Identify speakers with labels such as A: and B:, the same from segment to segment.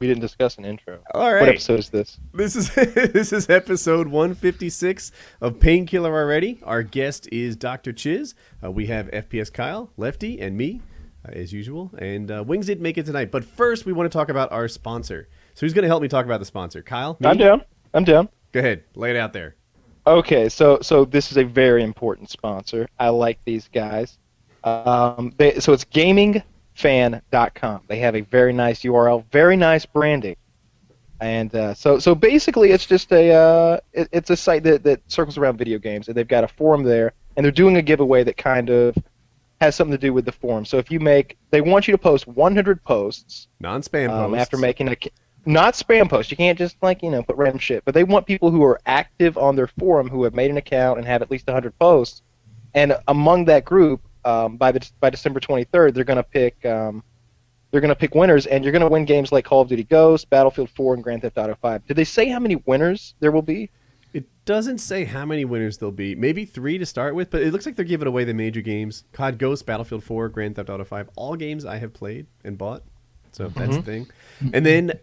A: We didn't discuss an intro.
B: All right.
A: What episode is this?
B: This is episode 156 of Painkiller Already. Our guest is Dr. Chiz. We have FPS Kyle, Lefty, and me, as usual. And Wings didn't make it tonight. But first, we want to talk about our sponsor. So who's going to help me talk about the sponsor? Kyle? Me?
A: I'm down.
B: Go ahead. Lay it out there.
A: Okay, so this is a very important sponsor. I like these guys. So it's gamingfan.com. They have a very nice URL, very nice branding. And so basically it's just it's a site that circles around video games, and they've got a forum there, and they're doing a giveaway that kind of has something to do with the forum. So if you they want you to post 100 posts.
B: Non-spam posts.
A: After making not spam posts. You can't just put random shit. But they want people who are active on their forum who have made an account and have at least 100 posts. And among that group, by December 23rd, they're gonna pick winners, and you're gonna win games like Call of Duty Ghosts, Battlefield 4, and Grand Theft Auto 5. Did they say how many winners there will be?
B: It doesn't say how many winners there'll be. Maybe 3 to start with, but it looks like they're giving away the major games: COD Ghosts, Battlefield 4, Grand Theft Auto 5. All games I have played and bought. So that's the thing. And then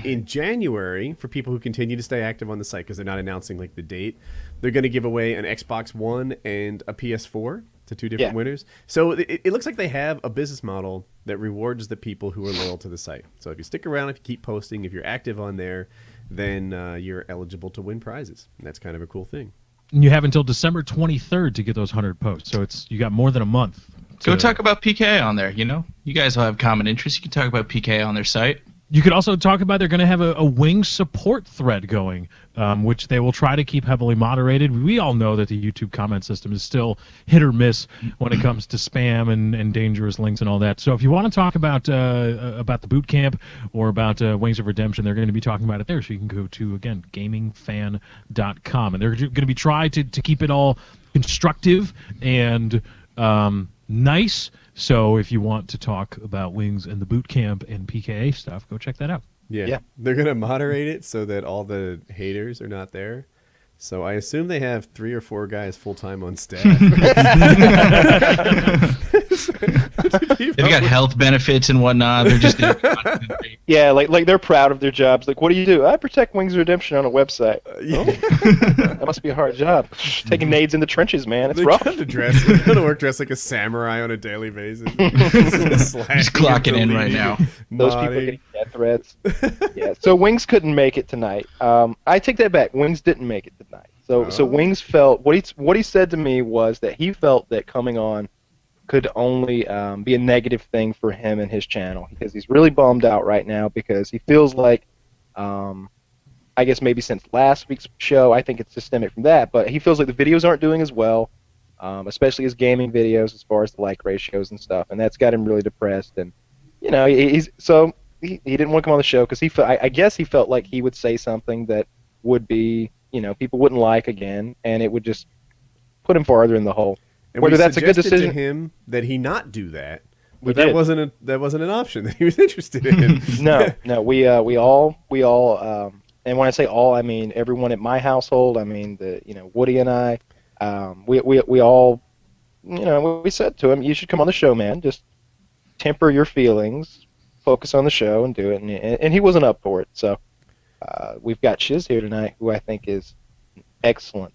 B: in January, for people who continue to stay active on the site because they're not announcing the date, they're going to give away an Xbox One and a PS4 to 2 different winners. So it looks like they have a business model that rewards the people who are loyal to the site. So if you stick around, if you keep posting, if you're active on there, then you're eligible to win prizes. And that's kind of a cool thing.
C: And you have until December 23rd to get those 100 posts. So you got more than a month.
D: Go talk about PK on there, You guys will have common interests. You can talk about PK on their site.
C: You could also talk about they're going to have a Wings support thread going, which they will try to keep heavily moderated. We all know that the YouTube comment system is still hit or miss when it comes to spam and dangerous links and all that. So if you want to talk about the boot camp or about Wings of Redemption, they're going to be talking about it there. So you can go to, again, gamingfan.com. And they're going to be trying to keep it all constructive and nice. So if you want to talk about Wings and the boot camp and PKA stuff, go check that out.
B: Yeah. They're going to moderate it so that all the haters are not there. So I assume they have 3 or 4 guys full-time on staff.
D: They've got health benefits and whatnot. They're just
A: yeah, like they're proud of their jobs. Like, what do you do? I protect Wings of Redemption on a website. That must be a hard job. Taking nades in the trenches, man. It's rough.
B: They're going to work dressed like a samurai on a daily basis.
D: Just clocking in right now.
A: Those people are getting death threats. Yeah. So Wings couldn't make it tonight. I take that back. Wings didn't make it tonight. So Wings felt what he said to me was that he felt that coming on could only be a negative thing for him and his channel, because he's really bummed out right now because he feels like, I guess maybe since last week's show, I think it's systemic from that, but he feels like the videos aren't doing as well, especially his gaming videos as far as the like ratios and stuff, and that's got him really depressed. And he didn't want to come on the show because I guess he felt like he would say something that would be, people wouldn't like again, and it would just put him farther in the hole.
B: And
A: whether
B: we
A: that's a good
B: suggested
A: decision
B: to him that he not do that, but
A: that
B: wasn't an option that he was interested in.
A: No, we all, and when I say all, I mean everyone at my household. I mean Woody and I, we all, we said to him, you should come on the show, man. Just temper your feelings, focus on the show, and do it. And he wasn't up for it. So we've got Chiz here tonight, who I think is excellent.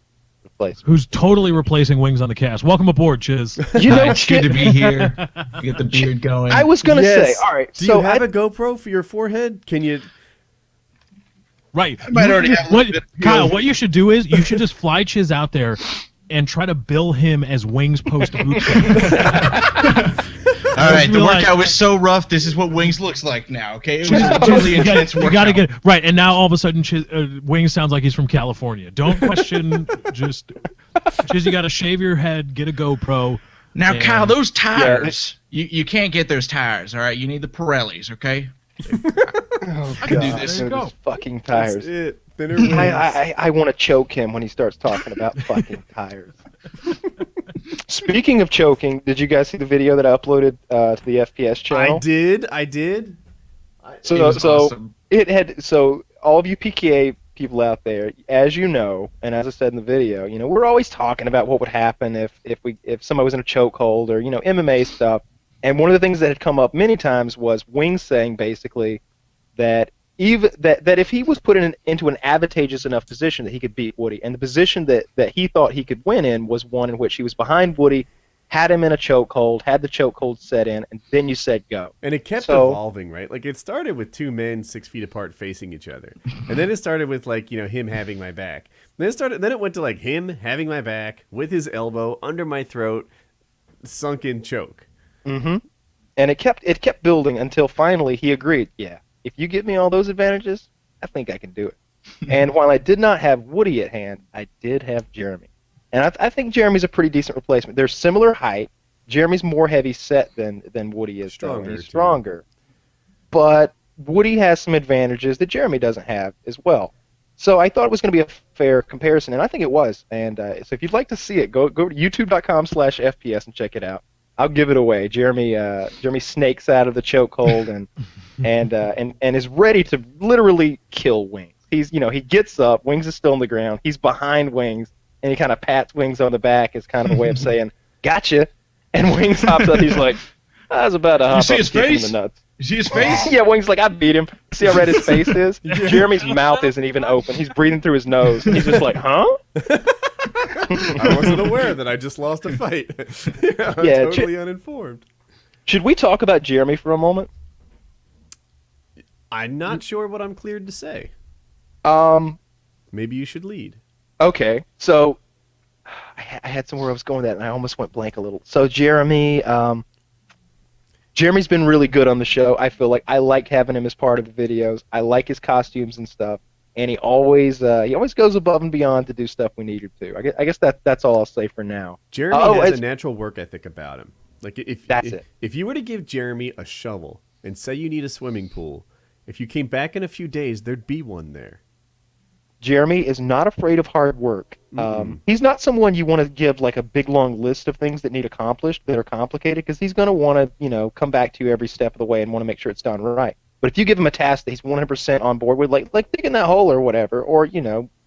C: Who's totally replacing Wings on the cast. Welcome aboard, Chiz.
D: It's good to be here. Get the beard going.
A: I was going to say, all right.
B: Do you have a GoPro for your forehead? Can you...
C: Right.
D: I might already have
C: Kyle, what you should do is you should just fly Chiz out there and try to bill him as Wings post boot camp.
D: All right, the workout was so rough. This is what Wings looks like now. Okay, it was a really intense workout.
C: You gotta get right, and now all of a sudden, Wings sounds like he's from California. Don't question. Just you gotta shave your head, get a GoPro.
D: Now, Kyle, those tires, you can't get those tires. All right, you need the Pirellis. Okay.
A: I can
D: do this.
A: Those fucking tires.
B: That's it. Thinner wings.
A: I want to choke him when he starts talking about fucking tires. Speaking of choking, did you guys see the video that I uploaded to the FPS channel?
B: I did.
A: So
D: awesome.
A: So all of you PKA people out there, as you know, and as I said in the video, we're always talking about what would happen if somebody was in a chokehold or MMA stuff. And one of the things that had come up many times was Wings saying basically, that that if he was put into an advantageous enough position that he could beat Woody, and the position that he thought he could win in was one in which he was behind Woody, had him in a chokehold, had the chokehold set in, and then you said go.
B: And it kept evolving, right? Like it started with two men 6 feet apart facing each other, and then it started with like him having my back. Then it went to like him having my back with his elbow under my throat, sunken choke.
A: Mm-hmm. And it kept building until finally he agreed. Yeah, if you give me all those advantages, I think I can do it. And while I did not have Woody at hand, I did have Jeremy. And I think Jeremy's a pretty decent replacement. They're similar height. Jeremy's more heavy set than Woody is. He's stronger. But Woody has some advantages that Jeremy doesn't have as well. So I thought it was going to be a fair comparison, and I think it was. And so if you'd like to see it, go to youtube.com/FPS and check it out. I'll give it away. Jeremy snakes out of the chokehold and is ready to literally kill Wings. He gets up. Wings is still on the ground. He's behind Wings. And he kind of pats Wings on the back as kind of a way of saying, "Gotcha." And Wings hops up. He's like, "I was about to hop up and kick him in the nuts."
D: You see his face?
A: Yeah, Wings like, "I beat him." See how red his face is? Jeremy's mouth isn't even open. He's breathing through his nose. And he's just like, "Huh?"
B: I wasn't aware that I just lost a fight. I'm totally uninformed.
A: Should we talk about Jeremy for a moment?
B: I'm not sure what I'm cleared to say. Maybe you should lead.
A: Okay, so I had somewhere I was going with that, and I almost went blank a little. So Jeremy's been really good on the show. I feel like I like having him as part of the videos. I like his costumes and stuff, and he always goes above and beyond to do stuff we need him to. I guess that's all I'll say for now.
B: Jeremy has a natural work ethic about him. Like if you were to give Jeremy a shovel and say you need a swimming pool, if you came back in a few days, there'd be one there.
A: Jeremy is not afraid of hard work. He's not someone you want to give like a big long list of things that need accomplished that are complicated, because he's going to want to come back to you every step of the way and want to make sure it's done right. But if you give him a task that he's 100% on board with, like digging that hole or whatever, or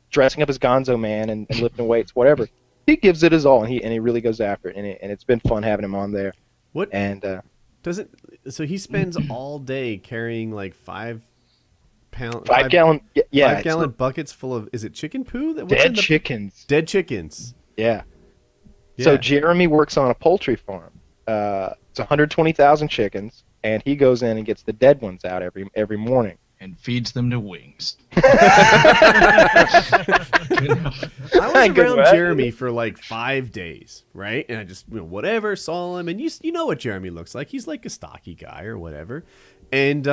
A: dressing up as Gonzo Man and lifting weights, whatever, he gives it his all and he really goes after it, and it's been fun having him on there.
B: What
A: and
B: so he spends all day carrying like 5
A: gallon
B: buckets full of, is it chicken poo?
A: Dead chickens.
B: Dead chickens.
A: Yeah. So Jeremy works on a poultry farm. It's 120,000 chickens, and he goes in and gets the dead ones out every morning.
D: And feeds them to Wings.
B: I was around Jeremy for like 5 days, right? And I just whatever, saw him, and you know what Jeremy looks like. He's like a stocky guy or whatever. And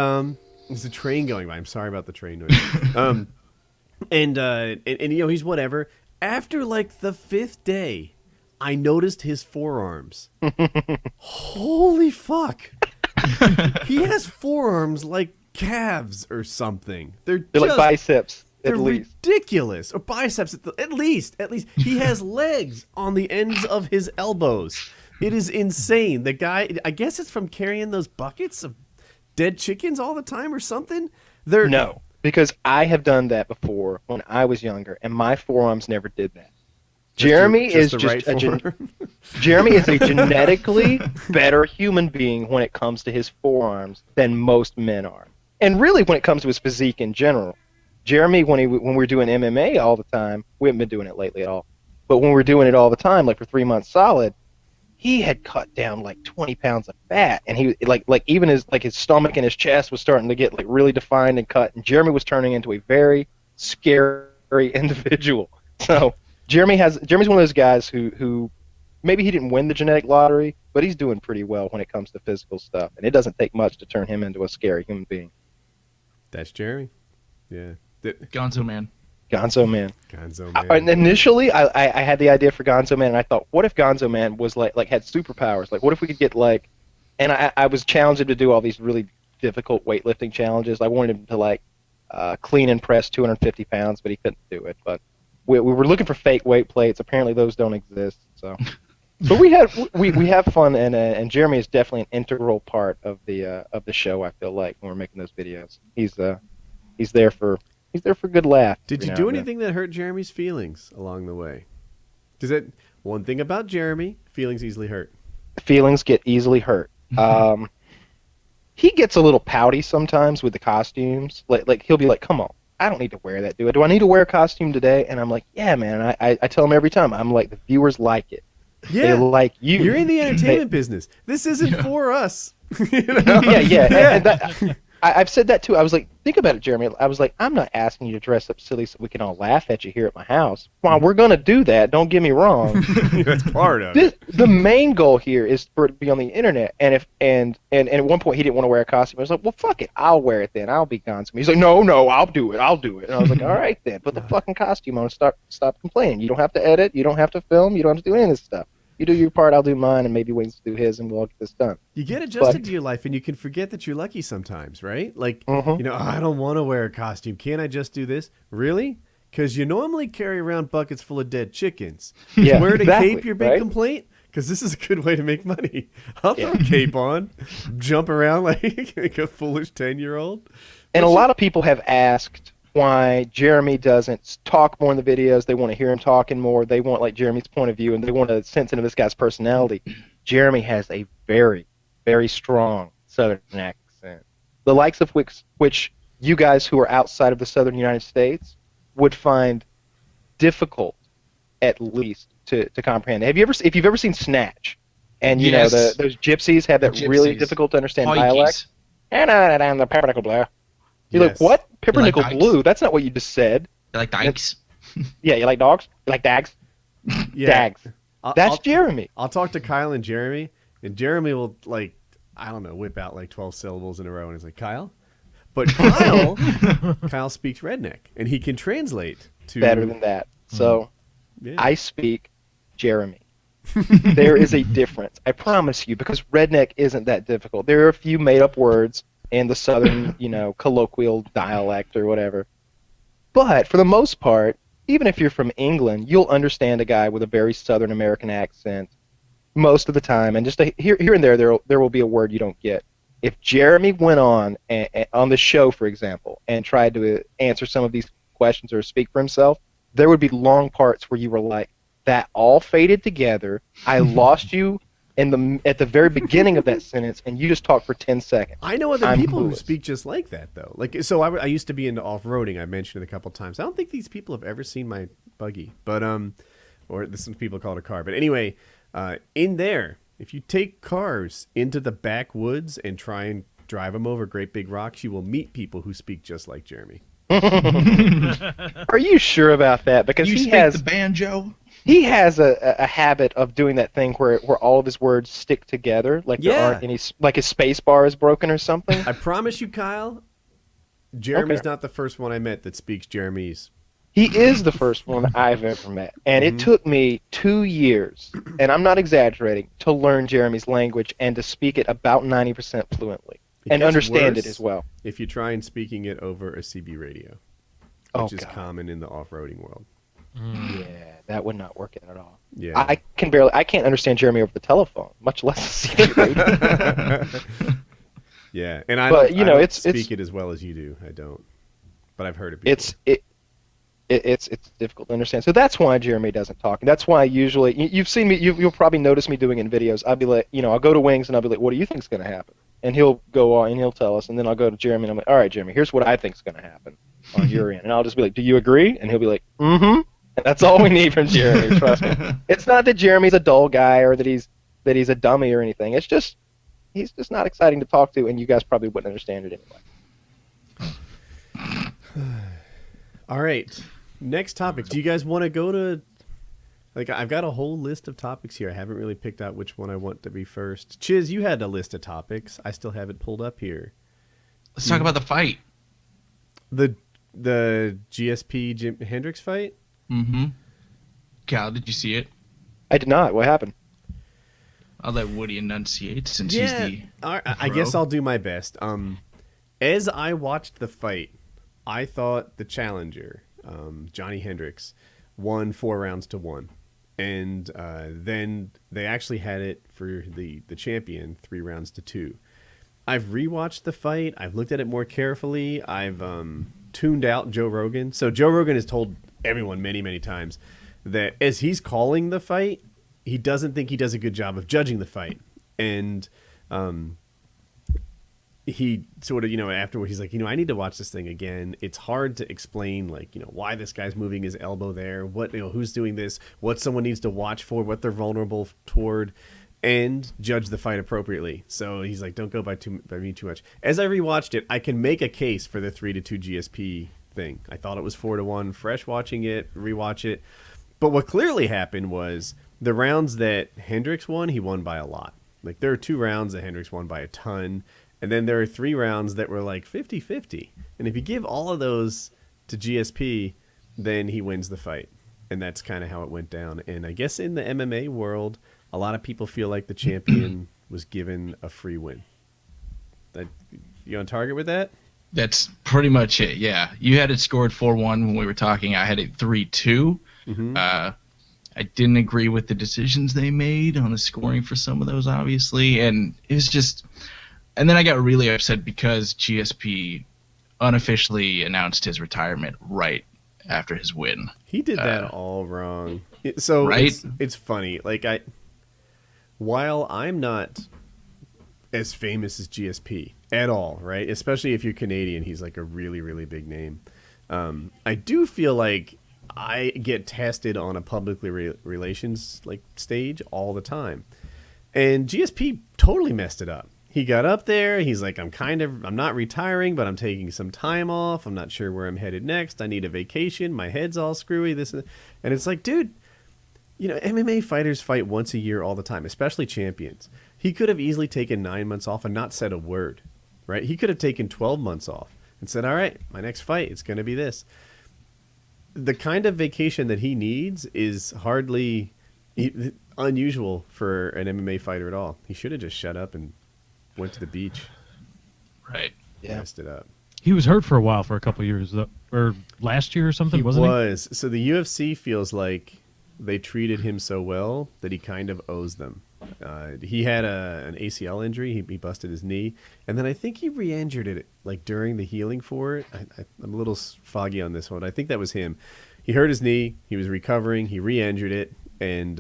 B: there's a train going by. I'm sorry about the train noise. And he's whatever. After like the 5th day, I noticed his forearms. Holy fuck! He has forearms like calves or something. They're
A: like biceps.
B: They're ridiculous. Or biceps at least. He has legs on the ends of his elbows. It is insane. The guy, I guess it's from carrying those buckets of dead chickens all the time or something?
A: No, because I have done that before when I was younger, and my forearms never did that. Jeremy is a genetically better human being when it comes to his forearms than most men are, and really when it comes to his physique in general. Jeremy, when we were doing MMA all the time, we haven't been doing it lately at all, but when we were doing it all the time, like for 3 months solid, he had cut down like 20 pounds of fat, and he like even his stomach and his chest was starting to get like really defined and cut, and Jeremy was turning into a very scary individual. So Jeremy's one of those guys who maybe he didn't win the genetic lottery, but he's doing pretty well when it comes to physical stuff, and it doesn't take much to turn him into a scary human being.
B: That's Jeremy. Yeah.
D: Gonzo Man.
A: And initially, I had the idea for Gonzo Man, and I thought, what if Gonzo Man was like had superpowers? Like, what if we could get like, and I was challenged him to do all these really difficult weightlifting challenges. I wanted him to clean and press 250 pounds, but he couldn't do it. But we were looking for fake weight plates. Apparently, those don't exist. So, but we have fun, and Jeremy is definitely an integral part of the show. I feel like when we're making those videos, he's there for a good laugh.
B: Did you do anything that hurt Jeremy's feelings along the way? Because that one thing about Jeremy, feelings easily hurt.
A: Feelings get easily hurt. he gets a little pouty sometimes with the costumes. Like he'll be like, "Come on, I don't need to wear that, do I? Do I need to wear a costume today?" And I'm like, "Yeah, man." And I tell him every time, I'm like, the viewers like it. They
B: Yeah,
A: like you.
B: you're in the entertainment business. This isn't for us. You know?
A: Yeah. And that, I've said that too. I was like, think about it, Jeremy. I was like, I'm not asking you to dress up silly so we can all laugh at you here at my house. Well, we're gonna do that. Don't get me wrong.
B: That's part of it.
A: The main goal here is for it to be on the internet. And at one point he didn't want to wear a costume. I was like, well, fuck it, I'll wear it then. I'll be gone. He's like, no, I'll do it. And I was like, all right then, put the fucking costume on. And stop complaining. You don't have to edit. You don't have to film. You don't have to do any of this stuff. You do your part, I'll do mine, and maybe Wings do his, and we'll all get this done.
B: You get adjusted to your life, and you can forget that you're lucky sometimes, right? Like, I don't want to wear a costume. Can't I just do this? Really? Because you normally carry around buckets full of dead chickens.
A: Yeah,
B: Wear the
A: exactly,
B: cape your big
A: right?
B: complaint? Because this is a good way to make money. I'll throw a cape on, jump around like a foolish 10-year-old.
A: And a lot of people have asked why Jeremy doesn't talk more in the videos. They want to hear him talking more. They want like Jeremy's point of view, and they want a sense into this guy's personality. Jeremy has a very, very strong Southern accent, the likes of which you guys who are outside of the Southern United States would find difficult, at least, to comprehend. If you've ever seen Snatch, and you know those gypsies have that really difficult to understand dialect, and the peppernickel blue. You're like, what? Peppernickel
D: like
A: blue? That's not what you just said.
D: You like dykes?
A: Yeah, you like dogs? You like dags?
B: Yeah.
A: Dags. That's Jeremy.
B: I'll talk to Kyle and Jeremy will, like, I don't know, whip out like 12 syllables in a row, and he's like, Kyle? But Kyle speaks redneck, and he can translate to...
A: Better than that. So,
B: yeah.
A: I speak Jeremy. There is a difference. I promise you, because redneck isn't that difficult. There are a few made-up words in the Southern, colloquial dialect or whatever. But for the most part, even if you're from England, you'll understand a guy with a very Southern American accent most of the time. And just here and there will be a word you don't get. If Jeremy went on the show, for example, and tried to answer some of these questions or speak for himself, there would be long parts where you were like, that all faded together. I lost you at the very beginning of that sentence, and you just talk for 10 seconds.
B: I know other people who speak just like that, though. Like, so I used to be into off-roading. I mentioned it a couple times. I don't think these people have ever seen my buggy, but or some people call it a car. But anyway, in there, if you take cars into the backwoods and try and drive them over great big rocks, you will meet people who speak just like Jeremy.
A: Are you sure about that? Because
D: he has the banjo.
A: He has a habit of doing that thing where all of his words stick together, like there aren't any, like his space bar is broken or something.
B: I promise you, Kyle, Jeremy's not the first one I met that speaks Jeremy's.
A: He is the first one I've ever met, and it took me 2 years, and I'm not exaggerating, to learn Jeremy's language and to speak it about 90% fluently and understand it as well.
B: If you try and speaking it over a CB radio, which is common in the off-roading world.
A: Yeah, that would not work at all.
B: Yeah,
A: I can't understand Jeremy over the telephone, much less a CB radio.
B: Yeah, and I don't speak it as well as you do. I don't, but I've heard it before.
A: It's difficult to understand. So that's why Jeremy doesn't talk, and that's why usually you've seen me. You'll probably notice me doing it in videos. I'll be like, I'll go to Wings and I'll be like, "What do you think's going to happen?" And he'll go on and he'll tell us, and then I'll go to Jeremy and I'm like, "All right, Jeremy, here's what I think's going to happen on your end," and I'll just be like, "Do you agree?" And he'll be like, "Mm-hmm." And that's all we need from Jeremy. Trust me. It's not that Jeremy's a dull guy or that he's a dummy or anything. It's just he's just not exciting to talk to, and you guys probably wouldn't understand it anyway.
B: All right. Next topic. Do you guys want to go to... Like, I've got a whole list of topics here. I haven't really picked out which one I want to be first. Chiz, you had a list of topics. I still have it pulled up here.
D: Let's talk about the fight.
B: The GSP Hendricks fight?
D: Mm-hmm. Cal, did you see it?
A: I did not. What happened?
D: I'll let Woody enunciate since he's the
B: I guess I'll do my best. As I watched the fight, I thought the challenger, Johnny Hendricks, won 4 rounds to 1. And then they actually had it for the champion 3 rounds to 2. I've rewatched the fight. I've looked at it more carefully. I've tuned out Joe Rogan. So Joe Rogan has told everyone many, many times that as he's calling the fight, he doesn't think he does a good job of judging the fight. And he sort of, afterward, he's like, I need to watch this thing again. It's hard to explain, like, why this guy's moving his elbow there, what, who's doing this, what someone needs to watch for, what they're vulnerable toward, and judge the fight appropriately. So he's like, don't go by me too much. As I rewatched it, I can make a case for the 3-2 GSP thing. I thought it was 4-1, fresh watching it, rewatch it. But what clearly happened was the rounds that Hendricks won, he won by a lot. Like, there are 2 rounds that Hendricks won by a ton. And then there are 3 rounds that were like 50-50. And if you give all of those to GSP, then he wins the fight. And that's kind of how it went down. And I guess in the MMA world, a lot of people feel like the champion was given a free win. You on target with that?
D: That's pretty much it, yeah. You had it scored 4-1 when we were talking. I had it 3-2. Mm-hmm. I didn't agree with the decisions they made on the scoring for some of those, obviously. And it was just... And then I got really upset because GSP unofficially announced his retirement right after his win.
B: He did that all wrong. So
D: right?
B: It's funny. Like, while I'm not as famous as GSP at all, right? Especially if you're Canadian, he's like a really, really big name. I do feel like I get tested on a publicly relations stage all the time. And GSP totally messed it up. He got up there. He's like, I'm not retiring, but I'm taking some time off. I'm not sure where I'm headed next. I need a vacation. My head's all screwy. And it's like, dude, MMA fighters fight once a year all the time, especially champions. He could have easily taken 9 months off and not said a word, right? He could have taken 12 months off and said, all right, my next fight, it's going to be this. The kind of vacation that he needs is hardly unusual for an MMA fighter at all. He should have just shut up and went to the beach.
D: Right.
B: Yeah. Messed it up.
C: He was hurt for a while, for a couple of years, or last year or something, wasn't he?
B: So the UFC feels like they treated him so well that he kind of owes them. He had an ACL injury. He busted his knee, and then I think he re-injured it during the healing for it. I'm a little foggy on this one. I think that was him. He hurt his knee. He was recovering. He re-injured it, and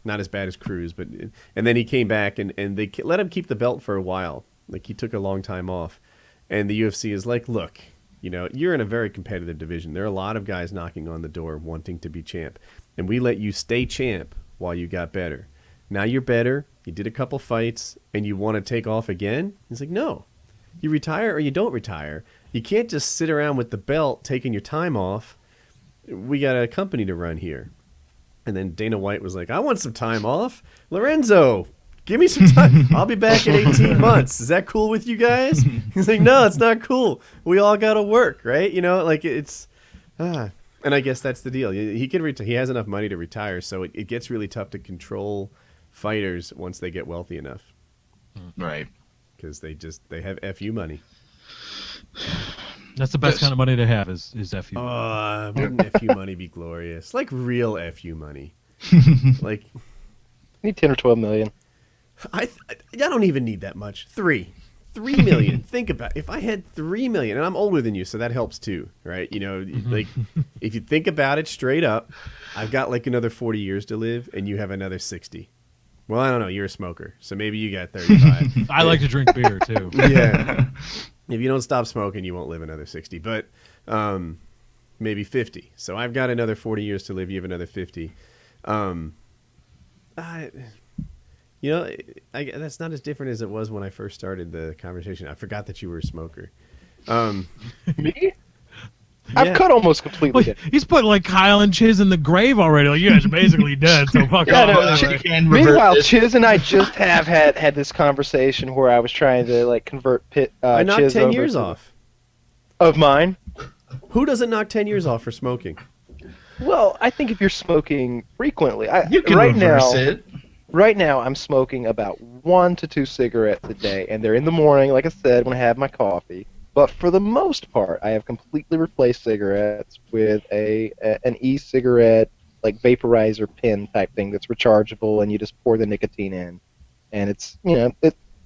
B: not as bad as Cruz, and then he came back and they let him keep the belt for a while. He took a long time off, and the UFC is like, look, you're in a very competitive division. There are a lot of guys knocking on the door wanting to be champ, and we let you stay champ while you got better. Now you're better. You did a couple fights, and you want to take off again? He's like, no. You retire or you don't retire. You can't just sit around with the belt taking your time off. We got a company to run here. And then Dana White was like, I want some time off. Lorenzo, give me some time. I'll be back in 18 months. Is that cool with you guys? He's like, no, it's not cool. We all got to work, right? It's... And I guess that's the deal. He can he has enough money to retire, so it gets really tough to control fighters once they get wealthy enough.
D: Right.
B: Because they have FU money.
C: That's the best kind of money to have is FU.
B: Wouldn't FU money be glorious? Like real FU money.
A: I need 10 or 12 million.
B: I don't even need that much. 3 million. Think about it. If I had 3 million, and I'm older than you, so that helps too, right? If you think about it straight up, I've got another 40 years to live, and you have another 60. Well, I don't know. You're a smoker, so maybe you got 35.
C: I like to drink beer too.
B: Yeah. If you don't stop smoking, you won't live another 60, but maybe 50. So I've got another 40 years to live. You have another 50. That's not as different as it was when I first started the conversation. I forgot that you were a smoker.
A: Me? I've cut almost completely.
C: Well, he's put Kyle and Chiz in the grave already. You guys are basically dead, so fuck off.
A: Meanwhile, Chiz and I just have had this conversation where I was trying to convert
B: I knocked
A: Chiz
B: 10 years off.
A: Of mine?
B: Who doesn't knock 10 years off for smoking?
A: Well, I think if you're smoking frequently,
D: you can reverse it.
A: Right now, I'm smoking about 1 to 2 cigarettes a day, and they're in the morning, like I said, when I have my coffee. But for the most part, I have completely replaced cigarettes with an e-cigarette, vaporizer pen type thing that's rechargeable, and you just pour the nicotine in. And it's,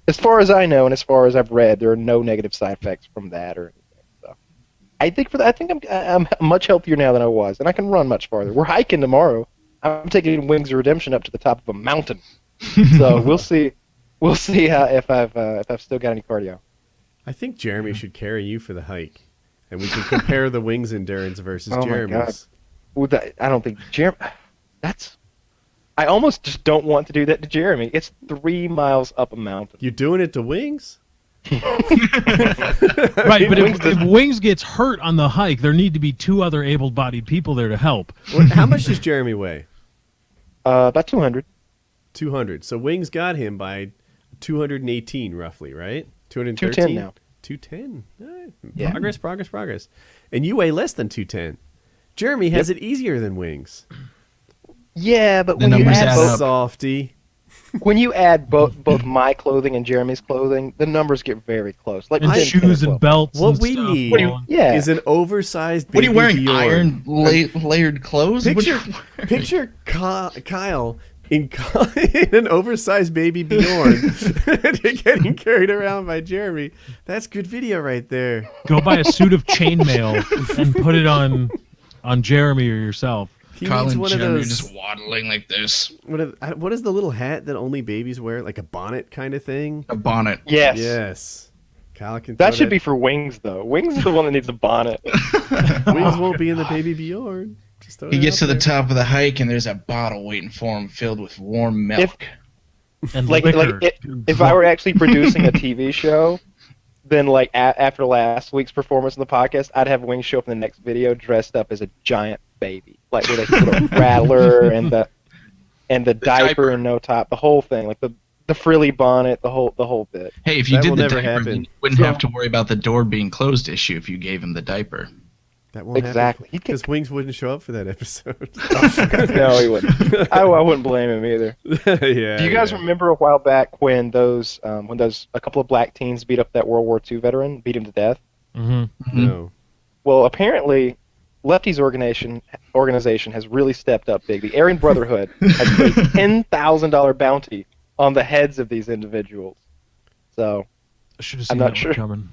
A: as far as I know and as far as I've read, there are no negative side effects from that or anything. So I think I'm much healthier now than I was, and I can run much farther. We're hiking tomorrow. I'm taking Wings of Redemption up to the top of a mountain. So we'll see. We'll see if I've still got any cardio.
B: I think Jeremy should carry you for the hike, and we can compare the Wings endurance versus
A: Oh
B: Jeremy's.
A: my God. Well, I don't think Jeremy. I almost just don't want to do that to Jeremy. It's 3 miles up a mountain.
B: You're doing it to Wings?
C: Right, but if Wings gets hurt on the hike, there need to be 2 other able-bodied people there to help.
B: How much does Jeremy weigh?
A: About 200.
B: 200. So Wings got him by 218, roughly, right? 213
A: now.
B: 210.
A: Yeah.
B: Progress. And you weigh less than 210. Jeremy has it easier than Wings.
A: Yeah, but
D: The
A: when you
D: numbers
A: add
D: add
A: both,
D: up.
B: Softy.
A: when you add both my clothing and Jeremy's clothing, the numbers get very close. Like
C: And
A: 10,
C: shoes
A: 10 or
C: and
A: 12.
C: belts.
B: What
C: and
B: we
C: stuff.
B: need
A: Yeah.
B: is an oversized
D: What are
B: baby
D: you wearing?
B: Bjorn.
D: Iron layered clothes? What are
B: Picture Kyle in an oversized baby Bjorn getting carried around by Jeremy. That's good video right there.
C: Go buy a suit of chainmail and put it on Jeremy or yourself.
B: He
D: Kyle
B: needs
D: and
B: one of
D: Jeremy are
B: those.
D: just waddling like this.
B: What is the little hat that only babies wear, like a bonnet kind of thing?
D: A bonnet.
A: Yes.
B: Yes. Kyle can.
A: That
B: throw
A: should be for Wings, though. Wings is the one that needs a bonnet.
B: Wings won't be in the baby Bjorn. Just throw
D: He
B: it
D: gets to
B: out
D: the
B: there.
D: top of the hike, and there's a bottle waiting for him filled with warm milk.
C: And
A: Like
C: liquor.
A: if I were actually producing a TV show, then like after last week's performance in the podcast, I'd have Wings show up in the next video dressed up as a giant baby, like with a little rattler and the diaper
D: diaper.
A: and no top, the whole thing, like the frilly bonnet, the whole bit.
D: Hey, if you
B: That
D: did
B: will
D: the
B: never
D: diaper,
B: happen.
D: you wouldn't have to worry about the door being closed issue if you gave him the diaper.
B: That won't
A: Exactly. He'd
B: Because Wings wouldn't show up for that episode.
A: No, he wouldn't. I wouldn't blame him either.
B: Yeah.
A: Do you guys remember a while back when those a couple of black teens beat up that World War II veteran, beat him to death?
C: Mm-hmm.
B: No.
A: Well, apparently, Lefty's organization has really stepped up big. The Aryan Brotherhood has put a $10,000 bounty on the heads of these individuals. So
C: I should have
A: I'm
C: seen
A: not
C: that
A: sure.
C: one coming.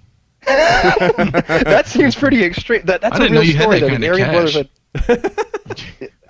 A: that seems pretty extreme. That's
D: I
A: a
D: didn't
A: real
D: know you had
A: story.
D: that
A: though.
D: kind
A: The
D: of
A: Aryan
D: cash.
A: Brotherhood.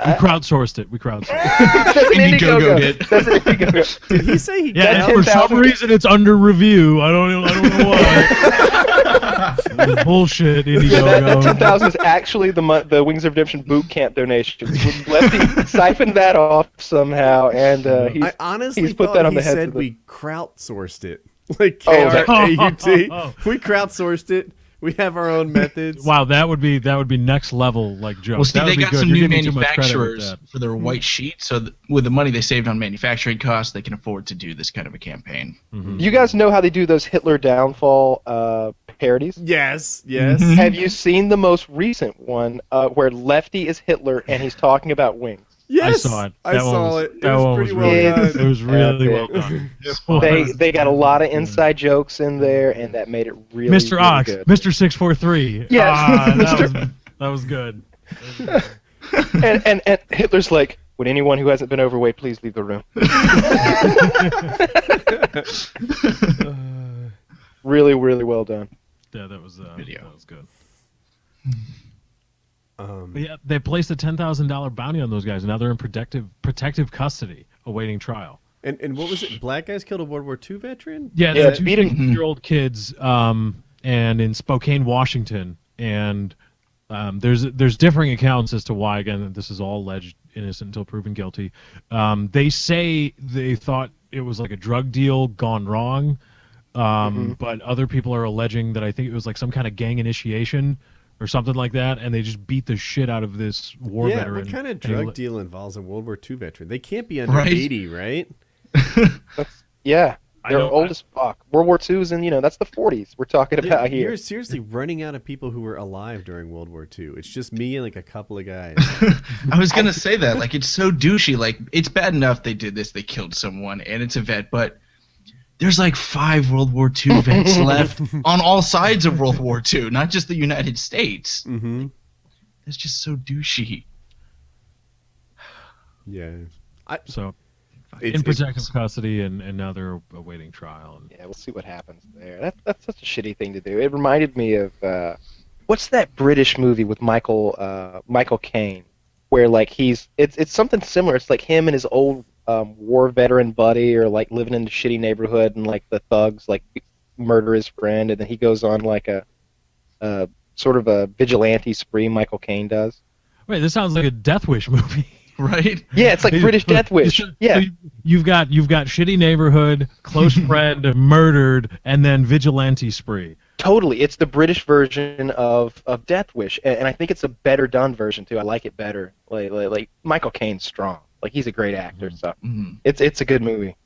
C: We crowdsourced it.
A: That's an
D: Indiegogo
A: Indiegogo.
D: did.
A: That's an Indiegogo.
B: Did he say he
C: Yeah,
A: That
C: and for some
A: 10,000
C: reason it's under review. I don't know why. Bullshit,
A: That
C: Indiegogo.
A: 10,000 is actually the Wings of Redemption boot camp donation. Lefty siphoned that off somehow, and
B: I honestly
A: he's put
B: thought
A: that on
B: he
A: the heads
B: said
A: of the-
B: we crowdsourced it. Like
A: Oh, that-
B: KRAUT. We crowdsourced it. We have our own methods.
C: Wow, that would be next level like joke.
D: Well, see,
C: That
D: they
C: would be
D: got
C: good.
D: some
C: You're
D: new
C: giving too much credit with
D: manufacturers
C: that.
D: for their white sheet, so with the money they saved on manufacturing costs, they can afford to do this kind of a campaign.
A: You guys know how they do those Hitler downfall parodies?
B: Yes, yes.
A: Have you seen the most recent one where Lefty is Hitler and he's talking about Wings?
B: Yes,
C: I saw it.
B: I
C: That one
B: saw
C: was-
B: it. It
C: that
B: was
C: one
B: pretty
C: was
B: well
C: really
B: done.
C: good. It was really well
A: Epic.
C: done.
A: They got a lot of inside jokes in there, and that made it really,
C: Mr.
A: really
C: Ox,
A: good.
C: Mr. 643.
A: Yes,
C: That was good.
A: And Hitler's like, would anyone who hasn't been overweight please leave the room? Really, really well done.
C: Yeah, that was
D: Video.
C: That was good. But yeah, they placed a $10,000 bounty on those guys, and now they're in protective custody, awaiting trial.
B: And what was it? Black guys killed a World War II veteran?
C: Yeah,
A: Yeah,
C: they're two
A: beating-
C: 16-year-old kids, and in Spokane, Washington, and there's differing accounts as to why. Again, this is all alleged innocent until proven guilty. They say they thought it was like a drug deal gone wrong, but other people are alleging that I think it was like some kind of gang initiation or something like that, and they just beat the shit out of this war
B: Yeah,
C: veteran.
B: what kind of
C: And he
B: drug
C: li-
B: deal involves a World War II veteran? They can't be under
D: Right.
B: 80, right?
A: Yeah,
C: I
A: they're
C: know-
A: old as fuck. World War II is in, that's the 40s we're talking about here.
B: You're seriously running out of people who were alive during World War II. It's just me and like a couple of guys.
D: I was gonna say that, like, it's so douchey. Like, it's bad enough they did this, they killed someone, and it's a vet, but there's like 5 World War II vets left on all sides of World War II, not just the United States.
B: Mm-hmm.
D: That's just so douchey.
B: Yeah.
C: So
B: It's-
C: in protective custody, and now they're awaiting trial. And
A: Yeah, we'll see what happens there. That's such a shitty thing to do. It reminded me of what's that British movie with Michael Caine, where like it's something similar. It's like him and his old war veteran buddy are like living in a shitty neighborhood, and like the thugs like murder his friend, and then he goes on like a sort of a vigilante spree. Michael Caine does.
C: Wait, this sounds like a Death Wish movie.
D: Right?
A: Yeah, it's like British Death Wish. Yeah.
C: So you've got shitty neighborhood, close friend murdered, and then vigilante spree.
A: Totally, it's the British version of Death Wish, and I think it's a better done version too. I like it better. Like Michael Caine's strong. Like he's a great actor, so it's a good movie.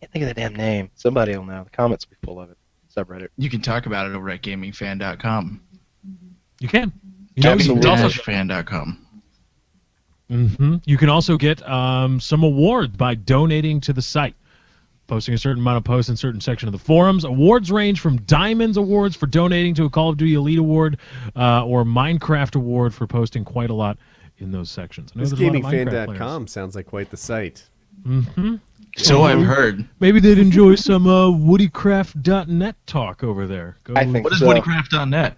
A: Can't think of the damn name. Somebody will know. The comments will be full of it. Subreddit.
D: You can talk about it over at gamingfan.com.
C: You can.
D: Gaming-fan.com.
C: You can also get some awards by donating to the site. Posting a certain amount of posts in a certain section of the forums. Awards range from Diamonds Awards for donating to a Call of Duty Elite Award or Minecraft Award for posting quite a lot in those sections.
B: This gamingfan.com sounds like quite the site.
D: So I've heard.
C: Maybe they'd enjoy some WoodyCraft.net talk over there.
D: What is WoodyCraft.net?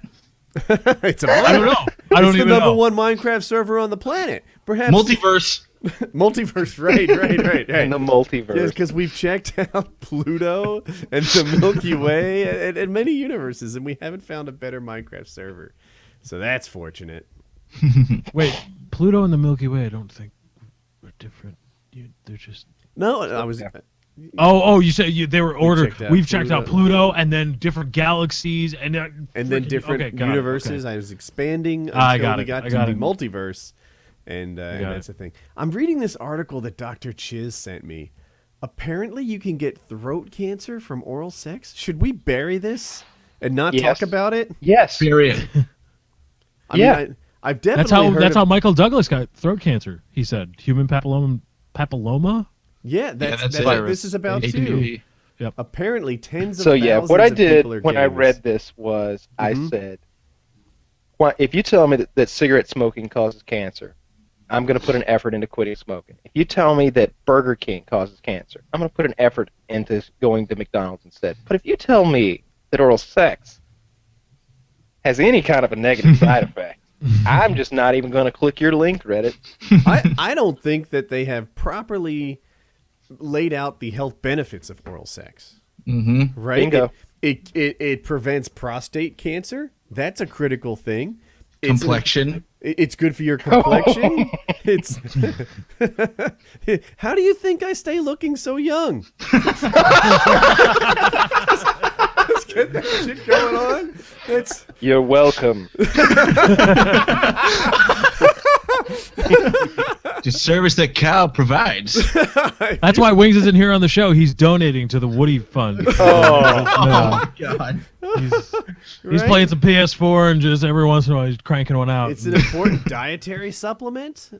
B: It's
C: I don't know.
B: It's the number one Minecraft server on the planet. Perhaps
D: Multiverse.
B: Multiverse, right.
A: In the multiverse.
B: Yes, because we've checked out Pluto and the Milky Way and many universes, and we haven't found a better Minecraft server. So that's fortunate.
C: Wait, Pluto and the Milky Way, I don't think are different. They're just...
B: No, I was...
C: Oh! You said they were ordered. We've checked
B: Pluto.
C: out Pluto, and then different galaxies, and
B: then different universes. I was expanding until we got to the multiverse, and that's the thing. I'm reading this article that Dr. Chiz sent me. Apparently, you can get throat cancer from oral sex. Should we bury this and not talk about it?
A: Yes.
D: Bury it.
B: I mean, I've definitely heard
C: that's how Michael Douglas got throat cancer. He said human papilloma.
B: Yeah, that's what this is about too.
C: Yep.
B: Apparently, tens of
A: so
B: thousands
A: what I
B: of
A: did
B: people are
A: when I
B: getting
A: read
B: this
A: this was I said, if you tell me that cigarette smoking causes cancer, I'm going to put an effort into quitting smoking. If you tell me that Burger King causes cancer, I'm going to put an effort into going to McDonald's instead. But if you tell me that oral sex has any kind of a negative side effect, I'm just not even going to click your link, Reddit.
B: I don't think that they have properly laid out the health benefits of oral sex. Right?
A: Bingo.
B: It prevents prostate cancer. That's a critical thing.
D: Complexion.
B: It's good for your complexion. It's How do you think I stay looking so young? Let's get that shit going on.
A: You're welcome.
D: The service that Kyle provides.
C: That's why Wings isn't here on the show. He's donating to the Woody Fund.
D: Oh God.
C: He's playing some PS4 and just every once in a while he's cranking one out.
B: It's an important dietary supplement.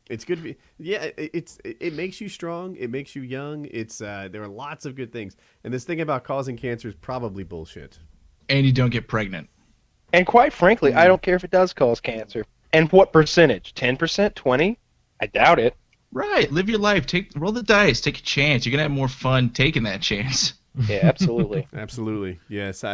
B: It's good for you. Yeah, it makes you strong. It makes you young. There are lots of good things. And this thing about causing cancer is probably bullshit.
D: And you don't get pregnant.
A: And quite frankly, I don't care if it does cause cancer. And what percentage? 10%? 20%? I doubt it.
D: Right. Live your life. Roll the dice. Take a chance. You're gonna have more fun taking that chance.
A: Yeah, absolutely.
B: Absolutely. Yes,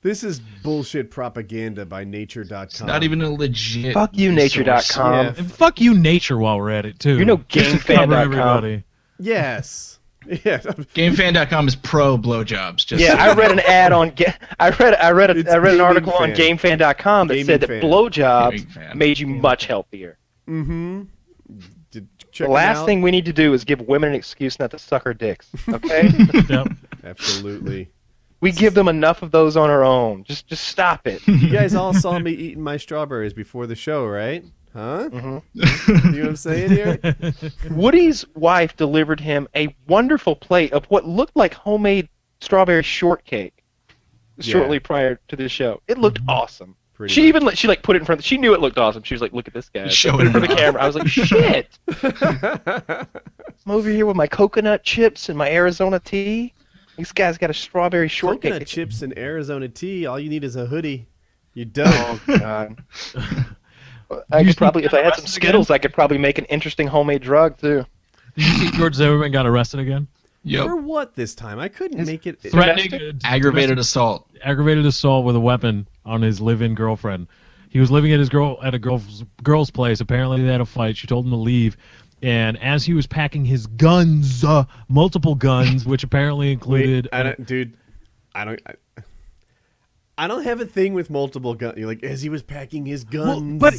B: this is bullshit propaganda by nature.com.
D: It's not even a legit.
A: Fuck you, nature.com.
B: Yeah.
C: And fuck you, nature, while we're at it too.
A: You know,
C: Cover everybody.
B: Yes. Yeah.
D: GameFan.com is pro blowjobs.
A: I read an ad on. I read an article on GameFan.com that said that blowjobs made you much healthier.
B: Mm-hmm.
A: The last thing we need to do is give women an excuse not to suck our dicks. Okay?
C: Yep.
B: Absolutely.
A: We give them enough of those on our own. Just stop it.
B: You guys all saw me eating my strawberries before the show, right? Huh? Mm-hmm. You know what I'm saying here?
A: Woody's wife delivered him a wonderful plate of what looked like homemade strawberry shortcake shortly prior to the show. It looked awesome. She put it in front. She knew it looked awesome. She was like, "Look at this guy." Put it in front of the camera. I was like, "Shit!" I'm over here with my coconut chips and my Arizona tea. This guy's got a strawberry shortcake.
B: Coconut chips and Arizona tea. All you need is a hoodie. You're done.
A: Oh God. I could probably, if I had some Skittles, I could probably make an interesting homemade drug too.
C: Did you see George Zimmerman got arrested again?
D: Yep.
B: For what this time? I couldn't make it.
C: Threatening
D: aggravated assault.
C: Aggravated assault with a weapon on his live-in girlfriend. He was living at a girl's place. Apparently they had a fight. She told him to leave. And as he was packing his guns, multiple guns, which apparently included...
B: I don't have a thing with multiple guns. You're like, as he was packing his guns.
C: But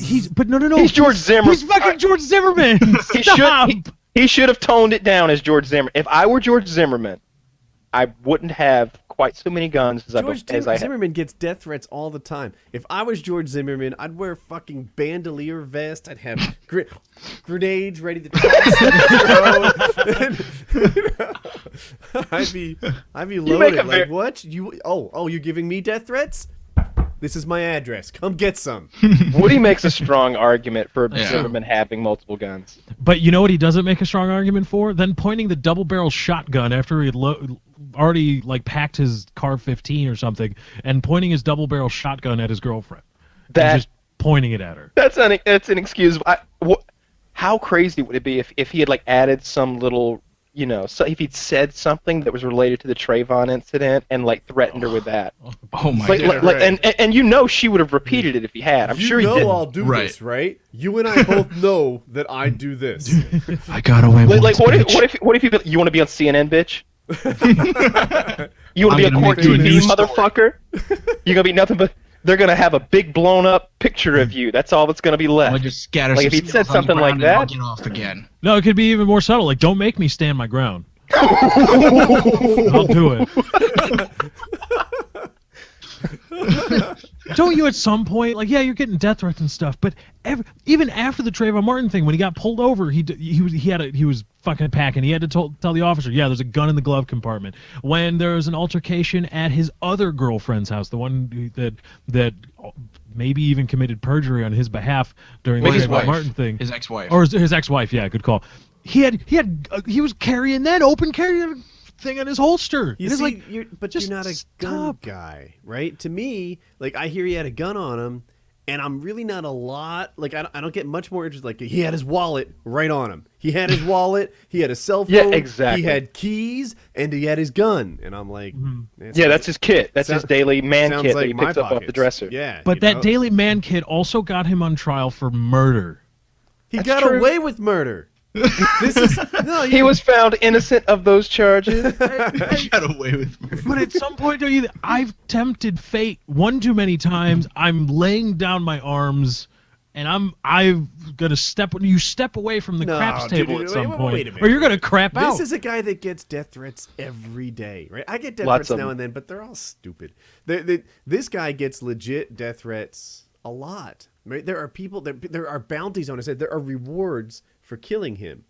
C: no.
A: He's George Zimmerman.
C: He's fucking George Zimmerman. Stop.
A: He should have toned it down as George Zimmerman. If I were George Zimmerman, I wouldn't have quite so many guns as I have.
B: Zimmerman gets death threats all the time. If I was George Zimmerman, I'd wear a fucking bandolier vest. I'd have grenades ready to toss. I'd be loaded. Like, what? You're giving me death threats? This is my address. Come get some.
A: Woody makes a strong argument for Zimmerman having multiple guns.
C: But you know what he doesn't make a strong argument for? Then pointing the double-barrel shotgun after he had already like packed his Car-15 or something, and pointing his double-barrel shotgun at his girlfriend. Just pointing it at her.
A: That's inexcusable. How crazy would it be if he had like added some little, so if he'd said something that was related to the Trayvon incident and like threatened her with that.
D: Oh my God!
A: And she would have repeated it if he had. I'm sure he did.
B: I'll do this, right? You and I both know that I do this.
C: I got away with
A: it. What if you want to be on CNN, bitch? You want to be a court TV motherfucker? You're gonna be nothing but. They're gonna have a big blown up picture of you. That's all that's gonna be left.
D: I'll just scatter.
A: Like if he said something like that,
D: I'll get off again.
C: No, it could be even more subtle. Like, don't make me stand my ground. I'll do it. Don't you at some point, like, yeah, you're getting death threats and stuff, but even after the Trayvon Martin thing, when he got pulled over, he was fucking packing. He had to tell the officer, yeah, there's a gun in the glove compartment. When there was an altercation at his other girlfriend's house, the one that maybe even committed perjury on his behalf during the Trayvon Martin thing,
D: his ex-wife,
C: or his ex-wife, yeah, good call. He was carrying that open carry thing in his holster.
B: You're not a gun guy, right? To me, like, I hear he had a gun on him, and I'm really not a lot. Like, I don't get much more interest. Like, he had his wallet right on him. He had his wallet. He had a cell phone.
A: Yeah, exactly.
B: He had keys, and he had his gun. And I'm like,
A: that's his kit. That's his daily man kit that he picks up off the dresser.
B: Yeah,
C: but that daily man kit also got him on trial for murder.
B: He got away with murder.
A: He was found innocent of those charges.
D: He got away with murder.
C: But at some point, I've tempted fate one too many times. I'm laying down my arms, and I'm gonna step away from the craps table at some point, or you're gonna crap out.
B: This is a guy that gets death threats every day, right? I get death threats now and then, but they're all stupid. This guy gets legit death threats a lot. Right? There are people. There are bounties on his head. There are rewards for killing him.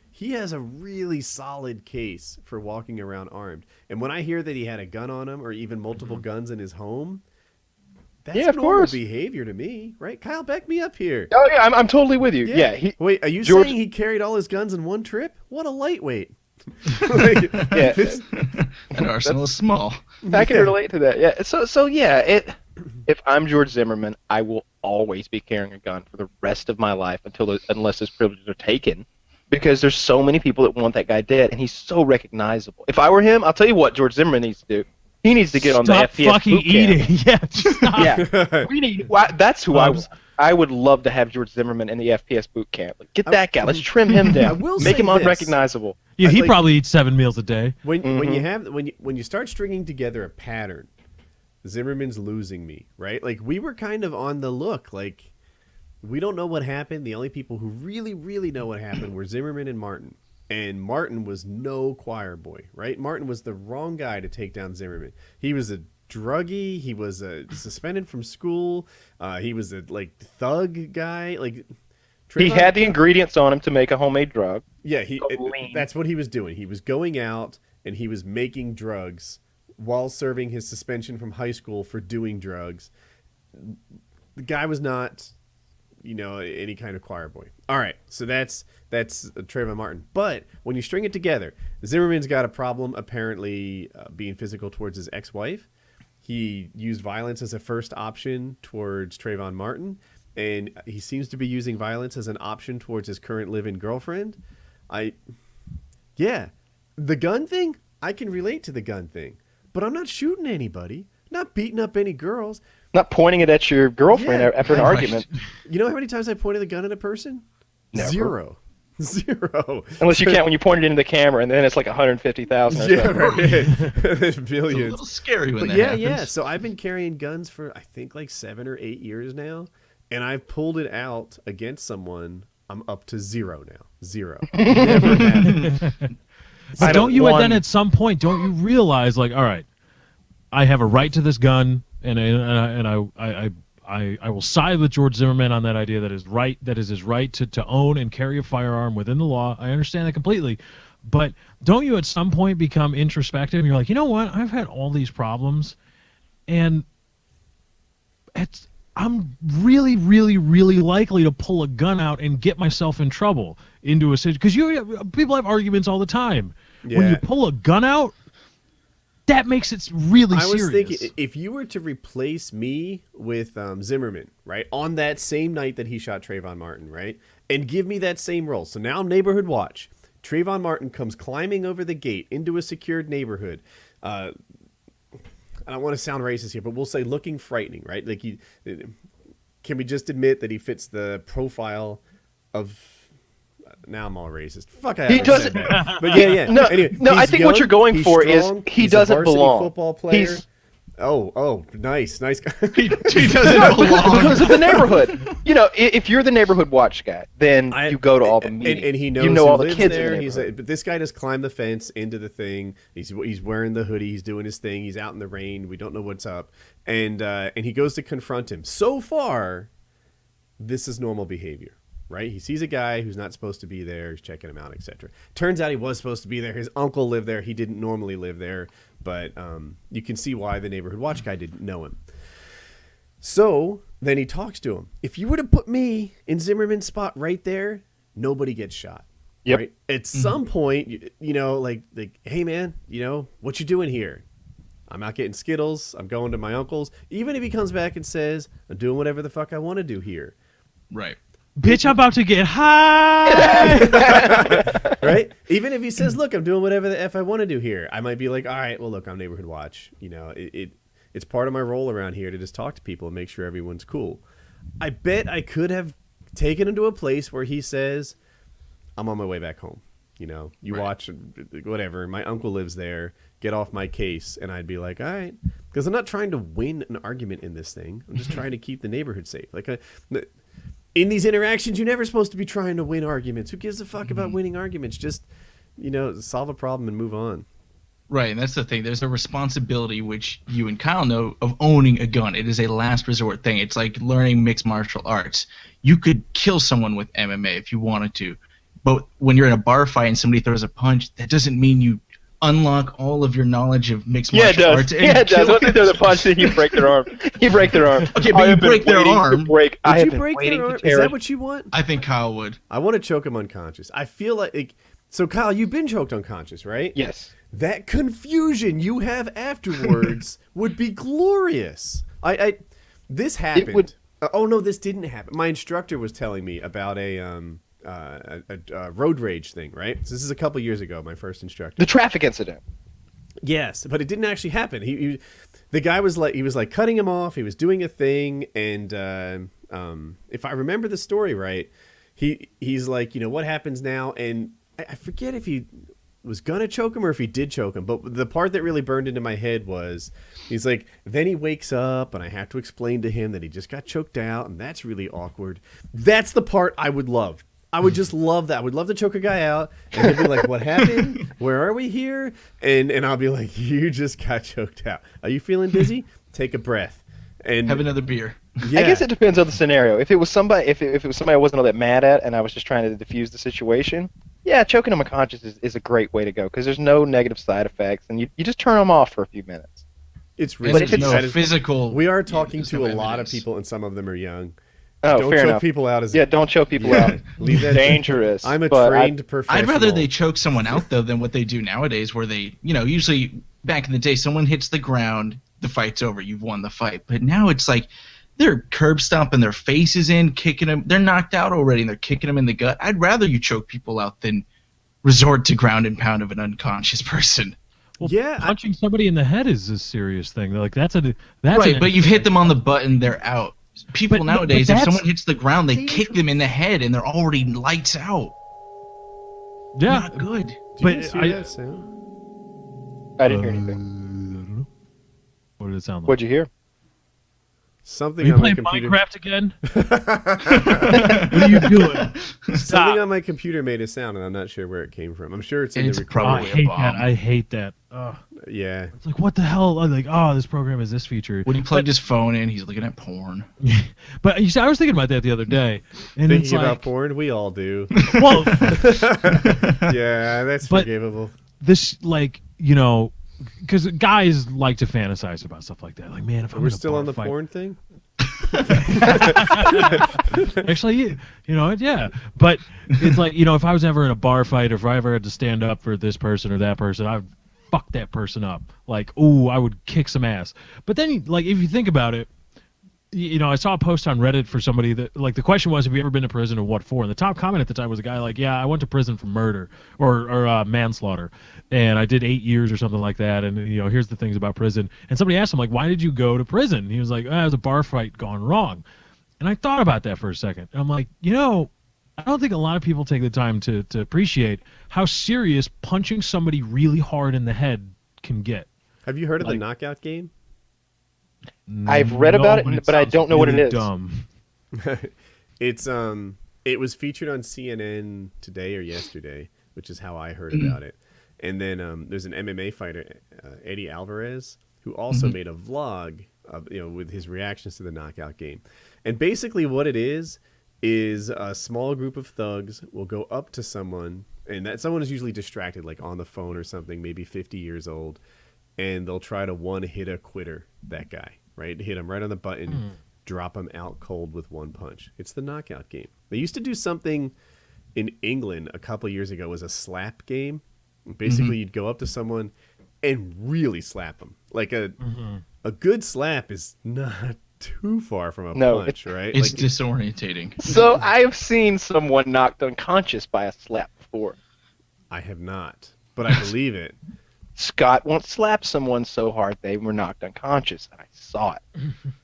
B: He has a really solid case for walking around armed. And when I hear that he had a gun on him or even multiple guns in his home, that's normal behavior to me, right? Kyle, back me up here.
A: Oh yeah, I'm totally with you. Yeah.
B: Wait, are you saying he carried all his guns in one trip? What a lightweight.
D: An arsenal is small.
A: I can relate to that. Yeah. So yeah, if I'm George Zimmerman, I will always be carrying a gun for the rest of my life unless his privileges are taken, because there's so many people that want that guy dead, and he's so recognizable. If I were him, I'll tell you what George Zimmerman needs to do. He needs to get on the FPS
C: fucking
A: boot camp.
C: eating. Yeah, stop.
A: That's who I would love to have George Zimmerman in the FPS boot camp. Like, get that guy. Let's trim him down. Make him unrecognizable.
C: Yeah, he probably eats 7 meals a day.
B: When you start stringing together a pattern, Zimmerman's losing me, right? Like, we were kind of on the look. Like, we don't know what happened. The only people who really, really know what happened were Zimmerman and Martin. And Martin was no choir boy, right? Martin was the wrong guy to take down Zimmerman. He was a druggie. He was suspended from school. He was a thug guy. Like,
A: he had the ingredients on him to make a homemade drug.
B: Yeah, that's what he was doing. He was going out and he was making drugs while serving his suspension from high school for doing drugs. The guy was not, any kind of choir boy. All right, so that's Trayvon Martin. But when you string it together, Zimmerman's got a problem apparently being physical towards his ex-wife. He used violence as a first option towards Trayvon Martin, and he seems to be using violence as an option towards his current live-in girlfriend. The gun thing, I can relate to the gun thing. But I'm not shooting anybody, not beating up any girls.
A: Not pointing it at your girlfriend after an argument.
B: You know how many times I pointed the gun at a person?
A: Never.
B: 0. Zero.
A: Unless you count when you point it into the camera, and then it's like 150,000 or
B: Yeah,
A: something.
B: right. There's
D: It's
B: millions.
D: a little scary when
B: But
D: that
B: yeah,
D: happens.
B: yeah. So I've been carrying guns for I think like 7 or 8 years now, and I've pulled it out against someone. I'm up to 0 now. 0. Never happened.
C: But don't you
A: one-
C: then at some point don't you realize like, all right, I have a right to this gun, and I will side with George Zimmerman on that idea that is his right to own and carry a firearm within the law. I understand that completely. But don't you at some point become introspective and you're like, you know what? I've had all these problems, and I'm really, really, really likely to pull a gun out and get myself in trouble into a situation. Because people have arguments all the time.
B: Yeah.
C: When you pull a gun out, that makes it really
B: I was
C: serious.
B: thinking if you were to replace me with Zimmerman, right, on that same night that he shot Trayvon Martin, right, and give me that same role. So now neighborhood watch. Trayvon Martin comes climbing over the gate into a secured neighborhood. I don't want to sound racist here, but we'll say looking frightening, right? Like, can we just admit that he fits the profile of? Now I'm all racist. Fuck, I
A: He
B: haven't
A: doesn't-
B: said that. But yeah.
A: No,
B: Anyway,
A: no, I
B: he's
A: think what
B: young,
A: you're going
B: he's
A: for is
B: strong,
A: he
B: he's a
A: doesn't
B: varsity
A: belong.
B: Football player.
A: He's-
B: Oh, nice.
D: He doesn't
A: No,
D: belong.
A: because of the neighborhood. You know, if you're the neighborhood watch guy, then you go to all the meetings.
B: and he knows
A: you know
B: who
A: all the
B: lives
A: kids
B: there.
A: in the
B: He's
A: neighborhood.
B: but this guy just climbed the fence into the thing. He's wearing the hoodie. He's doing his thing. He's out in the rain. We don't know what's up. And he goes to confront him. So far, this is normal behavior, right? He sees a guy who's not supposed to be there. He's checking him out, etc. Turns out he was supposed to be there. His uncle lived there. He didn't normally live there, but you can see why the neighborhood watch guy didn't know him. So then he talks to him. If you were to put me in Zimmerman's spot right there, nobody gets shot.
A: Yep.
B: Right? At some point, you know, like, hey man, you know, what you doing here? I'm out getting Skittles. I'm going to my uncle's. Even if he comes back and says, I'm doing whatever the fuck I want to do here.
D: Right.
C: Bitch, I'm about to get high.
B: Right? Even if he says, look, I'm doing whatever the F I want to do here. I might be like, all right, well, look, I'm neighborhood watch. You know, it's part of my role around here to just talk to people and make sure everyone's cool. I bet I could have taken him to a place where he says, I'm on my way back home. You know, you
D: Right.
B: watch whatever. My uncle lives there. Get off my case. And I'd be like, all right. Because I'm not trying to win an argument in this thing. I'm just trying to keep the neighborhood safe. Like, in these interactions, you're never supposed to be trying to win arguments. Who gives a fuck about winning arguments? Just, you know, solve a problem and move on.
D: Right, and that's the thing. There's a responsibility, which you and Kyle know, of owning a gun. It is a last resort thing. It's like learning mixed martial arts. You could kill someone with MMA if you wanted to, but when you're in a bar fight and somebody throws a punch, that doesn't mean you unlock all of your knowledge of mixed
A: Yeah, it
D: martial
A: does.
D: arts. and
A: Yeah, it does.
D: kill
A: Once they throw the punch, then you break their arm. You break their arm.
D: Okay, but
A: I
D: you
A: have been
D: break their
A: waiting to
D: arm.
A: break- I
B: Would
A: have
B: you
A: been
B: break
A: waiting
B: their
A: to
B: arm?
A: tear
B: Is
A: it.
B: that what you want?
D: I think Kyle would.
B: I want to choke him unconscious. I feel like... So, Kyle, you've been choked unconscious, right?
A: Yes.
B: That confusion you have afterwards would be glorious. This happened.
A: would-
B: Oh no, this didn't happen. My instructor was telling me about a road rage thing, right? So this is a couple years ago. My first instructor.
A: The traffic incident.
B: Yes, but it didn't actually happen. The guy was like cutting him off. He was doing a thing, and if I remember the story right, he's like, you know, what happens now? And I forget if he was gonna choke him or if he did choke him. But the part that really burned into my head was, he's like, then he wakes up, and I have to explain to him that he just got choked out, and that's really awkward. That's the part I would love. I would just love that. I would love to choke a guy out, and he'd be like, what happened? Where are we here? And I'll be like, you just got choked out. Are you feeling dizzy? Take a breath. And
D: Have another beer.
B: yeah.
A: I guess it depends on the scenario. If it was somebody, if it was somebody I wasn't all that mad at, and I was just trying to diffuse the situation, yeah, choking them unconscious is a great way to go because there's no negative side effects, and you just turn them off for a few minutes.
B: It's
D: And
B: really
D: there's no
B: that is-
D: physical.
B: We are talking
D: there's
B: to
D: no
B: a lot of
D: evidence.
B: people, and some of them are young.
A: Oh,
B: Don't
A: fair
B: choke
A: enough.
B: people out as
A: Yeah, don't choke people
B: Yeah.
A: out.
B: Leave that
A: Dangerous.
B: I'm a
A: but
B: trained professional.
D: I'd rather they choke someone out though than what they do nowadays, where they, you know, usually back in the day, someone hits the ground, the fight's over, you've won the fight. But now it's like they're curb stomping their faces in, kicking them. They're knocked out already, and they're kicking them in the gut. I'd rather you choke people out than resort to ground and pound of an unconscious person.
C: Well,
B: Yeah,
C: punching somebody in the head is a serious thing. Like that's
D: Right, but you've hit them on the butt and they're out. People
C: But
D: nowadays, if
C: that's-
D: someone hits the ground, they kick them in the head and they're already lights out.
C: Yeah,
D: Not good.
B: Did
C: but
B: you guys hear that sound?
A: I didn't hear anything.
C: I don't know. What did it sound like?
A: What'd you hear?
C: Are
B: Something
C: you
B: on my
C: playing
B: computer.
C: Minecraft again? What are you doing?
B: Something
C: Stop.
B: on my computer made a sound, and I'm not sure where it came from. I'm sure it's in
D: And
B: the
D: it's
B: recording.
C: Oh, I
D: probably a
C: hate
D: bomb.
C: that. I hate that. Ugh.
B: Yeah.
C: It's like, what the hell? I'm like, oh, this program has this feature.
D: When he plugged his phone in, he's looking at porn.
C: But you see, I was thinking about that the other day, and it's
B: Thinking about
C: like,
B: porn? We all do.
C: well,
B: Yeah, that's
C: But-
B: forgivable.
C: this, like, you know, because guys like to fantasize about stuff like that. Like, man, if I'm
B: We're
C: in a
B: still
C: bar
B: on the
C: fight,
B: porn thing?
C: actually, you know, yeah. But it's like, you know, if I was ever in a bar fight, or if I ever had to stand up for this person or that person, I'd fuck that person up. Like, ooh, I would kick some ass. But then, like, if you think about it, you know, I saw a post on Reddit for somebody that, like, the question was, have you ever been to prison and what for? And the top comment at the time was a guy like, yeah, I went to prison for murder or manslaughter, and I did 8 years or something like that. And, you know, here's the things about prison. And somebody asked him, like, why did you go to prison? And he was like, it was a bar fight gone wrong. And I thought about that for a second. And I'm like, you know, I don't think a lot of people take the time to appreciate how serious punching somebody really hard in the head can get.
B: Have you heard of the
A: Like-
B: knockout game?
A: I've read about it, but I
C: sounds
A: don't know what it
C: really
A: is.
C: Dumb.
B: It's it was featured on CNN today or yesterday, which is how I heard about it. And then there's an MMA fighter, Eddie Alvarez, who also made a vlog of, you know, with his reactions to the knockout game. And basically what it is a small group of thugs will go up to someone, and that someone is usually distracted, like on the phone or something, maybe 50 years old, and they'll try to one-hit a quitter that guy, right? Hit him right on the button, drop him out cold with one punch. It's the knockout game. They used to do something in England a couple years ago. It was a slap game. Basically, you'd go up to someone and really slap them. Like a good slap is not too far from a
A: No,
B: punch, right?
D: It's
B: Like,
D: disorientating.
A: So I've seen someone knocked unconscious by a slap before.
B: I have not, but I believe it.
A: Scott once slapped someone so hard they were knocked unconscious, and I saw it.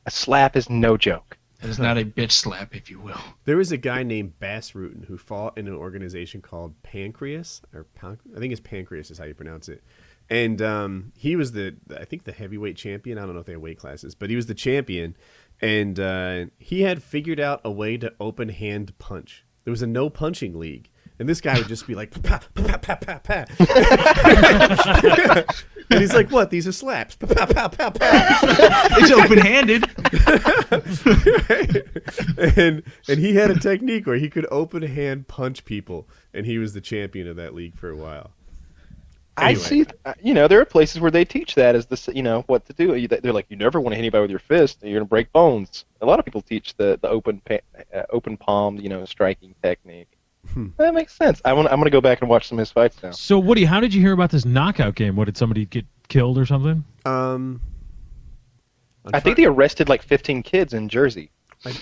A: A slap is no joke.
D: It is not a bitch slap, if you will.
B: There was a guy named Bassrutten who fought in an organization called Pancreas, I think it's Pancreas is how you pronounce it. And he was I think the heavyweight champion. I don't know if they have weight classes, but he was the champion. And he had figured out a way to open hand punch. There was a no punching league. And this guy would just be like, pa, pa, pa, pa, pa, pa. And he's like, what? These are slaps. Pa, pa, pa, pa, pa.
D: It's open-handed.
B: and he had a technique where he could open hand punch people, and he was the champion of that league for a while.
A: I
B: Anyway.
A: see, there are places where they teach that as what to do. They're like, you never want to hit anybody with your fist, you're going to break bones. A lot of people teach the open palm, striking technique. That makes sense. I'm gonna go back and watch some of his fights now.
C: So, Woody, how did you hear about this knockout game? What, did somebody get killed or something?
A: I think they arrested like 15 kids in Jersey.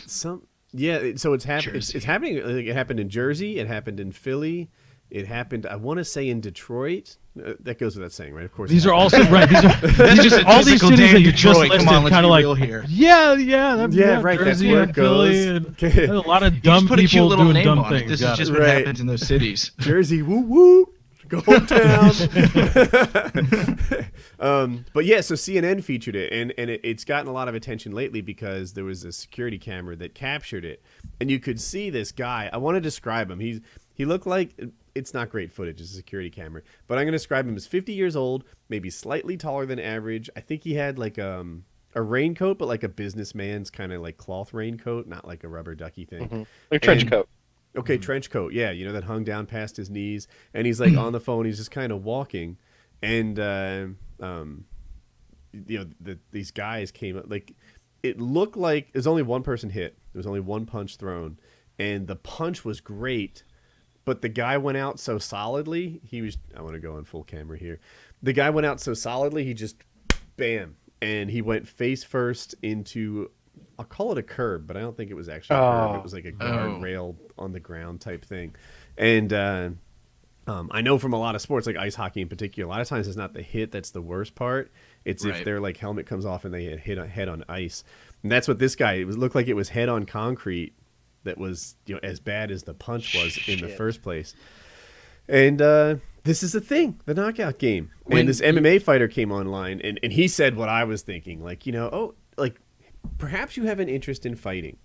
B: So it's happening. It's happening. Like, it happened in Jersey. It happened in Philly. It happened, I want to say, in Detroit. That goes without saying, right? Of course.
C: These are also right. These are
D: That's just a
C: all these
D: typical
C: cities
D: day
C: that
D: in
C: you just
D: Detroit. Come
C: listed,
D: on, let's
C: kind
D: be
C: of like,
D: real here.
C: yeah,
B: right. That's
C: Jersey
B: where
C: and
B: it goes.
C: Philly and
B: Okay.
C: there's a lot of
D: You
C: dumb
D: just put a cute
C: people
D: little
C: doing
D: name
C: dumb
D: on
C: things.
D: it. This
C: Got
D: is just
C: it.
D: what
B: Right.
D: happens in those cities.
B: Jersey, woo woo, go hometown. But yeah, so CNN featured it, and it's gotten a lot of attention lately because there was a security camera that captured it, and you could see this guy. I want to describe him. He looked like, it's not great footage, it's a security camera, but I'm going to describe him as 50 years old, maybe slightly taller than average. I think he had like a raincoat, but like a businessman's kind of like cloth raincoat, not like a rubber ducky thing.
A: Like trench
B: And-
A: coat.
B: Okay, trench coat. Yeah, that hung down past his knees, and he's like on the phone. He's just kind of walking, and these guys came up. Like, it looked like there's only one person hit. There was only one punch thrown, and the punch was great, but the guy went out so solidly. I want to go on full camera here. The guy went out so solidly. He just bam, and he went face first into, I'll call it a curb, but I don't think it was actually a curb. It was like a guardrail on the ground type thing. And I know from a lot of sports, like ice hockey in particular, a lot of times it's not the hit that's the worst part. It's if their like helmet comes off and they hit head on ice. And that's what this guy, it looked like it was head on concrete that was as bad as the punch was in the first place. And this is the thing, the knockout game. And this MMA fighter came online, and he said what I was thinking. Like, perhaps you have an interest in fighting.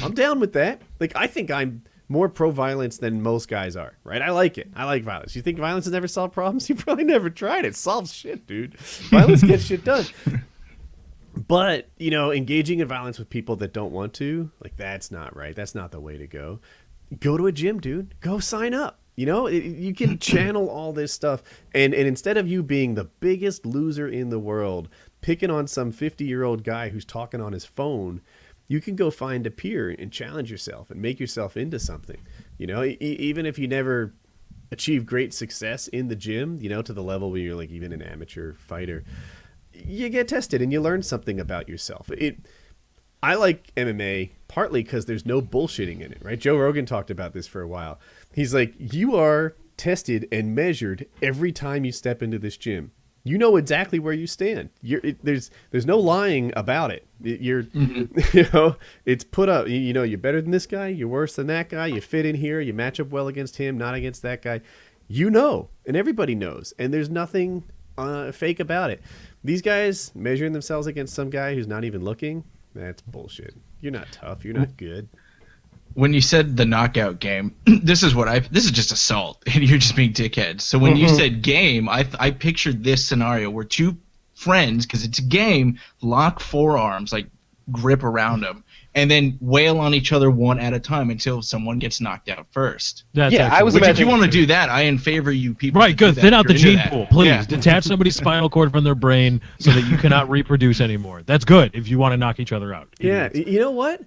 B: I'm down with that. Like, I think I'm more pro-violence than most guys are, right? I like it. I like violence. You think violence has never solved problems? You probably never tried it. It solves shit, dude. Violence gets shit done. But, engaging in violence with people that don't want to, like, that's not right. That's not the way to go. Go to a gym, dude. Go sign up. You can channel all this stuff. And instead of you being the biggest loser in the world, picking on some 50-year-old guy who's talking on his phone, you can go find a peer and challenge yourself and make yourself into something. Even if you never achieve great success in the gym, to the level where you're like even an amateur fighter, you get tested and you learn something about yourself. I like MMA partly because there's no bullshitting in it, right? Joe Rogan talked about this for a while. He's like, you are tested and measured every time you step into this gym. You know exactly where you stand. There's no lying about it. It's put up. You're better than this guy. You're worse than that guy. You fit in here. You match up well against him, not against that guy. And everybody knows. And there's nothing fake about it. These guys measuring themselves against some guy who's not even looking, that's bullshit. You're not tough. You're not good.
D: When you said the knockout game, this is just assault, and you're just being dickheads. So when you said game, I pictured this scenario where two friends, because it's a game, lock forearms, like grip around them, and then wail on each other one at a time until someone gets knocked out first.
A: I was
D: Which,
A: imagining.
D: if you want to do that, I in favor you people.
C: Right, good. Thin out the gene pool, please.
D: Yeah.
C: Detach somebody's spinal cord from their brain so that you cannot reproduce anymore. That's good if you want to knock each other out.
B: Yeah, you know what?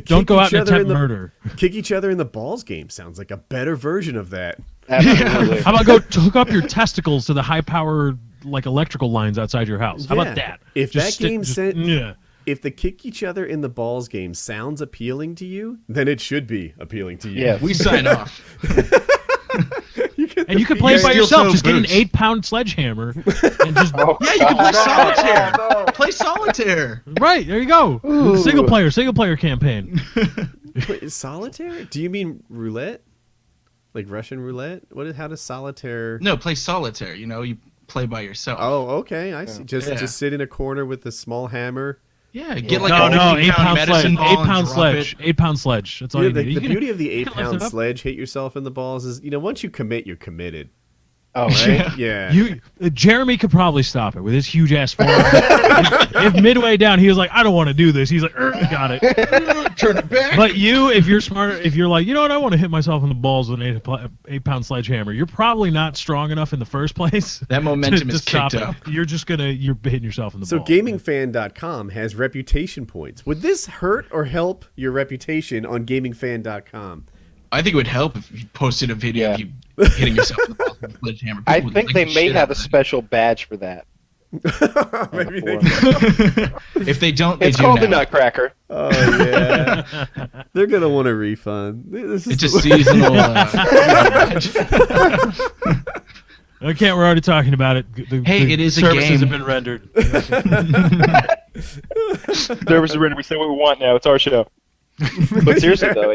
C: Don't go out and attempt murder.
B: Kick each other in the balls game sounds like a better version of that.
A: Absolutely.
C: How about go hook up your testicles to the high-powered electrical lines outside your house? How about that?
B: If if the kick each other in the balls game sounds appealing to you, then it should be appealing to you.
A: Yeah,
D: We sign off.
C: And you can play it by
D: Steel
C: yourself.
D: toe
C: Just get an
D: boots.
C: 8-pound sledgehammer and just
D: Yeah, you can play solitaire. Play solitaire.
C: right there. You go. Single player campaign.
B: Wait, solitaire? Do you mean roulette? Like Russian roulette? How does solitaire?
D: No, play solitaire. You play by yourself.
B: Oh, okay. I see. Just sit in a corner with a small hammer.
D: Yeah, get like
C: no,
D: a
C: 8-pound
D: medicine
C: sledge.
D: ball
C: 8-pound
D: and
C: sledge.
D: drop it.
C: 8-pound sledge. That's all you need.
B: The beauty of the
C: you can lift
B: 8-pound
C: it up.
B: sledge hit yourself in the balls is, once you commit, you're committed.
A: Oh,
B: Right? Yeah.
C: Jeremy could probably stop it with his huge ass forearm. if midway down he was like, I don't want to do this, he's like, got it.
D: Turn it back.
C: But if you're smart, if you're like, I want to hit myself in the balls with an 8-pound sledgehammer, you're probably not strong enough in the first place.
D: That momentum
C: to
D: is
C: stop
D: kicked
C: it.
D: up.
C: You're hitting yourself in the
B: So
C: balls.
B: GamingFan.com has reputation points. Would this hurt or help your reputation on GamingFan.com?
D: I think it would help if you posted a video of you hitting yourself in the balls with a sledgehammer.
A: I
D: People would
A: think
D: like
A: they
D: the
A: may
D: shit
A: have
D: out
A: a
D: of it.
A: special badge for that.
B: Maybe they
D: If they don't, they
A: It's
D: do
A: called
D: now.
A: the Nutcracker.
B: Oh, yeah. They're going to want a refund. This is
D: It's a seasonal.
C: Okay, we're already talking about it.
D: Hey, it is a
C: services
D: game.
C: have been rendered.
A: Service is ready. We say what we want now. It's our show. But seriously though,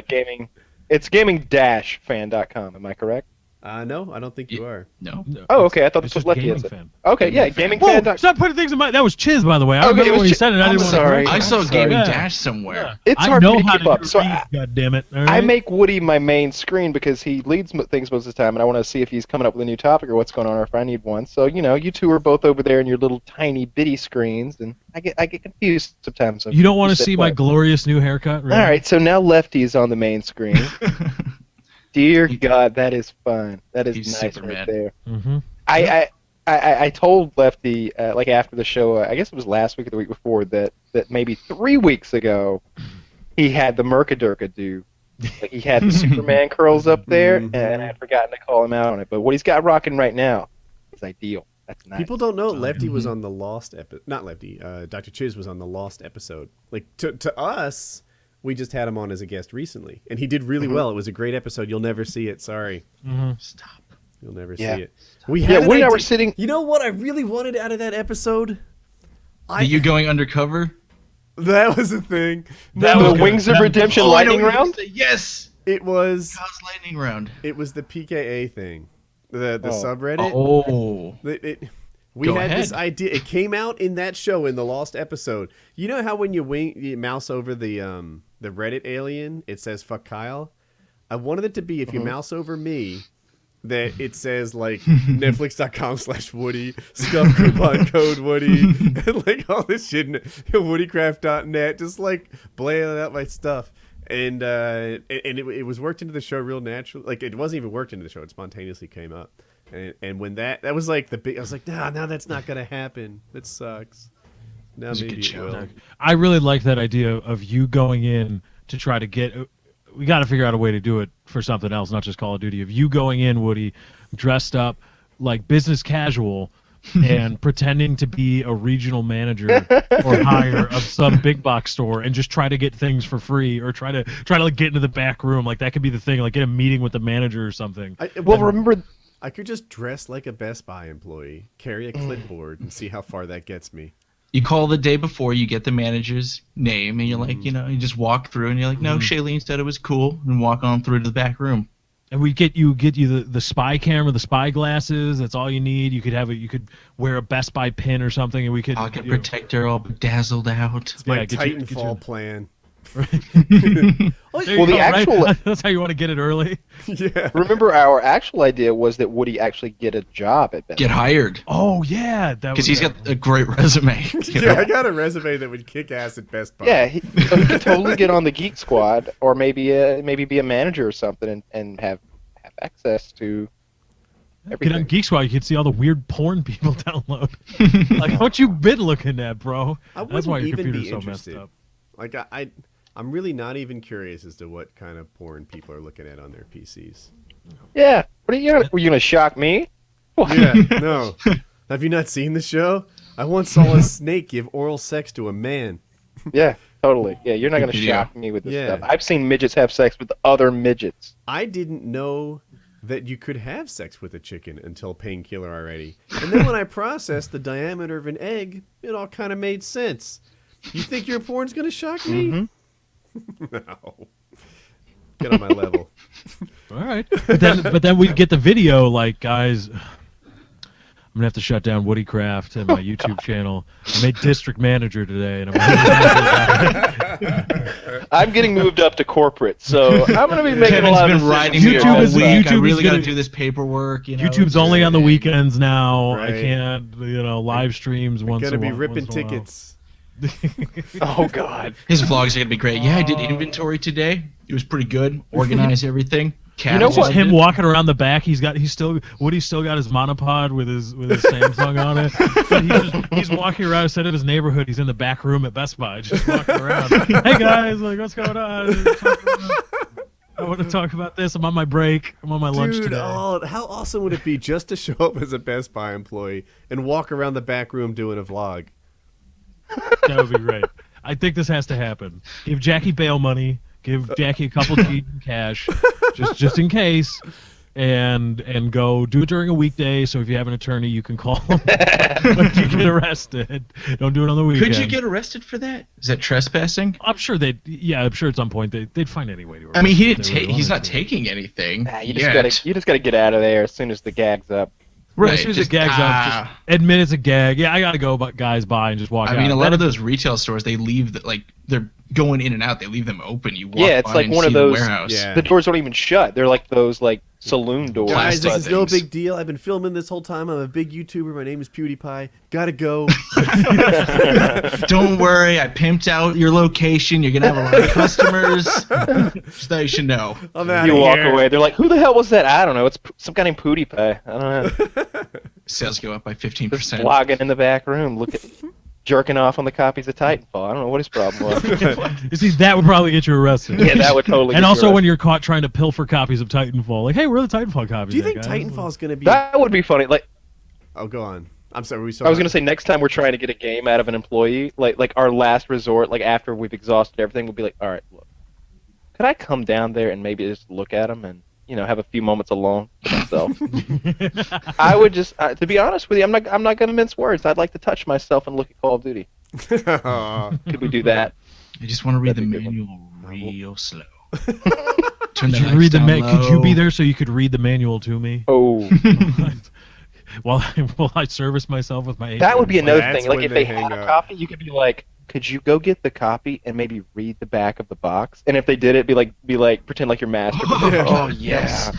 A: it's gaming-fan.com. Am I correct?
B: No, I don't think you are.
D: No.
A: Oh, okay. I thought
C: It's
A: this was
C: just
A: Lucky.
C: Gaming
A: Is it?
C: Fan.
A: Okay, yeah,
C: Whoa,
A: gaming-fan.com.
C: stop putting things in my... That was Chiz, by the way. I
A: Okay,
C: remember
A: it was
C: when you
A: Chiz.
C: said it. I
A: I'm
C: didn't want to
A: sorry.
C: correct
D: I
C: you.
D: saw
A: Sorry.
D: Gaming
C: Yeah.
D: Dash somewhere.
C: Yeah.
A: It's
C: I
A: hard
C: know
A: for me to
C: how
A: keep up. So
C: read, God damn it!
A: I make Woody my main screen because he leads things most of the time, and I want to see if he's coming up with a new topic or what's going on, or if I need one. So you two are both over there in your little tiny bitty screens, and I get confused sometimes.
C: You don't want to
A: said
C: see my
A: what.
C: glorious new haircut, right?
A: All right, so now Lefty is on the main screen. Dear God, that is fun. That is
D: He's
A: nice
D: Superman.
A: right there.
C: Mm-hmm.
A: I told Lefty like after the show, I guess it was last week or the week before, that maybe 3 weeks ago he had the Mercadurka do. Like he had the Superman curls up there, and I had forgotten to call him out on it. But what he's got rocking right now is ideal. That's nice.
B: People don't know Lefty was on the Lost episode. Not Lefty. Dr. Chiz was on the Lost episode. Like to us, we just had him on as a guest recently, and he did really well. It was a great episode. You'll never see it. Sorry.
D: Stop.
B: You'll never
A: Yeah.
B: see it. We had
A: Woody and I were sitting.
B: You know what I really wanted out of that episode?
D: Are you going undercover?
B: That was a thing.
C: That
A: The
C: was
A: Wings of Redemption lightning
D: I know what you're
A: round.
D: gonna say. Yes.
B: It was
D: Kyle's lightning round.
B: It was the PKA thing, the subreddit.
D: Oh.
B: We
D: Go
B: had
D: ahead.
B: this idea. It came out in that show in the lost episode. You know how when you mouse over the Reddit alien, it says "fuck Kyle." I wanted it to be if you mouse over me, that it says like Netflix.com/Woody, stuff coupon code Woody, and like all this shit, WoodyCraft.net, just like blaying out my stuff. And it was worked into the show real natural. Like it wasn't even worked into the show; it spontaneously came up. And when that was like the big, I was like, nah, now that's not gonna happen. That sucks. Now maybe it will.
C: I really like that idea of you going in to try to get. We got to figure out a way to do it for something else, not just Call of Duty. Of you going in, Woody, dressed up like business casual, and pretending to be a regional manager or hire of some big box store, and just try to get things for free, or try to like get into the back room. Like that could be the thing. Like get a meeting with the manager or something.
A: Remember.
B: I could just dress like a Best Buy employee, carry a clipboard, and see how far that gets me.
D: You call the day before, you get the manager's name, and you're like, you just walk through, and you're like, no, Shailene said it was cool, and walk on through to the back room.
C: And we get you the spy camera, the spy glasses. That's all you need. You could wear a Best Buy pin or something, and we could
D: Pocket protector all bedazzled out.
B: It's my
C: get
B: Titanfall plan.
C: That's how you want to get it early.
B: Yeah.
A: Remember, our actual idea was that Woody actually get a job at Best
D: Get hired.
C: Oh yeah,
D: because he's got a great resume.
B: Yeah, I got a resume that would kick ass at Best Buy.
A: Yeah, so he could totally get on the Geek Squad, or maybe be a manager or something, and have access to everything.
C: Get on Geek Squad, you can see all the weird porn people download. Like, what you been looking at, bro? That's why your computer's so messed up.
B: Like I'm really not even curious as to what kind of porn people are looking at on their PCs.
A: Yeah. Were you gonna shock me?
B: Yeah, no. Have you not seen the show? I once saw a snake give oral sex to a man.
A: Yeah, totally. Yeah, you're not gonna shock me with this
B: Yeah.
A: stuff. I've seen midgets have sex with other midgets.
B: I didn't know that you could have sex with a chicken until Painkiller Already. And then when I processed the diameter of an egg, it all kind of made sense. You think your porn's gonna shock me?
A: Mm-hmm.
B: No. Get on my level.
C: All right, but then we get the video. Like, guys, I'm gonna have to shut down WoodyCraft and my YouTube channel. I made district manager today, and
A: I'm getting moved up to corporate, so I'm gonna be making a lot of
D: been writing
A: decisions
C: YouTube
A: here.
C: is-
D: week. I
C: YouTube
D: really
C: is
D: got to
C: gonna-
D: do this paperwork.
C: YouTube's only on the weekends now.
B: Right.
C: I can't, live streams once.
B: Gonna be
C: once
B: ripping
C: in a while.
B: tickets.
A: Oh God.
D: His vlogs are gonna be great. Yeah, I did inventory today. It was pretty good. Organized everything.
A: You know
C: It's
A: what?
C: just him walking around the back. Woody's still got his monopod with his Samsung on it. But he's walking around instead of his neighborhood. He's in the back room at Best Buy, just walking around. Hey guys, like what's going on? I want to talk about this. I'm on my break. I'm on my lunch
B: Dude,
C: today.
B: how awesome would it be just to show up as a Best Buy employee and walk around the back room doing a vlog?
C: That would be great. I think this has to happen. Give Jackie bail money. Give Jackie a couple G's in cash, just in case, and go do it during a weekday. So if you have an attorney, you can call him when you get arrested. Don't do it on the weekend.
D: Could you get arrested for that? Is that trespassing?
C: I'm sure I'm sure at some point they'd find any way to arrest
D: I mean,
C: him if they really
D: he's
C: wanted
D: not
C: to.
D: taking anything.
A: You just gotta get out of there as soon as the gag's up.
C: Right, as soon as
D: just,
C: the gag's up, just admit it's a gag. Yeah, I gotta go, but guys by and just walk out.
D: I mean, a lot of those retail stores, they leave they're going in and out. They leave them open. You walk
A: It's
D: by
A: like
D: and
A: one
D: see
A: of those.
D: the warehouse.
B: Yeah.
A: The doors don't even shut. They're like those saloon doors.
B: Guys, this is no
D: things.
B: big deal. I've been filming this whole time. I'm a big YouTuber. My name is PewDiePie. Gotta go.
D: Don't worry, I pimped out your location. You're gonna have a lot of customers. Just that you should know.
B: I'm out
A: You
B: of
A: walk
B: here.
A: away. They're like, "Who the hell was that?" I don't know. It's some guy named PewDiePie. I don't know.
D: Sales go up by
A: Just
D: 15%.
A: vlogging in the back room, jerking off on the copies of Titanfall. I don't know what his problem was.
C: You see, that would probably get you arrested.
A: Yeah, that would totally.
C: And
A: get you
C: also when
A: arrested.
C: you're caught trying to pilfer copies of Titanfall, like, hey, where are the Titanfall copies?
B: Do you
C: at,
B: think
C: guys?
B: Titanfall's gonna be?
A: that would be funny. Like,
B: Oh, go on. I'm sorry.
A: I was gonna say, next time we're trying to get a game out of an employee, like our last resort, like after we've exhausted everything, we'll be like, all right, look, could I come down there and maybe just look at them and have a few moments alone with myself? I would just, to be honest with you, I'm not gonna mince words. I'd like to touch myself and look at Call of Duty. Could we do that?
D: I just want to read
A: That'd
D: the
A: be a good
D: manual real slow. Turn
C: Could
D: the
C: you read the
D: lights down
C: Could you be
D: low.
C: there so you could read the manual to me?
A: Oh,
C: while I service myself with my.
A: that would be another
B: That's
A: thing. Like
B: when
A: if
B: they
A: they
B: hang
A: had a
B: up.
A: copy, you could be like, could you go get the copy and maybe read the back of the box? And if they did it, be like pretend like you're master. Oh yeah.
D: Yes.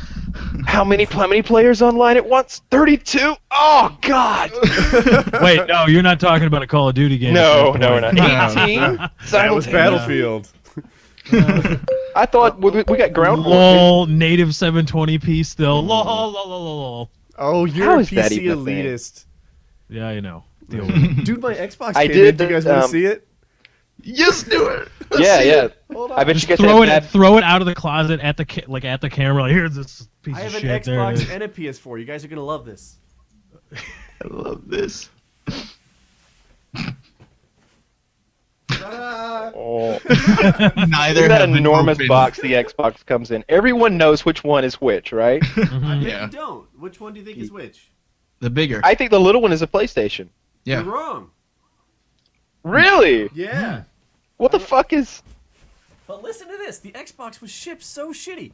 A: How many players online at once? 32. Oh God.
C: Wait, no, you're not talking about a Call of Duty game.
A: No,
C: at that
A: no, we're
C: point.
A: not. 18.
B: That was
A: Simultaneous.
B: Battlefield.
A: I thought we got ground war.
C: Lol, native 720p still. Lol, lol, lol, lol, lol.
B: Oh, you're
A: How
B: a
A: is that
B: PC
A: even a thing?
B: elitist.
C: Yeah, you know. Deal with it.
B: Dude, my Xbox
A: I
B: came
A: did,
B: in. Do you guys want to
A: um,
B: see it?
D: Yes, do it. Let's
A: Yeah,
D: see
A: yeah.
D: it.
B: Hold on.
A: I bet you guys
C: Throw
A: have
C: it, throw it out of the closet at the at the camera. Like, here's this piece
B: I
C: of
B: have an
C: shit. There it
B: Xbox
C: is.
B: and a PS4. You guys are going to love this.
D: I love this.
A: Oh.
D: Neither
A: Look at that
D: have been
A: enormous
D: opened.
A: box the Xbox comes in. Everyone knows which one is which, right?
B: I bet
D: Yeah.
B: you don't. Which one do you think is which?
D: The bigger.
A: I think the little one is a PlayStation.
D: Yeah.
B: You're wrong.
A: Really?
B: Yeah.
A: What the fuck is?
B: But listen to this. The Xbox was shipped so shitty.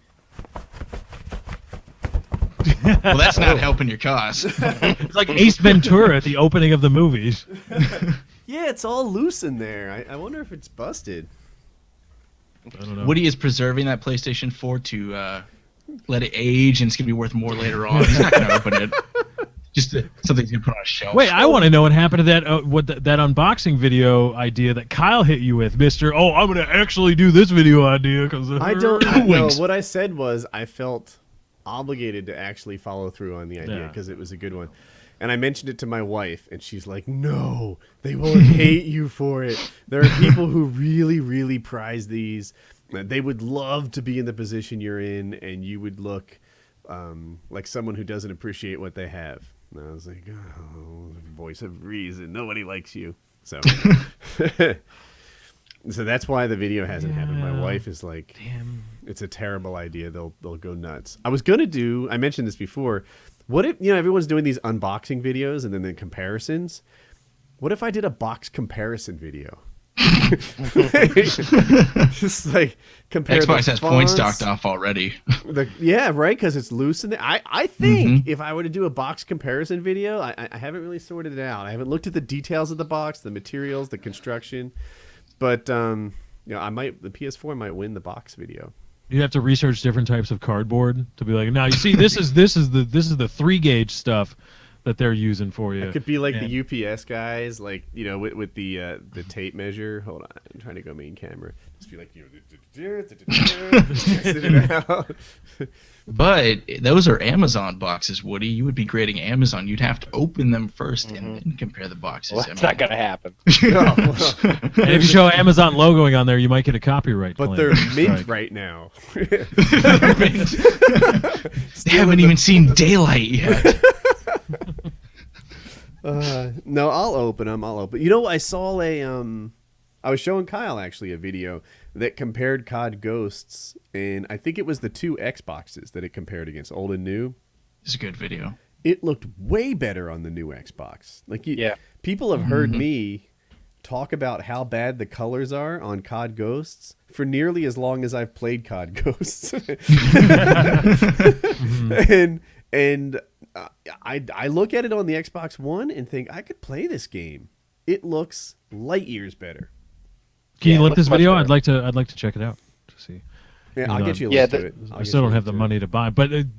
D: Well, that's not helping your cause.
C: It's like Ace Ventura at the opening of the movies.
B: Yeah, it's all loose in there. I wonder if it's busted.
C: I don't know.
D: Woody is preserving that PlayStation 4 to let it age, and it's gonna be worth more later on. He's not gonna open it. Just something he's gonna put on a shelf.
C: Wait, I want to know what happened to that that unboxing video idea that Kyle hit you with, Mister. Oh, I'm gonna actually do this video idea because
B: I don't know.
D: Wings.
B: What I said was I felt obligated to actually follow through on the idea
C: Yeah.
B: because it was a good one. And I mentioned it to my wife, and she's like, no, they will hate you for it. There are people who really, really prize these. They would love to be in the position you're in, and you would look like someone who doesn't appreciate what they have. And I was like, oh, voice of reason. Nobody likes you. So so that's why the video hasn't happened. My wife is like,
C: Damn.
B: it's a terrible idea. They'll go nuts. I was going to do, I mentioned this before. What if, everyone's doing these unboxing videos and then the comparisons. What if I did a box comparison video? Just like compare
D: Xbox
B: the
D: has points
B: fonts,
D: stocked off already.
B: yeah, right, because it's loose in there. I think if I were to do a box comparison video, I haven't really sorted it out. I haven't looked at the details of the box, the materials, the construction. But the PS4 might win the box video.
C: You have to research different types of cardboard to be like, now you see, this is the 3-gauge stuff that they're using for you.
B: It could be like
C: And-
B: the UPS guys, like with the tape measure. Hold on, I'm trying to go main camera. Just be like, testing it out.
D: But those are Amazon boxes, Woody. You would be grading Amazon. You'd have to open them 1st and then compare the boxes.
A: Well, that's not gonna happen.
C: And if you show Amazon logoing on there, you might get a copyright
B: But
C: claim.
B: they're mint
C: Strike.
B: right now.
D: They haven't even seen daylight yet.
B: No, I'll open them. I saw I was showing Kyle actually a video that compared COD Ghosts, and I think it was the two Xboxes that it compared against, old and new.
D: It's a good video.
B: It looked way better on the new Xbox.
A: Yeah.
B: People have heard me talk about how bad the colors are on COD Ghosts for nearly as long as I've played COD Ghosts. And I look at it on the Xbox One and think I could play this game. It looks light years better.
C: Can you
A: Yeah, it
C: link
A: looks
C: this
A: much
C: video?
A: better.
C: I'd like to check it out to see.
B: Yeah,
C: You
B: I'll
C: know,
B: get you a
A: yeah,
B: link to it.
C: I still don't have the money to buy, but and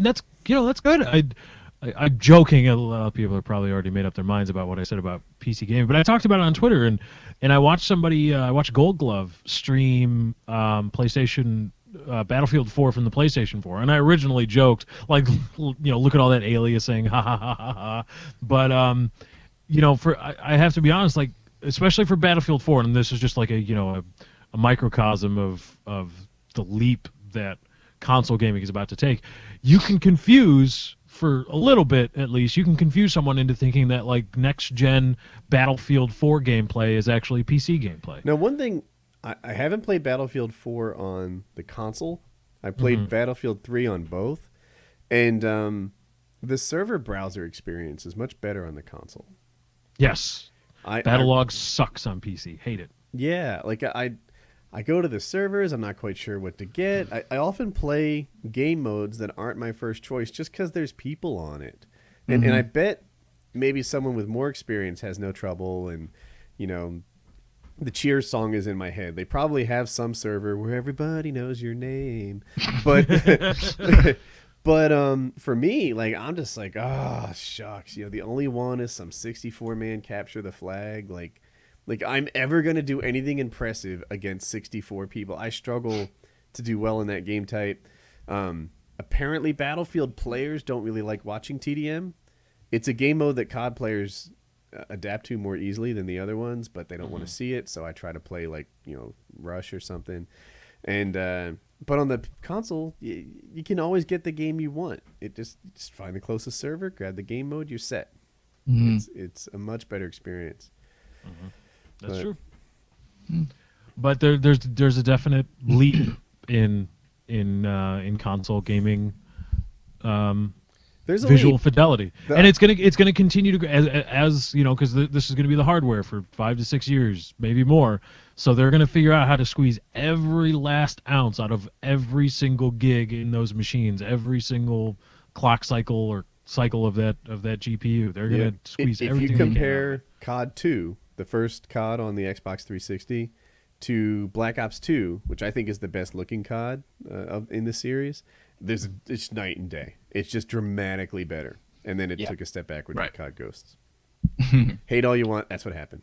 C: that's that's good. I'm joking. A lot of people have probably already made up their minds about what I said about PC gaming, but I talked about it on Twitter, and I watched somebody, I watched Gold Glove stream PlayStation Battlefield 4 from the PlayStation 4, and I originally joked like, look at all that aliasing, ha ha ha ha ha. But I have to be honest, like especially for Battlefield 4, and this is just like a microcosm of the leap that console gaming is about to take. You can confuse, for a little bit at least, you can confuse someone into thinking that like next gen Battlefield 4 gameplay is actually PC gameplay.
B: Now, one thing, I haven't played Battlefield 4 on the console. I played Battlefield 3 on both, and the server browser experience is much better on the console.
C: Yes.
B: I
C: Battlelog sucks on PC. Hate it.
B: Yeah, like I go to the servers, I'm not quite sure what to get. I often play game modes that aren't my first choice just because there's people on it. And I bet maybe someone with more experience has no trouble, and, you know, the Cheers song is in my head. They probably have some server where everybody knows your name. But but for me, like, I'm just like, oh, shucks. You know, the only one is some 64-man capture the flag. Like I'm ever going to do anything impressive against 64 people. I struggle to do well in that game type. Apparently, Battlefield players don't really like watching TDM. It's a game mode that COD players adapt to more easily than the other ones, but they don't want to see it, so I try to play, like, you know, Rush or something. And but on the console, you can always get the game you want. Just find the closest server, grab the game mode, you're set. It's a much better experience.
C: That's true. But there's a definite leap in console gaming.
B: There's a
C: visual
B: leap.
C: fidelity, and it's gonna continue to as you know, because this is gonna be the hardware for 5 to 6 years, maybe more. So they're gonna figure out how to squeeze every last ounce out of every single gig in those machines, every single clock cycle or cycle of that GPU. They're gonna squeeze everything.
B: If you compare COD 2, the first COD on the Xbox 360, to Black Ops 2, which I think is the best looking COD in the series, it's night and day. It's just dramatically better. And then it took a step backward with COD Ghosts. Hate all you want. That's what happened.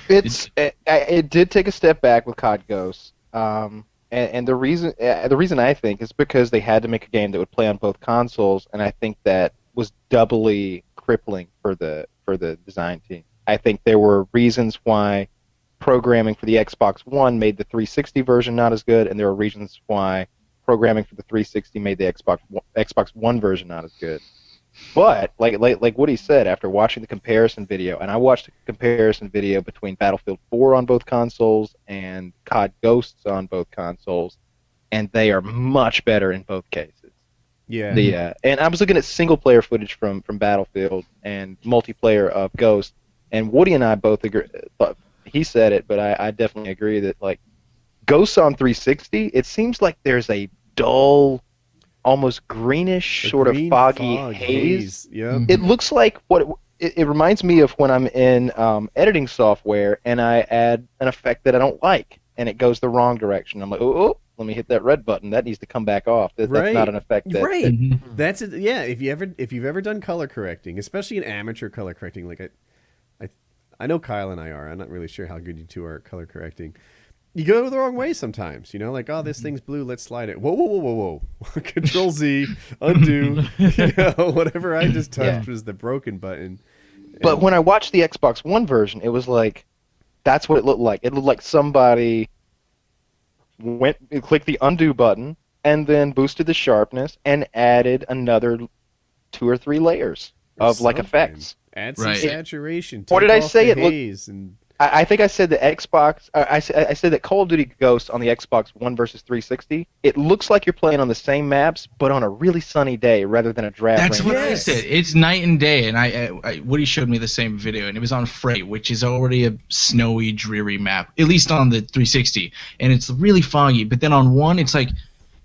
A: It did take a step back with COD Ghosts. And the reason I think is because they had to make a game that would play on both consoles, and I think that was doubly crippling for the design team. I think there were reasons why programming for the Xbox One made the 360 version not as good, and there were reasons why programming for the 360 made the Xbox One version not as good. But like Woody said, after watching the comparison video, and I watched a comparison video between Battlefield 4 on both consoles and COD Ghosts on both consoles, and they are much better in both cases.
B: Yeah.
A: And I was looking at single player footage from Battlefield and multiplayer of Ghost, and Woody and I both agree. He said it, but I definitely agree that, like, Ghosts on 360, it seems like there's a dull, almost greenish, sort of foggy haze.
B: Yeah.
A: It looks like it reminds me of when I'm in editing software and I add an effect that I don't like, and it goes the wrong direction. I'm like, oh, let me hit that red button. That needs to come back off. That's not an effect.
B: That's it. Yeah. If you've ever done color correcting, especially in amateur color correcting, like I know Kyle and I are. I'm not really sure how good you two are at color correcting. You go the wrong way sometimes, you know, like, oh, this thing's blue, let's slide it. Whoa. Control Z, undo, whatever I just touched was the broken button.
A: But when I watched the Xbox One version, it was like, that's what it looked like. It looked like somebody clicked the undo button and then boosted the sharpness and added another 2 or 3 layers of like effects.
B: Add some saturation.
A: What did I say? It
B: looked.
A: I think I said the Xbox. I said that Call of Duty Ghosts on the Xbox One versus 360. It looks like you're playing on the same maps, but on a really sunny day rather than a drab.
D: That's what I said. It's night and day. And Woody showed me the same video, and it was on Freight, which is already a snowy, dreary map, at least on the 360, and it's really foggy. But then on one, it's like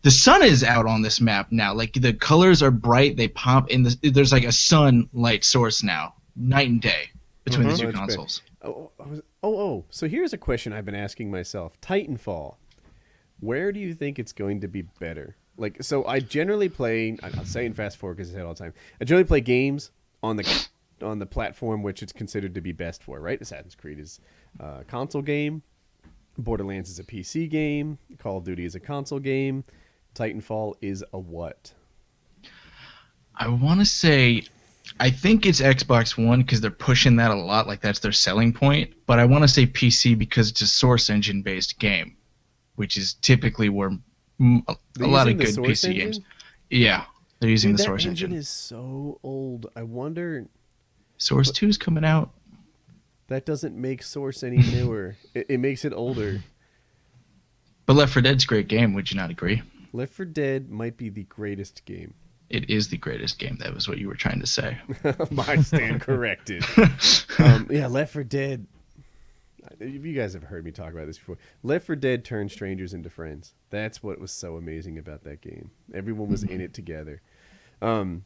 D: the sun is out on this map now. Like, the colors are bright, they pop, and there's like a sunlight source now, night and day between the two consoles.
B: So here's a question I've been asking myself. Titanfall, where do you think it's going to be better? Like, so I generally play, I'm saying fast forward because I say it all the time, I generally play games on the platform which it's considered to be best for, right? Assassin's Creed is a console game, Borderlands is a PC game, Call of Duty is a console game, Titanfall is a what?
D: I want to say, I think it's Xbox One because they're pushing that a lot, like that's their selling point. But I want to say PC because it's a Source Engine based game, which is typically where a lot of good PC games. Yeah, they're using the Source Engine.
B: That engine is so old. I wonder.
D: Source 2 is coming out.
B: That doesn't make Source any newer. It makes it older.
D: But Left 4 Dead's a great game. Would you not agree?
B: Left 4 Dead might be the greatest game.
D: It is the greatest game. That was what you were trying to say.
B: I stand corrected. Yeah, Left 4 Dead. You guys have heard me talk about this before. Left 4 Dead turned strangers into friends. That's what was so amazing about that game. Everyone was in it together. Oh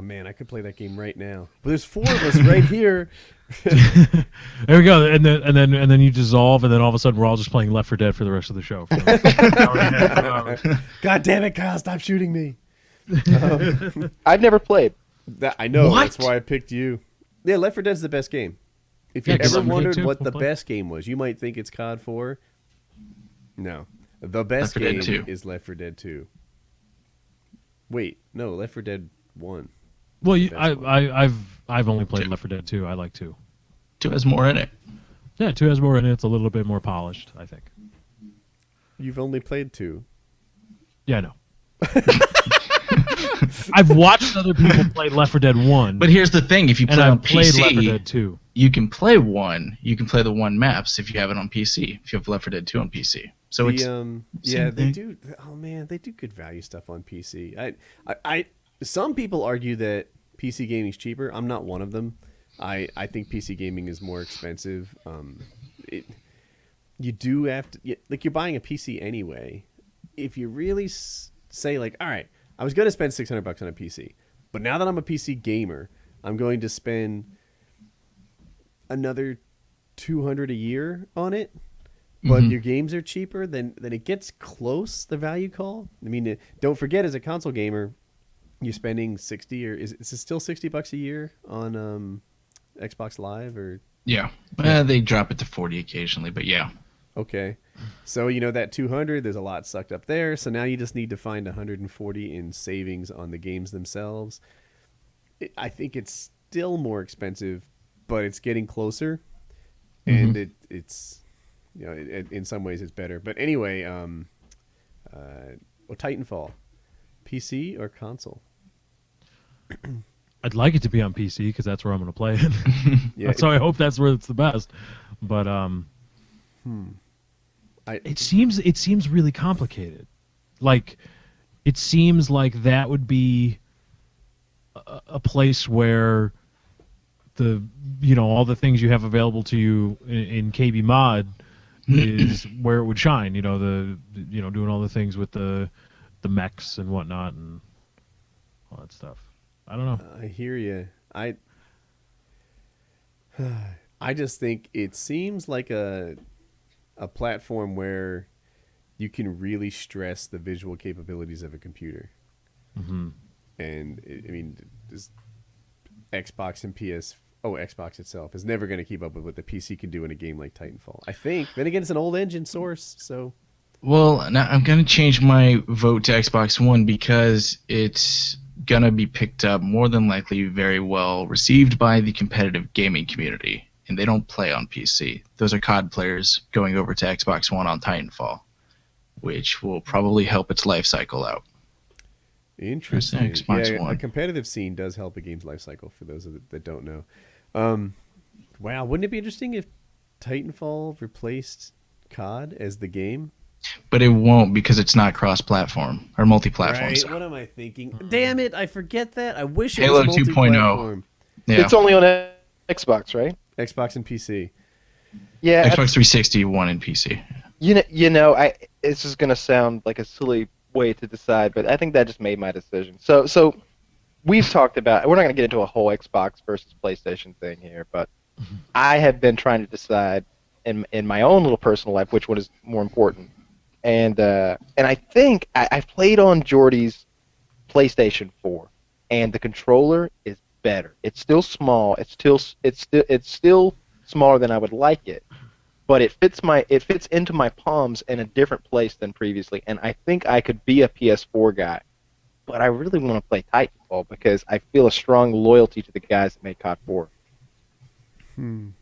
B: man, I could play that game right now. But there's 4 of us right here.
C: There we go. And then you dissolve, and then all of a sudden we're all just playing Left 4 Dead for the rest of the show.
B: God damn it, Kyle! Stop shooting me.
A: I've never played.
B: I know.
C: What?
B: That's why I picked you. Yeah, Left 4 Dead's the best game. If you ever wondered what the best game was, you might think it's COD 4. No, the best game is Left 4 Dead 2. Wait, no, Left 4 Dead 1.
C: Well, I've only played Left 4 Dead 2. I like 2.
D: 2 has more in it.
C: Yeah, 2 has more in it. It's a little bit more polished, I think.
B: You've only played 2.
C: Yeah, I know. I've watched other people play Left 4 Dead 1.
D: But here's the thing: if you play on
C: played
D: PC,
C: Left 4 Dead 2.
D: You can play 1. You can play the 1 maps if you have it on PC. If you have Left 4 Dead 2 on PC, so it's
B: they do. Oh man, they do good value stuff on PC. Some people argue that PC gaming is cheaper. I'm not one of them. I think PC gaming is more expensive. You do have to like you're buying a PC anyway. If you really say like, all right, I was going to spend $600 on a PC, but now that I'm a PC gamer, I'm going to spend another $200 a year on it. But your games are cheaper, then it gets close. The value call. I mean, don't forget, as a console gamer, you're spending 60 or is it still $60 a year on Xbox Live or?
D: Yeah, they drop it to 40 occasionally, but yeah.
B: Okay, so that 200, there's a lot sucked up there. So now you just need to find 140 in savings on the games themselves. I think it's still more expensive, but it's getting closer, and it's in some ways it's better. But anyway, Titanfall, PC or console?
C: I'd like it to be on PC because that's where I'm going to play it.
B: Yeah,
C: so I hope that's where it's the best. But it seems really complicated. Like, it seems like that would be a place where all the things you have available to you in KB Mod is where it would shine. Doing all the things with the mechs and whatnot and all that stuff. I don't know.
B: I hear you. I just think it seems like a platform where you can really stress the visual capabilities of a computer. And I mean, this Xbox and Xbox itself is never going to keep up with what the PC can do in a game like Titanfall, I think. Then again, it's an old engine source, so.
D: Well, now I'm going to change my vote to Xbox One because it's going to be picked up more than likely very well received by the competitive gaming community. And they don't play on PC. Those are COD players going over to Xbox One on Titanfall, which will probably help its life cycle out.
B: Interesting.
D: Xbox One.
B: A competitive scene does help a game's life cycle, for those that don't know. Wow, wouldn't it be interesting if Titanfall replaced COD as the game?
D: But it won't because it's not cross-platform or multi-platform.
B: Right, what am I thinking? Damn it, I forget that. I wish it
D: Halo
B: was
D: 2.0. Yeah.
A: It's only on Xbox, right?
B: Xbox and PC.
A: Yeah.
D: Xbox 360, one in PC.
A: It's just gonna sound like a silly way to decide, but I think that just made my decision. So we've talked about. We're not gonna get into a whole Xbox versus PlayStation thing here, but I have been trying to decide in my own little personal life which one is more important, and I think I've played on Jordy's PlayStation 4, and the controller is better. It's still small. It's still smaller than I would like it, but it fits into my palms in a different place than previously. And I think I could be a PS4 guy, but I really want to play Titanfall because I feel a strong loyalty to the guys that made COD 4. And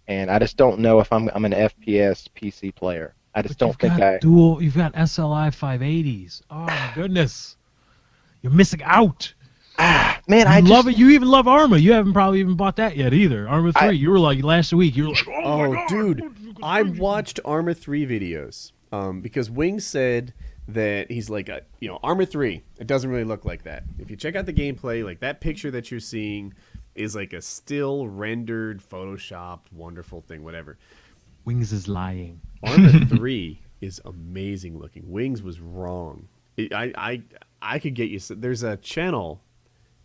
A: I just don't know if I'm an FPS PC player. I just don't think
C: You've got SLI 580s. Oh my goodness, you're missing out.
A: Man, I
C: love it. You even love Arma. You haven't probably even bought that yet either. Arma 3. You were like last week. You were like, oh my God,
B: dude, I watched Arma 3 videos because Wing said that he's like, Arma 3. It doesn't really look like that. If you check out the gameplay, like that picture that you're seeing, is like a still rendered, photoshopped, wonderful thing, whatever.
C: Wings is lying.
B: Armor 3 is amazing looking. Wings was wrong. I could get you. There's a channel.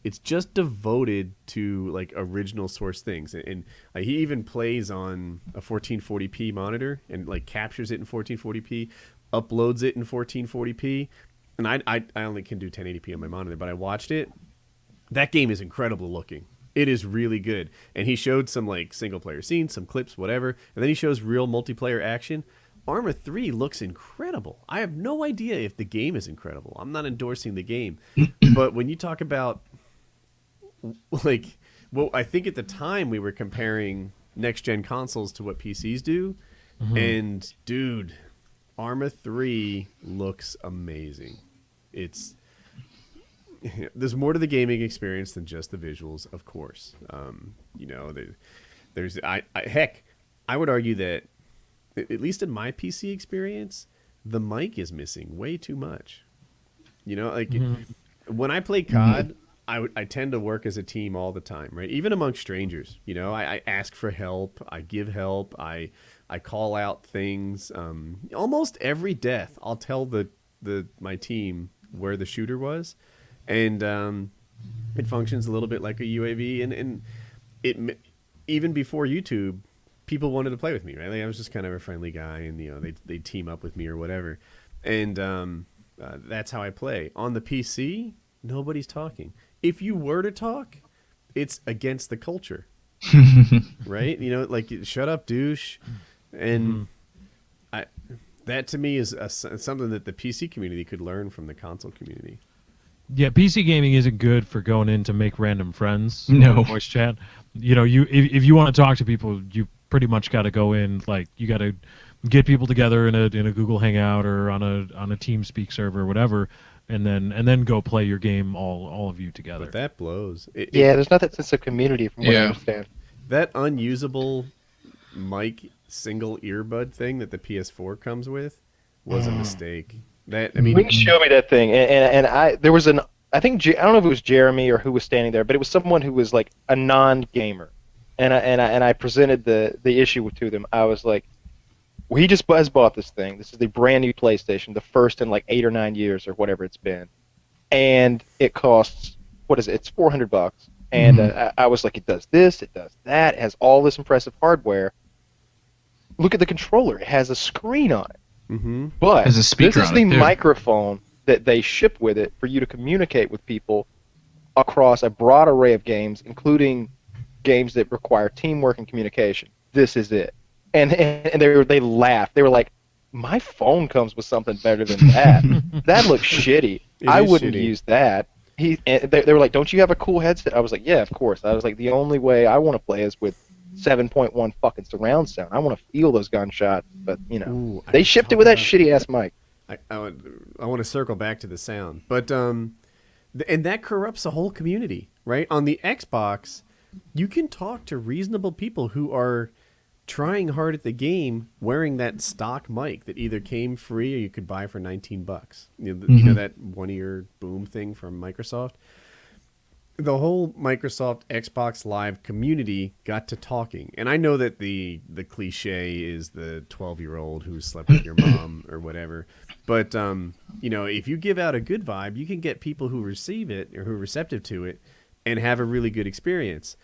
B: It's just devoted to like original source things, and he even plays on a 1440p monitor and like captures it in 1440p, uploads it in 1440p, and I only can do 1080p on my monitor, but I watched it. That game is incredible looking. It is really good, and he showed some like single player scenes, some clips, whatever, and then he shows real multiplayer action. Armor 3 looks incredible. I have no idea if the game is incredible. I'm not endorsing the game, but when you talk about like, well, I think at the time we were comparing next gen consoles to what PCs do, and dude, Arma 3 looks amazing. There's more to the gaming experience than just the visuals, of course. You know, heck, I would argue that at least in my PC experience, the mic is missing way too much. You know, like when I play COD. I tend to work as a team all the time, right? Even among strangers, you know, I ask for help, I give help, I call out things. Almost every death, I'll tell my team where the shooter was, and it functions a little bit like a UAV. And it even before YouTube, people wanted to play with me, right? Like, I was just kind of a friendly guy, and you know they team up with me or whatever, and that's how I play. On the PC, nobody's talking. If you were to talk, it's against the culture, right? You know, like, shut up, douche. And that to me is something that the PC community could learn from the console community.
C: Yeah, PC gaming isn't good for going in to make random friends.
D: No.
C: Voice chat. You know, if you want to talk to people, you pretty much got to go in, like, you got to get people together in a Google Hangout or on a TeamSpeak server or whatever. And then go play your game, all of you together.
B: But that blows.
A: There's not that sense of community from what I understand.
B: That unusable mic single earbud thing that the PS4 comes with was a mistake.
A: Wings showed me that thing, and I don't know if it was Jeremy or who was standing there, but it was someone who was like a non-gamer, and I presented the issue to them. I was like, well, he just has bought this thing. This is the brand new PlayStation, the first in like 8 or 9 years or whatever it's been, and it costs, what is it? It's $400. And I was like, it does this, it does that, it has all this impressive hardware. Look at the controller; it has a screen on it. But
D: There's a speaker
A: this is
D: on
A: the
D: it, too.
A: microphone that they ship with it for you to communicate with people across a broad array of games, including games that require teamwork and communication. This is it. And they laughed. They were like, my phone comes with something better than that. That looks shitty. I wouldn't use that. They were like, don't you have a cool headset? I was like, yeah, of course. I was like, the only way I want to play is with 7.1 fucking surround sound. I want to feel those gunshots. But, you know, they shipped it with that shitty-ass mic.
B: I want to circle back to the sound. But and that corrupts the whole community, right? On the Xbox, you can talk to reasonable people who are trying hard at the game wearing that stock mic that either came free or you could buy for $19. You know that one-ear boom thing from Microsoft? The whole Microsoft Xbox Live community got to talking. And I know that the cliche is the 12-year-old who slept with your mom or whatever. But, you know, if you give out a good vibe, you can get people who receive it or who are receptive to it and have a really good experience.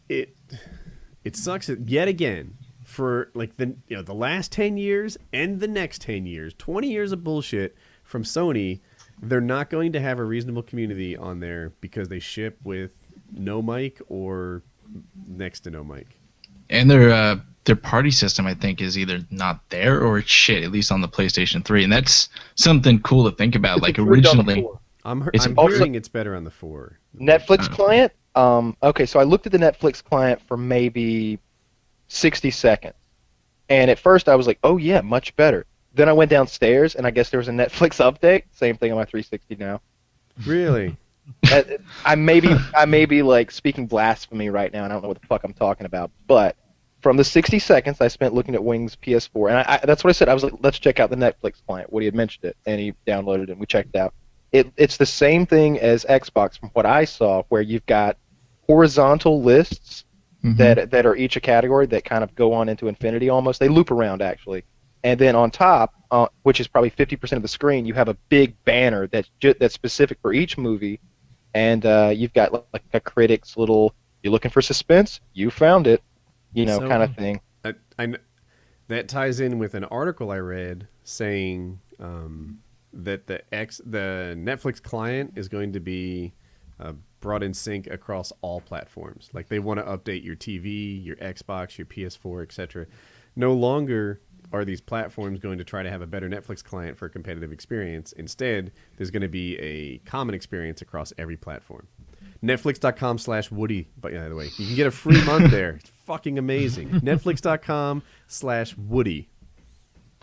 B: It sucks yet again for like the last 10 years and the next 10 years, 20 years of bullshit from Sony. They're not going to have a reasonable community on there because they ship with no mic or next to no mic.
D: And their party system, I think, is either not there or it's shit, at least on the PlayStation 3. And that's something cool to think about. Like, originally,
B: I'm
D: also
B: hearing it's better on the 4.
A: Netflix client? Okay, so I looked at the Netflix client for maybe 60 seconds. And at first I was like, oh yeah, much better. Then I went downstairs, and I guess there was a Netflix update. Same thing on my 360 now.
B: Really?
A: I may be like speaking blasphemy right now, and I don't know what the fuck I'm talking about. But from the 60 seconds I spent looking at Wings PS4, and that's what I said. I was like, let's check out the Netflix client. Woody had mentioned it, and he downloaded it, and we checked it out. It's the same thing as Xbox from what I saw, where you've got horizontal lists
D: Mm-hmm.
A: that are each a category that kind of go on into infinity almost. They loop around actually, and then on top, which is probably 50% of the screen, you have a big banner that's specific for each movie, and you've got like a critic's little. You're looking for suspense, you found it,
B: So
A: kind of thing.
B: that ties in with an article I read saying that the Netflix client is going to be brought in sync across all platforms. Like they want to update your TV, your Xbox, your PS4, etc. No longer are these platforms going to try to have a better Netflix client for a competitive experience. Instead, there's going to be a common experience across every platform. Netflix.com/Woody, by the way, you can get a free month there. It's fucking amazing. Netflix.com/Woody.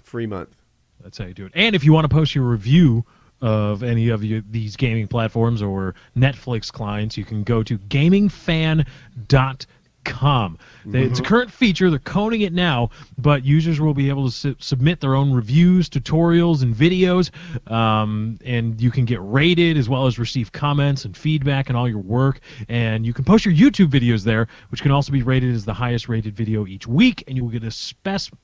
B: Free month.
C: That's how you do it. And if you want to post your review of any of these gaming platforms or Netflix clients, you can go to gamingfan.com. It's a current feature. They're coding it now, but users will be able to submit their own reviews, tutorials, and videos, and you can get rated as well as receive comments and feedback on all your work. And you can post your YouTube videos there, which can also be rated as the highest rated video each week, and you will get a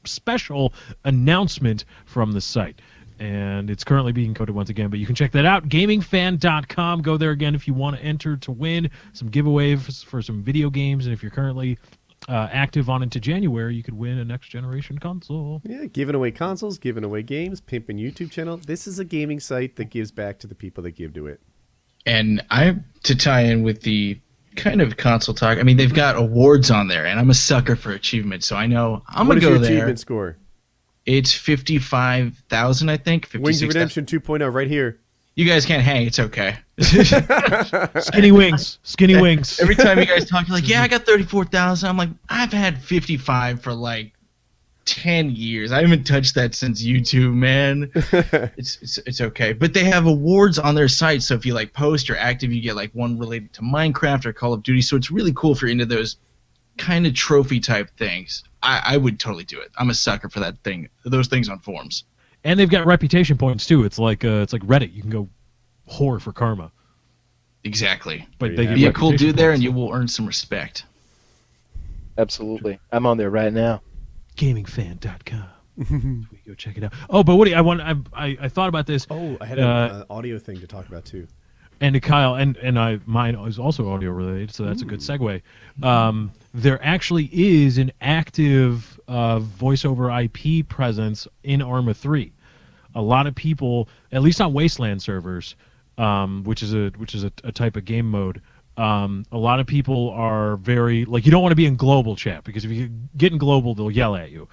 C: special announcement from the site. And it's currently being coded once again, but you can check that out, gamingfan.com. Go there again if you want to enter to win some giveaways for some video games, and if you're currently active on into January, you could win a next-generation console.
B: Yeah, giving away consoles, giving away games, pimping YouTube channel. This is a gaming site that gives back to the people that give to it.
D: And to tie in with the kind of console talk, I mean, they've got awards on there, and I'm a sucker for achievements, so I know I'm going to go there.
B: What is your achievement score?
D: It's 55,000, I think.
B: Wings of Redemption 2.0 right here.
D: You guys can't hang. It's okay.
C: Skinny wings. Skinny wings.
D: Every time you guys talk, you're like, yeah, I got 34,000. I'm like, I've had 55 for like 10 years. I haven't touched that since YouTube, man. It's okay. But they have awards on their site, so if you like post or active, you get like one related to Minecraft or Call of Duty. So it's really cool if you're into those kind of trophy type things. I would totally do it. I'm a sucker for those things on forums.
C: And they've got reputation points too. It's like Reddit. You can go whore for karma.
D: Exactly.
C: But they
D: be a cool dude there, and you will earn some respect.
A: Absolutely. I'm on there right now.
C: Gamingfan.com. We go check it out. Oh, but Woody, I thought about this.
B: Oh, I had an audio thing to talk about too.
C: And to Kyle, mine is also audio related, so that's a good segue. There actually is an active voice over IP presence in Arma 3. A lot of people, at least on Wasteland servers, which is a type of game mode, a lot of people are very like, you don't want to be in global chat because if you get in global, they'll yell at you.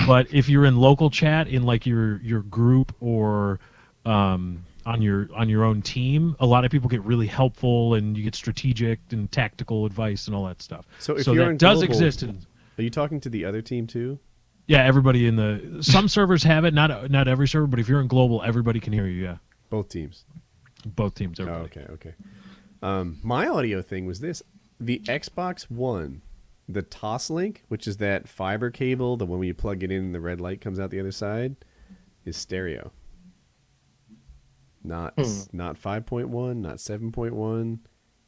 C: But if you're in local chat in like your group or on your own team, a lot of people get really helpful, and you get strategic and tactical advice and all that stuff.
B: So if you're
C: that
B: in
C: does
B: global,
C: exist.
B: Are you talking to the other team too?
C: Yeah, everybody in some servers have it, not every server, but if you're in global, everybody can hear you. Yeah,
B: both teams.
C: Both teams. Everybody.
B: Oh, okay. My audio thing was this: the Xbox One, the Toslink, which is that fiber cable, the one where you plug it in and the red light comes out the other side, is stereo. Not 5.1, not 7.1,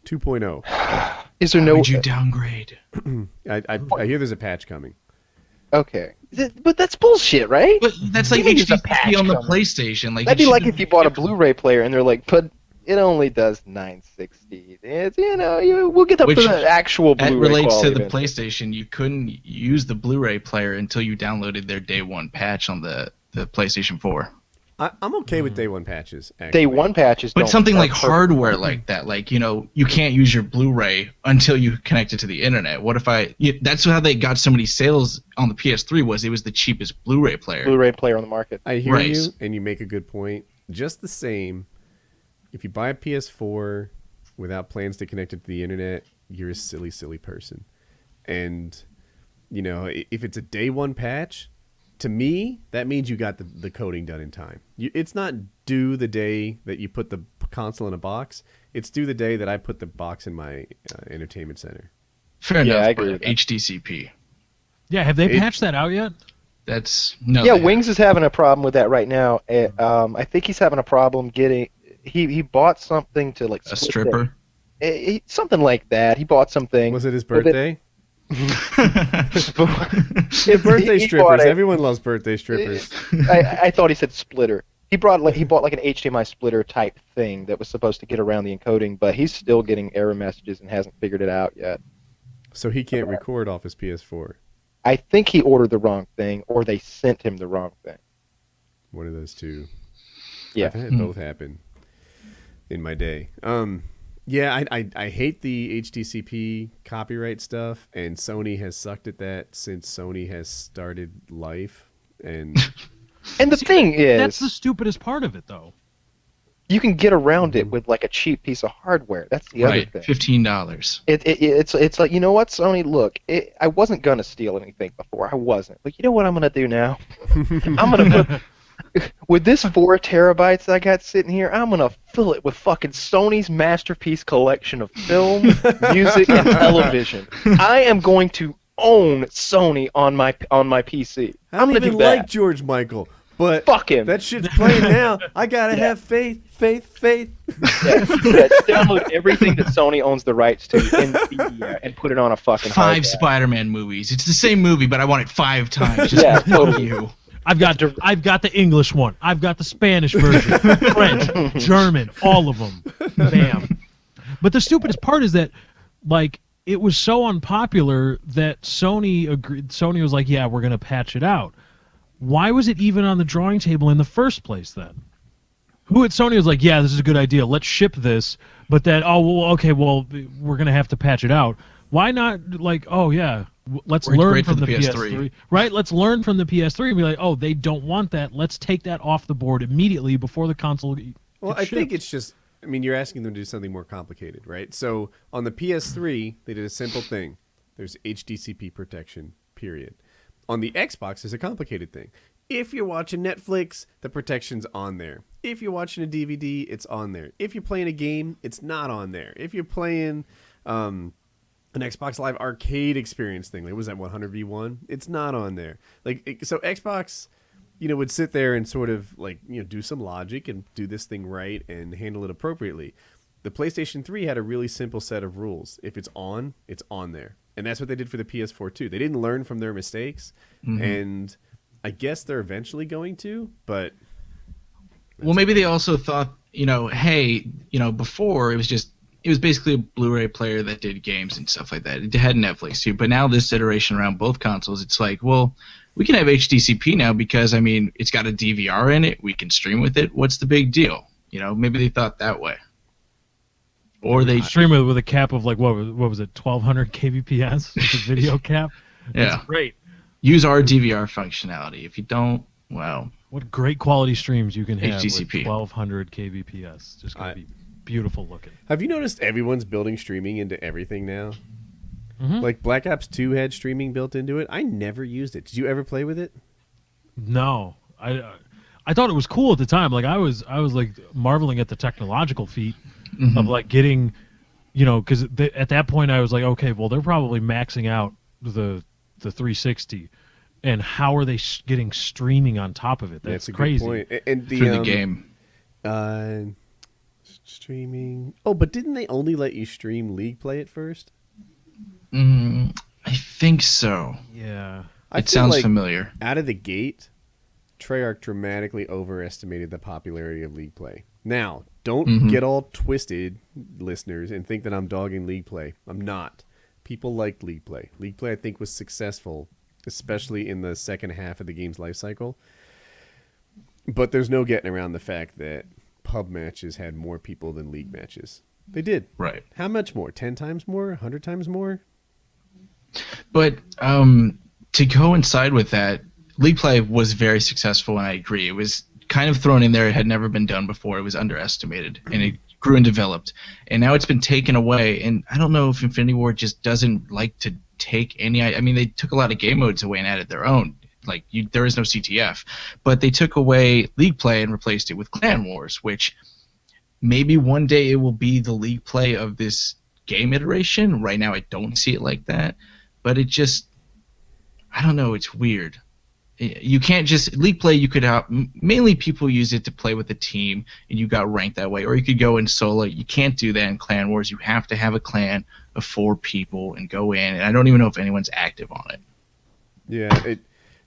B: 2.0.
A: Is there no?
D: Would you downgrade?
B: I hear there's a patch coming.
A: Okay, but that's bullshit, right?
D: But that's like HDCP on the PlayStation. Like
A: that'd be like if you bought a Blu-ray player and they're like, but it only does 960. It's, we'll get up to the actual Blu-ray.
D: That relates to the
A: eventually.
D: PlayStation. You couldn't use the Blu-ray player until you downloaded their day one patch on the PlayStation 4.
B: I'm okay with day one patches. Actually.
A: Day one patches,
D: but something like hardware like that, like you can't use your Blu-ray until you connect it to the internet. What if that's how they got so many sales on the PS3 it was the cheapest Blu-ray player.
A: Blu-ray player on the market.
B: I hear you, and you make a good point. Just the same, if you buy a PS4 without plans to connect it to the internet, you're a silly, silly person. And if it's a day one patch, to me, that means you got the coding done in time. It's not due the day that you put the console in a box. It's due the day that I put the box in my entertainment center.
D: Fair enough.
A: I agree with that.
D: HDCP.
C: Yeah, have they patched that out yet?
D: No.
A: Yeah, Wings is having a problem with that right now. I think he's having a problem getting. He bought something to like
D: a stripper.
A: something like that. He bought something.
B: Was it his birthday? Yeah,
A: Yeah,
B: birthday
A: he
B: strippers.
A: bought it.
B: Everyone loves birthday strippers.
A: I thought he said splitter. He bought like an HDMI splitter type thing that was supposed to get around the encoding, but he's still getting error messages and hasn't figured it out yet.
B: So he can't record off his PS4.
A: I think he ordered the wrong thing, or they sent him the wrong thing.
B: One of those two.
A: Yeah.
B: I've had both happen in my day. Yeah, I hate the HDCP copyright stuff, and Sony has sucked at that since Sony has started life. And
A: the thing is,
C: that's the stupidest part of it, though.
A: You can get around it with like a cheap piece of hardware. That's the other thing.
D: $15.
A: It's like, you know what, Sony? Look, I wasn't gonna steal anything before. I wasn't. But you know what I'm gonna do now? I'm gonna put with this 4 terabytes I got sitting here. I'm gonna fill it with fucking Sony's masterpiece collection of film, music, and television. I am going to own Sony on my PC.
B: I don't
A: I'm gonna
B: even
A: do that.
B: like George Michael, but
A: Fuck him.
B: that shit's playing now. I gotta have faith.
A: Yeah, download everything that Sony owns the rights to and put it on a fucking
D: 5
A: hard drive.
D: Spider-Man movies. It's the same movie, but I want it 5 times. Just
A: Yeah,
D: fuck
A: totally.
D: you.
C: I've got the English one. I've got the Spanish version, French, German, all of them. Bam. But the stupidest part is that, like, it was so unpopular that Sony agreed. Sony was like, "Yeah, we're gonna patch it out." Why was it even on the drawing table in the first place then? Who at Sony was like, "Yeah, this is a good idea. Let's ship this," but then, we're gonna have to patch it out. Why not like, oh yeah, let's learn from the PS3, right? Let's learn from the PS3 and be like, oh, they don't want that. Let's take that off the board immediately before the console.
B: Well, I think it's just. I mean, you're asking them to do something more complicated, right? So on the PS3, they did a simple thing. There's HDCP protection. Period. On the Xbox, it's a complicated thing. If you're watching Netflix, the protection's on there. If you're watching a DVD, it's on there. If you're playing a game, it's not on there. If you're playing an Xbox Live Arcade experience thing, like was that 100v1? It's not on there. So Xbox, would sit there and sort of do some logic and do this thing right and handle it appropriately. The PlayStation 3 had a really simple set of rules. If it's on there. And that's what they did for the PS4 too. They didn't learn from their mistakes, and I guess they're eventually going to, but...
D: Well, maybe they also thought, hey, before it was basically a Blu-ray player that did games and stuff like that. It had Netflix too, but now this iteration around both consoles, it's like, well, we can have HDCP now because, it's got a DVR in it. We can stream with it. What's the big deal? Maybe they thought that way. Or they
C: stream it with a cap of like what was it, 1200 kbps with a video cap?
D: Yeah,
C: that's great.
D: Use our DVR functionality. If you don't, well,
C: what great quality streams you can have
D: HDCP.
C: with 1200 kbps. Just gonna be beautiful looking.
B: Have you noticed everyone's building streaming into everything now?
C: Mm-hmm.
B: Like Black Ops 2 had streaming built into it. I never used it. Did you ever play with it?
C: No, I thought it was cool at the time. Like I was like marveling at the technological feat.
D: Mm-hmm.
C: Of like getting, because at that point I was like, okay, well they're probably maxing out the 360, and how are they getting streaming on top of it? That's
B: a
C: crazy.
B: good point. And
D: through the game.
B: Streaming. Oh, but didn't they only let you stream League Play at first?
D: I think so.
C: Yeah.
D: It sounds familiar.
B: Out of the gate, Treyarch dramatically overestimated the popularity of League Play. Now, don't get all twisted, listeners, and think that I'm dogging League Play. I'm not. People liked League Play. League Play, I think, was successful, especially in the second half of the game's life cycle. But there's no getting around the fact that pub matches had more people than league matches. They did.
D: Right.
B: How much more? 10 times more? 100 times more?
D: But to coincide with that, League Play was very successful, and I agree. It was kind of thrown in there. It had never been done before. It was underestimated, and it grew and developed. And now it's been taken away, and I don't know if Infinity Ward just doesn't like to take any... they took a lot of game modes away and added their own. There is no CTF. But they took away League Play and replaced it with Clan Wars, which maybe one day it will be the League Play of this game iteration. Right now I don't see it like that. But it just... I don't know. It's weird. you can't just league play. You could have mainly people use it to play with a team, and you got ranked that way. Or you could go in solo. You can't do that in Clan Wars. You have to have a clan of 4 people and go in. And I don't even know if anyone's active on it.
B: Yeah.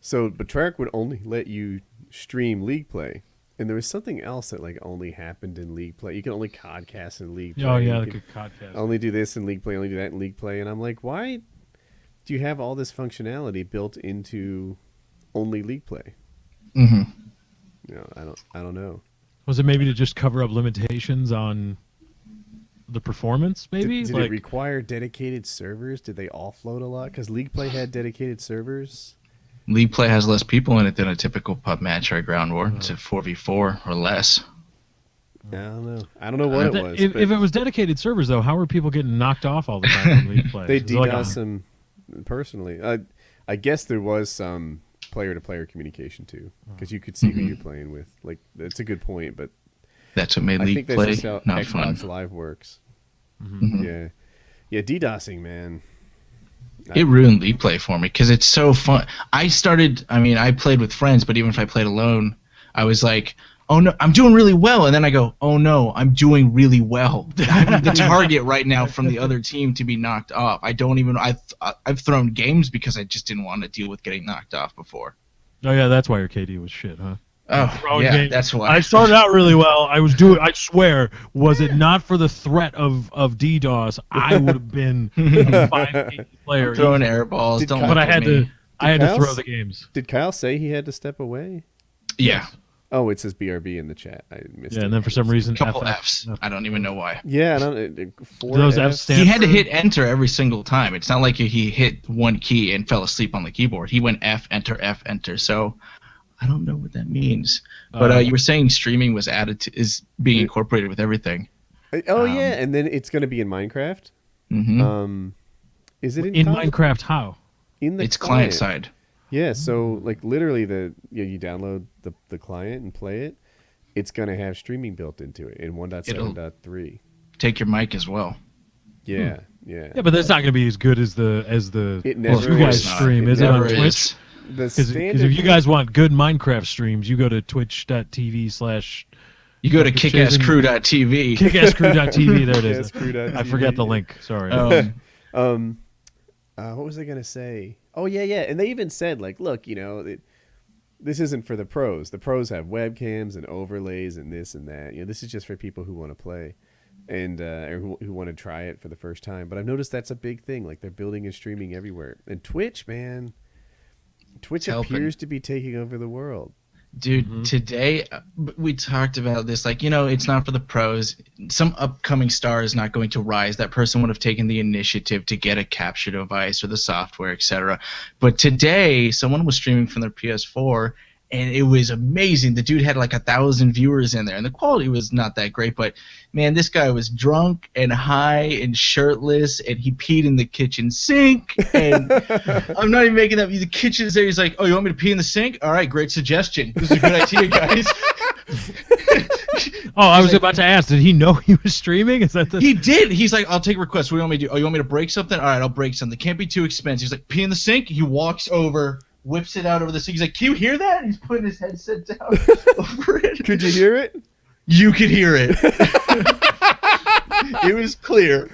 B: So Betrayal would only let you stream league play, and there was something else that like only happened in league play. You can only codcast in league play.
C: Oh yeah, like a codcast.
B: Only do this in league play. Only do that in league play. And I'm like, why do you have all this functionality built into only league play?
D: Mm-hmm.
B: You know, I don't know.
C: Was it maybe to just cover up limitations on the performance? Maybe
B: did
C: like,
B: it require dedicated servers? Did they offload a lot? Because league play had dedicated servers.
D: League play has less people in it than a typical pub match or a ground war. It's a 4v4 or less.
B: I don't know. I don't know what it was.
C: If it was dedicated servers, though, how were people getting knocked off all the time in league play?
B: They DDoS them personally. I guess there was some player-to-player communication too, because you could see who you're playing with. Like, that's a good point, but
D: that's what made
B: I
D: league
B: think that's
D: play
B: just how
D: not
B: Xbox
D: fun.
B: Live works.
D: Mm-hmm.
B: Yeah, DDoSing, man.
D: It ruined league play for me because it's so fun. I played with friends, but even if I played alone, I was like, oh no, I'm doing really well. And then I go, oh no, I'm doing really well. I'm the target right now from the other team to be knocked off. I've thrown games because I just didn't want to deal with getting knocked off before.
C: Oh yeah, that's why your KD was shit, huh?
D: Oh yeah, that's why.
C: I started out really well. I swear, was it not for the threat of DDoS, I would have been a 5 player.
D: Throwing air balls.
C: But I had to throw the games.
B: Did Kyle say he had to step away?
D: Yeah.
B: Oh, it says BRB in the chat. I missed it.
C: Yeah, and then for some reason,
D: a couple Fs. I don't even know why.
B: Yeah, I don't. 4
C: Those
B: Fs.
C: Fs stand
D: He had to hit enter every single time. It's not like he hit one key and fell asleep on the keyboard. He went F enter. So I don't know what that means. But you were saying streaming was is being incorporated with everything.
B: Oh yeah, and then it's going to be in Minecraft.
D: Mm-hmm.
B: Is it
C: in Minecraft? How?
D: It's client side.
B: Yeah, so like literally you download the client and play it. It's going to have streaming built into it in 1.7.3.
D: Take your mic as well.
B: Yeah.
C: Yeah, but that's not going to be as good as the
B: It never
C: you guys stream. Is it on Twitch?
B: Because
C: if you guys want good Minecraft streams, you go to twitch.tv/
D: You go to kickasscrew.tv.
C: Kickasscrew.tv. There it is.
B: Kickasscrew.tv.
C: I forgot the link. Sorry.
B: What was I going to say? Oh, yeah. And they even said, like, look, this isn't for the pros. The pros have webcams and overlays and this and that. This is just for people who want to play and or who want to try it for the first time. But I've noticed that's a big thing. Like, they're building and streaming everywhere. And Twitch, man. Twitch appears to be taking over the world.
D: Dude, today we talked about this. Like, it's not for the pros. Some upcoming star is not going to rise. That person would have taken the initiative to get a capture device or the software, etc. But today, someone was streaming from their PS4, and it was amazing. The dude had like 1,000 viewers in there, and the quality was not that great. But man, this guy was drunk and high and shirtless, and he peed in the kitchen sink. And I'm not even making that. The kitchen's there. He's like, "Oh, you want me to pee in the sink? All right, great suggestion. This is a good idea, guys."
C: I was about to ask. Did he know he was streaming? Is that
D: He did. He's like, "I'll take requests. What do you want me to do? Oh, you want me to break something? All right, I'll break something. Can't be too expensive." He's like, "Pee in the sink." He walks over, whips it out over the sink. He's like, "Can you hear that?" And he's putting his headset down over it.
B: Could you hear it?
D: You could hear it. It was clear.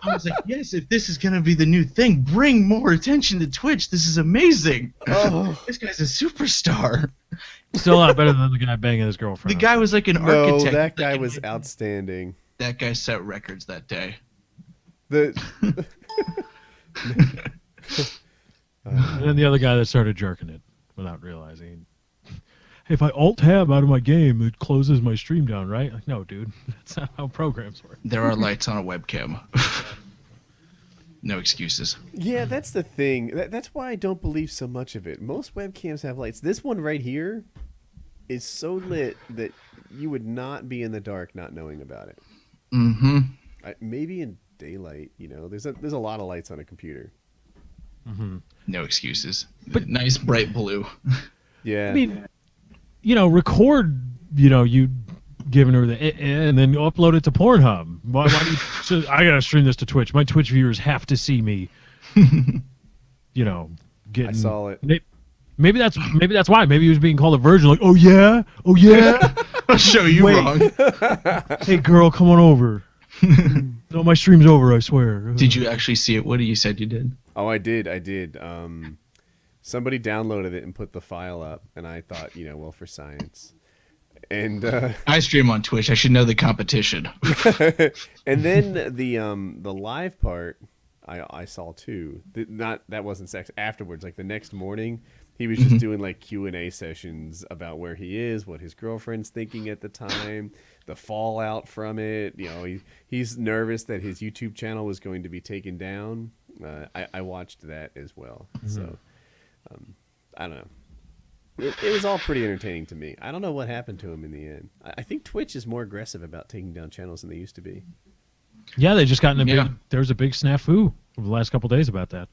D: I was like, yes, if this is going to be the new thing, bring more attention to Twitch. This is amazing. Oh. This guy's a superstar.
C: Still a lot better than the guy banging his girlfriend.
D: The guy was like an architect.
B: No, that guy was outstanding.
D: That guy set records that day.
C: And then the other guy that started jerking it without realizing. Hey, if I alt-tab out of my game, it closes my stream down, right? Like, no, dude. That's not how programs work.
D: There are lights on a webcam. No excuses.
B: Yeah, that's the thing. That's why I don't believe so much of it. Most webcams have lights. This one right here is so lit that you would not be in the dark not knowing about it.
D: Mm-hmm.
B: Maybe in daylight, there's a lot of lights on a computer.
C: Mm-hmm.
D: No excuses. But nice bright blue.
B: Yeah.
C: I mean, record, you giving her and then upload it to Pornhub. Why do you, so I gotta stream this to Twitch. My Twitch viewers have to see me, getting.
B: I saw it.
C: Maybe that's why. Maybe he was being called a virgin. Like, oh yeah.
D: I'll show you wrong.
C: Hey girl, come on over. No, my stream's over. I swear.
D: Did you actually see it? What you said you did?
B: Oh, I did. Somebody downloaded it and put the file up, and I thought, well, for science. And
D: I stream on Twitch. I should know the competition.
B: And then the live part, I saw too. That wasn't sex. Afterwards, like the next morning, he was just doing like Q&A sessions about where he is, what his girlfriend's thinking at the time, the fallout from it. He's nervous that his YouTube channel was going to be taken down. I watched that as well. So I don't know. It was all pretty entertaining to me. I don't know what happened to him in the end. I think Twitch is more aggressive about taking down channels than they used to be.
C: Yeah, they just got in there was a big snafu over the last couple of days about that.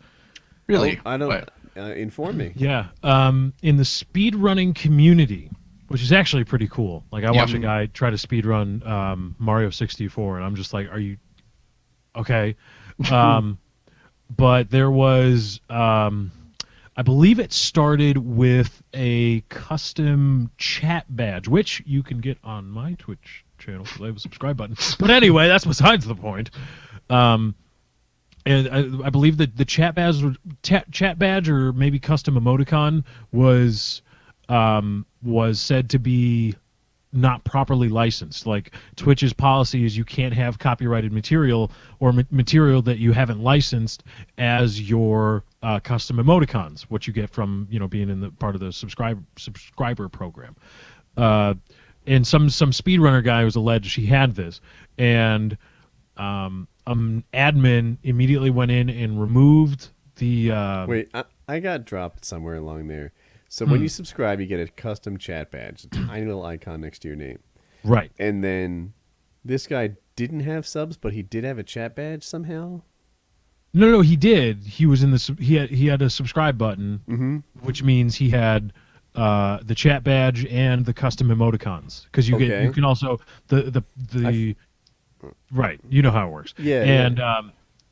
D: Really?
B: I don't. Inform me.
C: Yeah. In the speedrunning community, which is actually pretty cool. Like, I watched a guy try to speedrun Mario 64, and I'm just like, are you okay? But there was... I believe it started with a custom chat badge, which you can get on my Twitch channel because I have a subscribe button. But anyway, that's besides the point. And I believe that the chat badge or maybe custom emoticon was said to be not properly licensed. Like, Twitch's policy is you can't have copyrighted material or material that you haven't licensed as your custom emoticons, what you get from being in the part of the subscriber program. And some speedrunner guy was alleged he had this, and an admin immediately went in and removed the.
B: Wait, I got dropped somewhere along there. So when you subscribe, you get a custom chat badge, a tiny little icon next to your name.
C: Right.
B: And then this guy didn't have subs, but he did have a chat badge somehow?
C: No, he did. He was in the he had a subscribe button, which means he had the chat badge and the custom emoticons, because you can also right. You know how it works.
B: Yeah.
C: And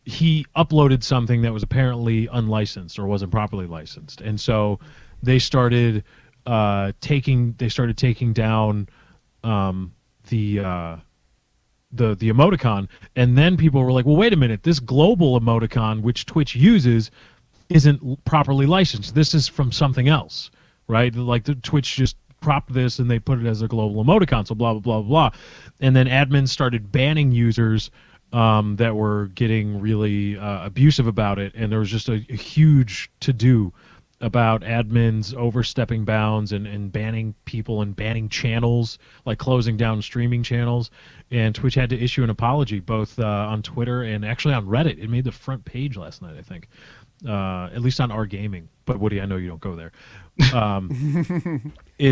C: he uploaded something that was apparently unlicensed or wasn't properly licensed, and so they started taking down the emoticon, and then people were like, well, wait a minute, this global emoticon which Twitch uses isn't properly licensed. This is from something else, right? Like, the Twitch just cropped this and they put it as a global emoticon, so blah blah blah blah. And then admins started banning users that were getting really abusive about it, and there was just a huge to-do about admins overstepping bounds and banning people and banning channels, like closing down streaming channels. And Twitch had to issue an apology, both on Twitter and actually on Reddit. It made the front page last night, I think, at least on Our Gaming. But Woody, I know you don't go there. I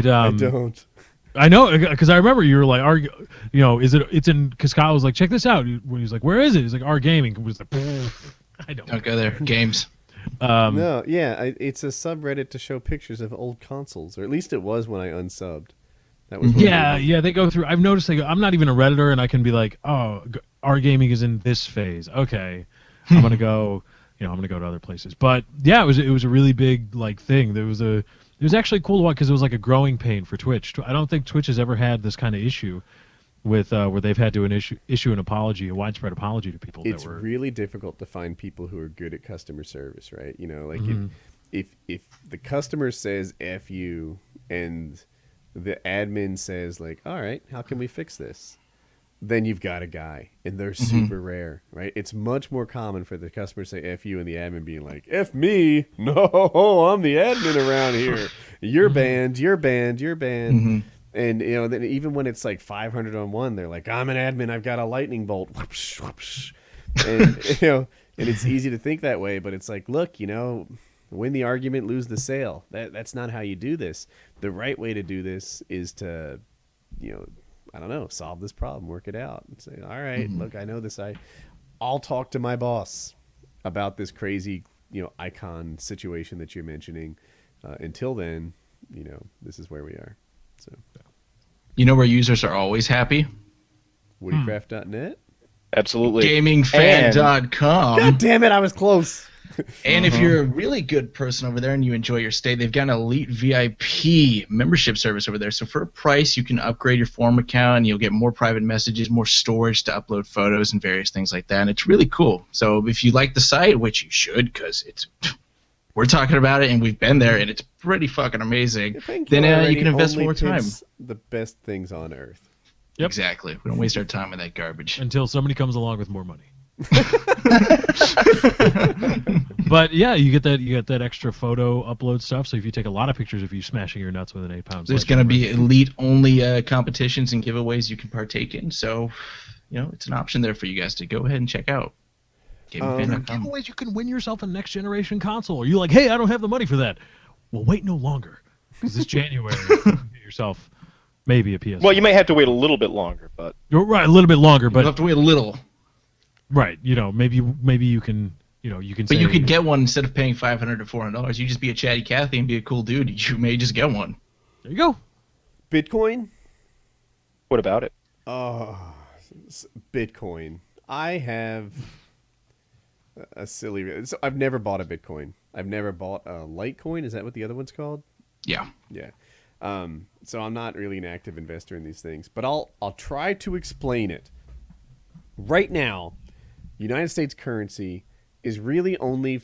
B: don't.
C: I know, because I remember you were like, it's in, because Kyle was like, check this out. When he was like, where is it? He's like, Our Gaming. It was like, I don't
D: go there. Games.
B: No, yeah, it's a subreddit to show pictures of old consoles, or at least it was when I unsubbed. That was
C: they go through. I've noticed I'm not even a Redditor, and I can be like, oh, Our Gaming is in this phase. Okay, I'm gonna go. I'm gonna go to other places. But yeah, it was a really big thing. It was actually cool to watch because it was like a growing pain for Twitch. I don't think Twitch has ever had this kind of issue with where they've had to issue an apology, a widespread apology to people.
B: It's really difficult to find people who are good at customer service, right? If the customer says F you and the admin says like, all right, how can we fix this? Then you've got a guy, and they're super rare, right? It's much more common for the customer to say F you and the admin being like, F me? No, I'm the admin around here. You're banned, you're banned, you're banned. And then even when it's like 500 on one, they're like, I'm an admin, I've got a lightning bolt. Whoopsh, whoopsh. And and it's easy to think that way, but it's like, look, win the argument, lose the sale. That's not how you do this. The right way to do this is to, I don't know, solve this problem, work it out, and say, all right, look, I know this. I'll talk to my boss about this crazy, icon situation that you're mentioning. Until then, this is where we are. So,
D: where users are always happy?
B: WoodyCraft.net?
A: Absolutely.
D: GamingFan.com.
B: God damn it, I was close.
D: And if you're a really good person over there and you enjoy your stay, they've got an elite VIP membership service over there. So for a price, you can upgrade your forum account and you'll get more private messages, more storage to upload photos and various things like that. And it's really cool. So if you like the site, which you should, because we're talking about it and we've been there and it's pretty fucking amazing, then you can invest more time.
B: The best things on earth.
C: Yep.
D: Exactly. We don't waste our time with that garbage.
C: Until somebody comes along with more money. But yeah, you get that extra photo upload stuff. So if you take a lot of pictures of you smashing your nuts with an 8-pound,
D: there's going to be elite only competitions and giveaways you can partake in. So, it's an option there for you guys to go ahead and check out.
C: Giveaways, you can win yourself a next generation console. Or you're like, hey, I don't have the money for that. Well, wait no longer, because this January you can get yourself maybe a PS.
A: Well, you may have to wait a little bit longer, but
C: you're right, a little bit longer, but
D: you'll have to wait a little.
C: Right, maybe you can, you can.
D: But you could get one instead of paying $500 to $400. You just be a chatty Cathy and be a cool dude. You may just get one.
C: There you go.
B: Bitcoin.
A: what about it?
B: Bitcoin. I have a silly. So I've never bought a Bitcoin. I've never bought a Litecoin. Is that what the other one's called?
D: Yeah.
B: Yeah. So I'm not really an active investor in these things, but I'll try to explain it. Right now, United States currency is really only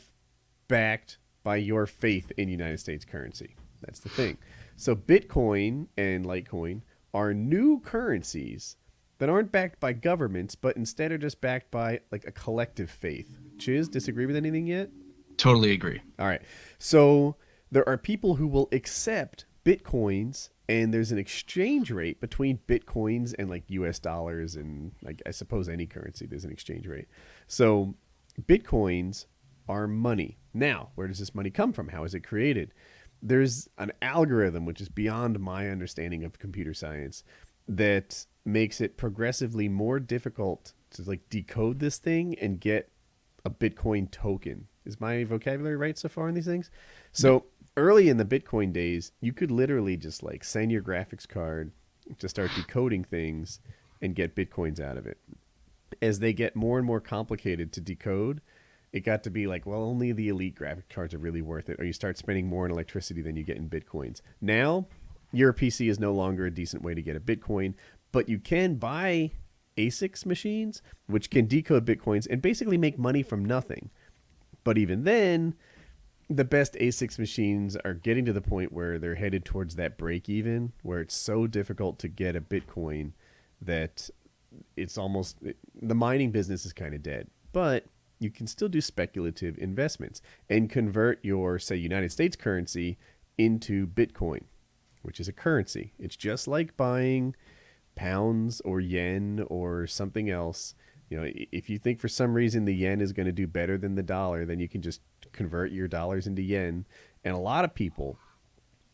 B: backed by your faith in United States currency. That's the thing. So Bitcoin and Litecoin are new currencies that aren't backed by governments, but instead are just backed by like a collective faith. Chiz, disagree with anything yet?
D: Totally agree.
B: All right. So there are people who will accept Bitcoins, and there's an exchange rate between Bitcoins and like US dollars and like I suppose any currency, there's an exchange rate. So Bitcoins are money. Now, where does this money come from? How is it created? There's an algorithm, which is beyond my understanding of computer science, that makes it progressively more difficult to like decode this thing and get a Bitcoin token. Is my vocabulary right so far in these things? So early in the Bitcoin days, you could literally just like send your graphics card to start decoding things and get Bitcoins out of it. As they get more and more complicated to decode, it got to be like, well, only the elite graphic cards are really worth it, or you start spending more in electricity than you get in Bitcoins. Now, your PC is no longer a decent way to get a Bitcoin, but you can buy ASICs machines, which can decode Bitcoins and basically make money from nothing. But even then, the best ASICs machines are getting to the point where they're headed towards that break even, where it's so difficult to get a Bitcoin that it's almost, the mining business is kind of dead. But you can still do speculative investments and convert your, say, United States currency into Bitcoin, which is a currency. It's just like buying pounds or yen or something else. You know, if you think for some reason the yen is going to do better than the dollar, then you can just convert your dollars into yen. And a lot of people,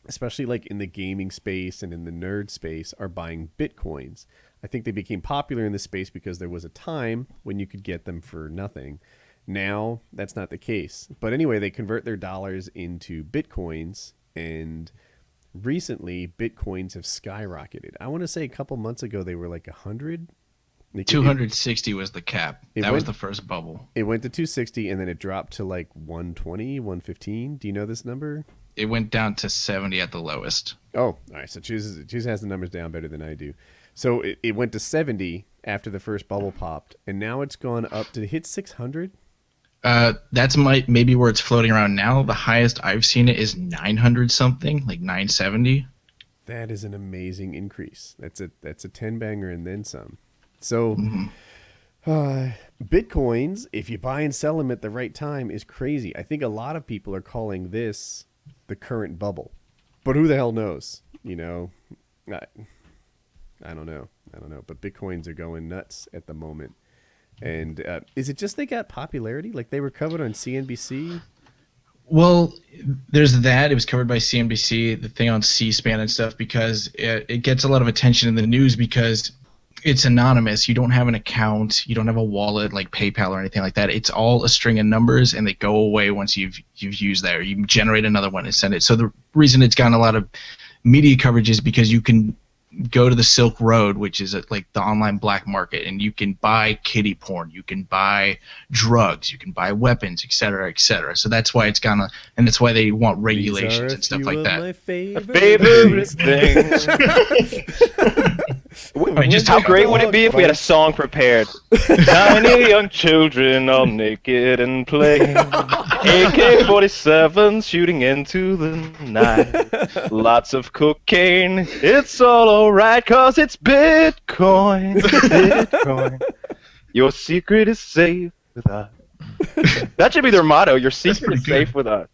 B: especially like in the gaming space and in the nerd space, are buying Bitcoins. I think they became popular in this space because there was a time when you could get them for nothing. Now, that's not the case. But anyway, they convert their dollars into Bitcoins, and recently, Bitcoins have skyrocketed. I want to say a couple months ago, they were like 100.
D: 260 was the cap. That was the first bubble.
B: It went to 260, and then it dropped to like 120, 115. Do you know this number?
D: It went down to 70 at the lowest.
B: Oh, all right. So Choose has the numbers down better than I do. So it went to 70 after the first bubble popped, and now it's gone up to hit 600.
D: That's maybe where it's floating around now. The highest I've seen it is 900 something, like 970.
B: That is an amazing increase. That's a 10 banger and then some. So Bitcoins, if you buy and sell them at the right time, is crazy. I think a lot of people are calling this the current bubble, but who the hell knows? You know, I don't know. But Bitcoins are going nuts at the moment. And is it just they got popularity? Like they were covered on CNBC?
D: Well, there's that. It was covered by CNBC, the thing on C-SPAN and stuff, because it gets a lot of attention in the news because it's anonymous. You don't have an account. You don't have a wallet like PayPal or anything like that. It's all a string of numbers, and they go away once you've used that, or you generate another one and send it. So the reason it's gotten a lot of media coverage is because you can go to the Silk Road, which is like the online black market, and you can buy kiddie porn, you can buy drugs, you can buy weapons, etc., etc. So that's why it's gonna, and that's why they want regulations and stuff like that.
B: My
A: favorite things. I mean, just how great would it be if we had a song prepared? Tiny young children all naked and playing. AK-47s shooting into the night. Lots of cocaine. It's all alright, cause it's Bitcoin. Bitcoin. Your secret is safe with us. That should be their motto. Your secret is safe with us.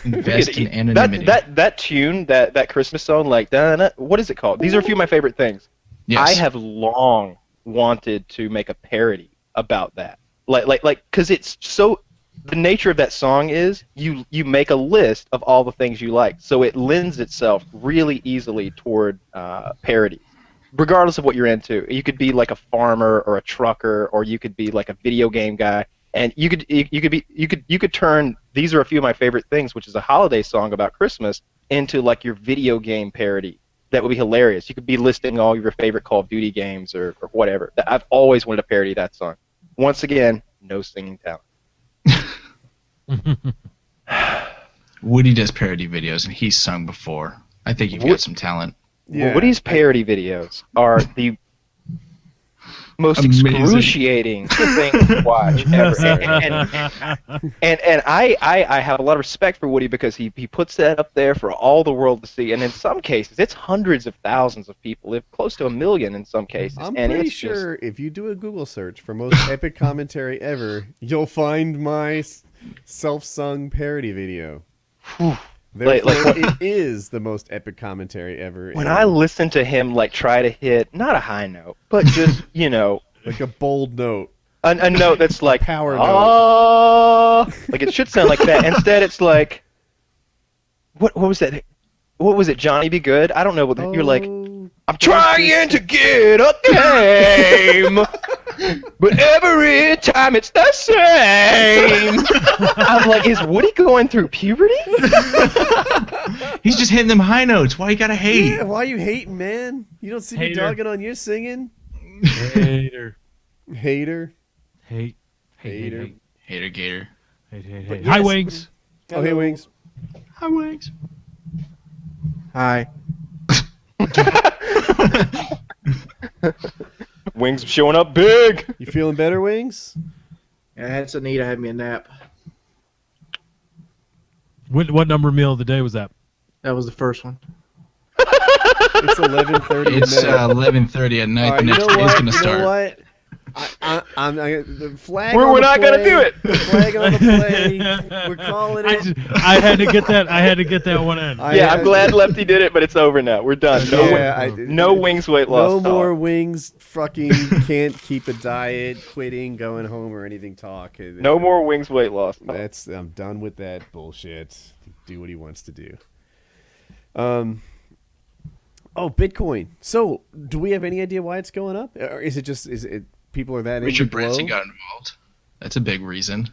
D: Invest in anonymity.
A: That tune, that Christmas song, like, what is it called? These are a few of my favorite things.
D: Yes.
A: I have long wanted to make a parody about that. Like, because it's so. The nature of that song is you make a list of all the things you like, so it lends itself really easily toward parody, regardless of what you're into. You could be like a farmer or a trucker, or you could be like a video game guy. And you could turn These Are a Few of My Favorite Things, which is a holiday song about Christmas, into like your video game parody. That would be hilarious. You could be listing all your favorite Call of Duty games or whatever. I've always wanted to parody that song. Once again, no singing talent.
D: Woody does parody videos, and he's sung before. I think you've got some talent.
B: Yeah.
A: Well, Woody's parody videos are the most
D: Amazing.
A: Excruciating thing to watch ever. And I have a lot of respect for Woody because he puts that up there for all the world to see. And in some cases, it's hundreds of thousands of people, close to 1 million in some cases.
B: I'm
A: and
B: pretty
A: it's
B: sure if you do a Google search for most epic commentary ever, you'll find my self-sung parody video. Therefore, it is the most epic commentary ever.
A: When I listen to him like try to hit not a high note, but just
B: like a bold note,
A: a note that's like
B: power note,
A: like it should sound like that. Instead, it's like what was that? What was it? Johnny Be Good? I don't know what you're like. I'm trying to get a game, but every time it's the same. I'm like, is Woody going through puberty?
D: He's just hitting them high notes. Why you gotta hate?
B: Yeah, why you hating, man? You don't see me dogging on your singing?
C: Hater.
B: Hater.
C: Hate.
B: Hater.
D: Hater gator.
C: Hate.
B: But
C: Hi,
B: yes.
C: Wings.
B: Oh, hey, Wings.
D: Hi, Wings.
A: Hi. Wings showing up big.
B: You feeling better, Wings?
E: Yeah, that's a need. I had me a nap.
C: What number meal of the day was that?
E: That was the first one.
B: It's 11:30.
D: It's 11:30 at night.
B: All right,
D: The next
B: you know
D: day's
B: what?
D: gonna start.
B: You know what? The flag.
A: We're
B: on the
A: not
B: play,
A: gonna do it.
B: The flag on the play. We're calling it.
C: I had to get that. I had to get that one in.
A: I'm glad Lefty did it, but it's over now. We're done. No Wings weight loss.
B: No
A: talk.
B: more Wings. Fucking can't keep a diet, quitting, going home, or anything. Talk.
A: No more Wings weight loss. Talk.
B: I'm done with that bullshit. Do what he wants to do. Oh, Bitcoin. So, do we have any idea why it's going up, or is it people are that
D: Richard
B: into blow?
D: Branson got involved. That's a big reason.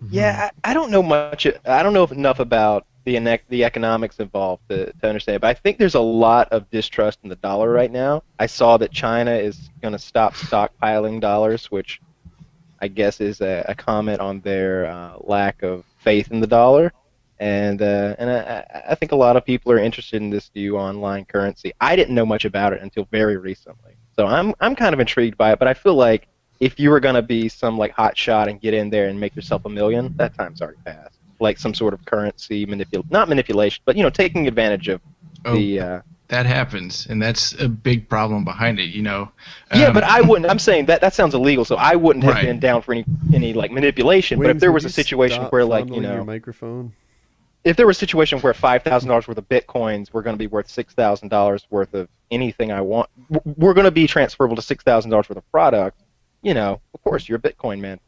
A: Yeah, I don't know much. I don't know enough about the economics involved to understand. But I think there's a lot of distrust in the dollar right now. I saw that China is going to stop stockpiling dollars, which I guess is a comment on their lack of faith in the dollar. And I think a lot of people are interested in this new online currency. I didn't know much about it until very recently. So I'm kind of intrigued by it, but I feel like if you were going to be some like hot shot and get in there and make yourself $1 million, that time's already passed. Like some sort of currency not manipulation, but taking advantage of the
D: that happens, and that's a big problem behind it,
A: yeah, but I wouldn't. I'm saying that sounds illegal, so I wouldn't have
D: Right.
A: been down for any like manipulation.
B: Wings,
A: but if there
B: would
A: was
B: you
A: a situation
B: stop
A: where like
B: fondling your microphone.
A: if there was a situation where $5,000 worth of bitcoins were going to be worth $6,000 worth of anything I want, we're going to be transferable to $6,000 worth of product. Of course you're a Bitcoin man.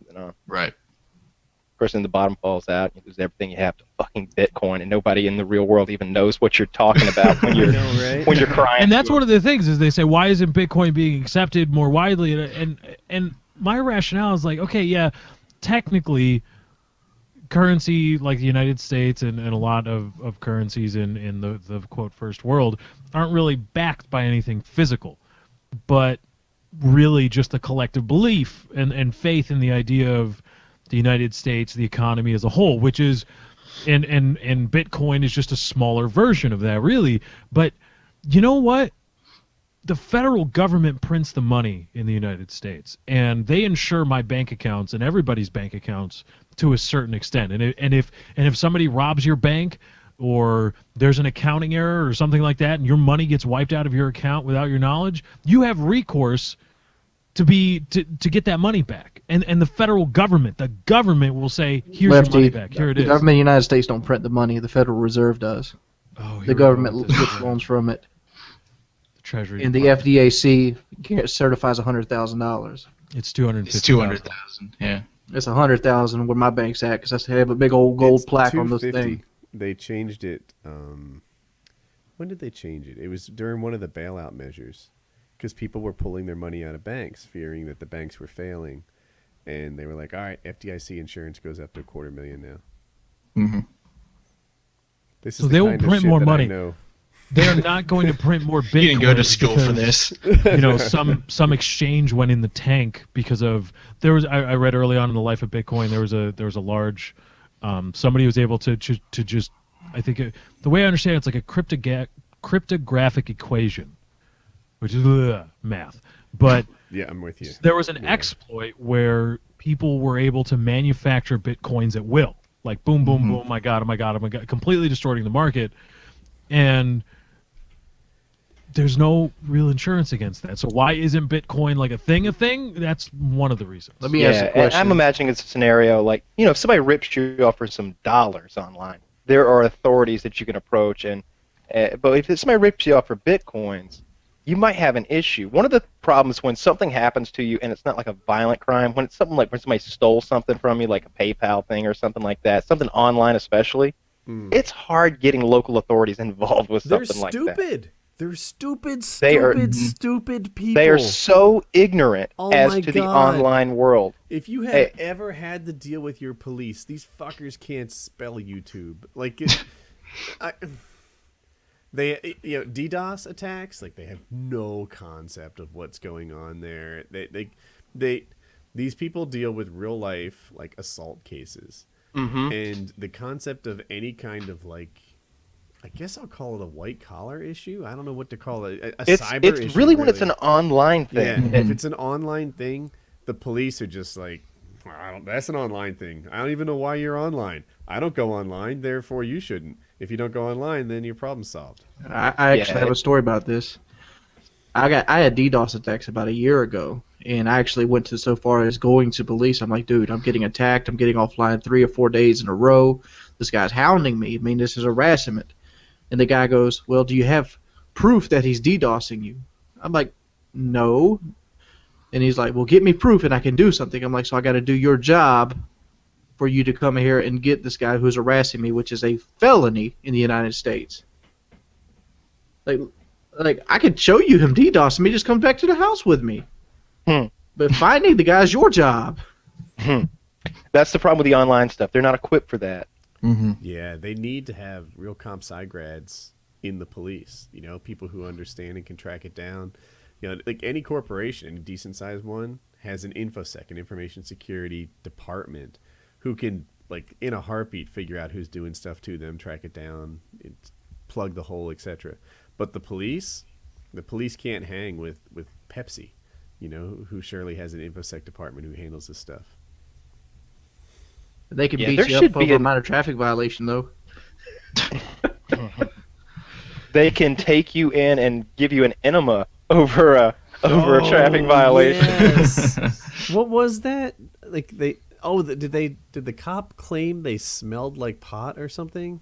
D: Right.
A: Of course, then the bottom falls out. You lose everything you have to fucking Bitcoin, and nobody in the real world even knows what you're talking about when you're when you're crying.
C: And that's one of the things is they say, why isn't Bitcoin being accepted more widely? And my rationale is like, okay, yeah, technically, currency like the United States and a lot of currencies in the quote first world aren't really backed by anything physical, but really just a collective belief and faith in the idea of the United States, the economy as a whole, which is and Bitcoin is just a smaller version of that, really. But you know what? The federal government prints the money in the United States, and they insure my bank accounts and everybody's bank accounts to a certain extent. And if somebody robs your bank, or there's an accounting error or something like that, and your money gets wiped out of your account without your knowledge, you have recourse to get that money back. And the federal government, will say, here's your money back. Here it is.
E: The government of the United States don't print the money. The Federal Reserve does.
C: Oh,
E: the government gets loans from it.
C: Treasury
E: and the FDIC certifies $100,000.
C: It's 250,000.
D: It's 200,000. Yeah,
E: it's 100,000 where my bank's at because I have a big old gold plaque on this thing.
B: They changed it. When did they change it? It was during one of the bailout measures, because people were pulling their money out of banks, fearing that the banks were failing, and they were like, "All right, FDIC insurance goes up to $250,000 now."
D: Mm-hmm.
B: This is
C: so they will print more money.
B: know.
C: They are not going to print more Bitcoin.
D: You didn't go to school for this.
C: Some exchange went in the tank because of I read early on in the life of Bitcoin there was a large somebody was able to just I think the way I understand it's like a cryptographic equation, which is math. But
B: yeah, I'm with you.
C: There was an exploit where people were able to manufacture Bitcoins at will, like boom, boom, boom. I got him, completely distorting the market. And there's no real insurance against that. So why isn't Bitcoin like a thing? That's one of the reasons.
E: Let me ask you a question.
A: I'm imagining it's a scenario like, if somebody rips you off for some dollars online, there are authorities that you can approach. But if somebody rips you off for Bitcoins, you might have an issue. One of the problems when something happens to you and it's not like a violent crime, when it's something like when somebody stole something from you, like a PayPal thing or something like that, something online especially, it's hard getting local authorities involved with something like that.
B: They're stupid. Stupid people.
A: They are so ignorant as to the online world.
B: If you have ever had to deal with your police, these fuckers can't spell YouTube. Like, DDoS attacks, like they have no concept of what's going on there. These people deal with real life like assault cases. Mm-hmm. And the concept of any kind of like, I guess I'll call it a white collar issue. I don't know what to call it. Cyber issue.
A: It's really when it's an online thing.
B: Yeah, if it's an online thing, the police are just like, that's an online thing. I don't even know why you're online. I don't go online, therefore you shouldn't. If you don't go online, then your problem's solved.
E: I actually have a story about this. I had DDoS attacks about a year ago, and I actually went to so far as going to police. I'm like, dude, I'm getting attacked. I'm getting offline 3 or 4 days in a row. This guy's hounding me. I mean, this is harassment. And the guy goes, well, do you have proof that he's DDoSing you? I'm like, no. And he's like, well, get me proof and I can do something. I'm like, so I got to do your job for you to come here and get this guy who's harassing me, which is a felony in the United States. Like I could show you him DDoSing me, just come back to the house with me. But finding the guy's your job.
A: That's the problem with the online stuff. They're not equipped for that.
B: Mm-hmm. Yeah, they need to have real comp sci grads in the police. People who understand and can track it down. Like any corporation, any decent sized one, has an InfoSec, an information security department, who can, like, in a heartbeat, figure out who's doing stuff to them, track it down, plug the hole, etc. But the police can't hang with Pepsi, who surely has an InfoSec department who handles this stuff.
E: They can beat you up over a minor traffic violation, though.
A: They can take you in and give you an enema over a traffic violation.
B: Yes. What was that? Like did the cop claim they smelled like pot or something?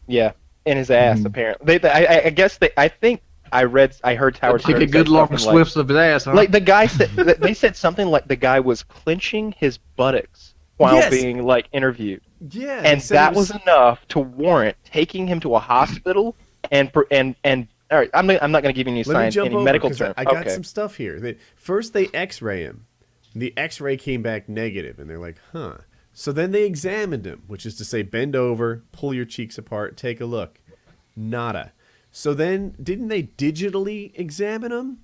A: Yeah, in his ass apparently. I think I heard Howard Stern
E: take a good long swift of his ass. Huh?
A: Like the guy said, they said something like the guy was clenching his buttocks while being like interviewed.
B: Yeah,
A: and that was enough to warrant taking him to a hospital and all right, I'm not going to give you any medical terms.
B: I got some stuff here. First, they X-ray him. The X-ray came back negative, and they're like, "Huh." So then they examined him, which is to say bend over, pull your cheeks apart, take a look. Nada. So then didn't they digitally examine him?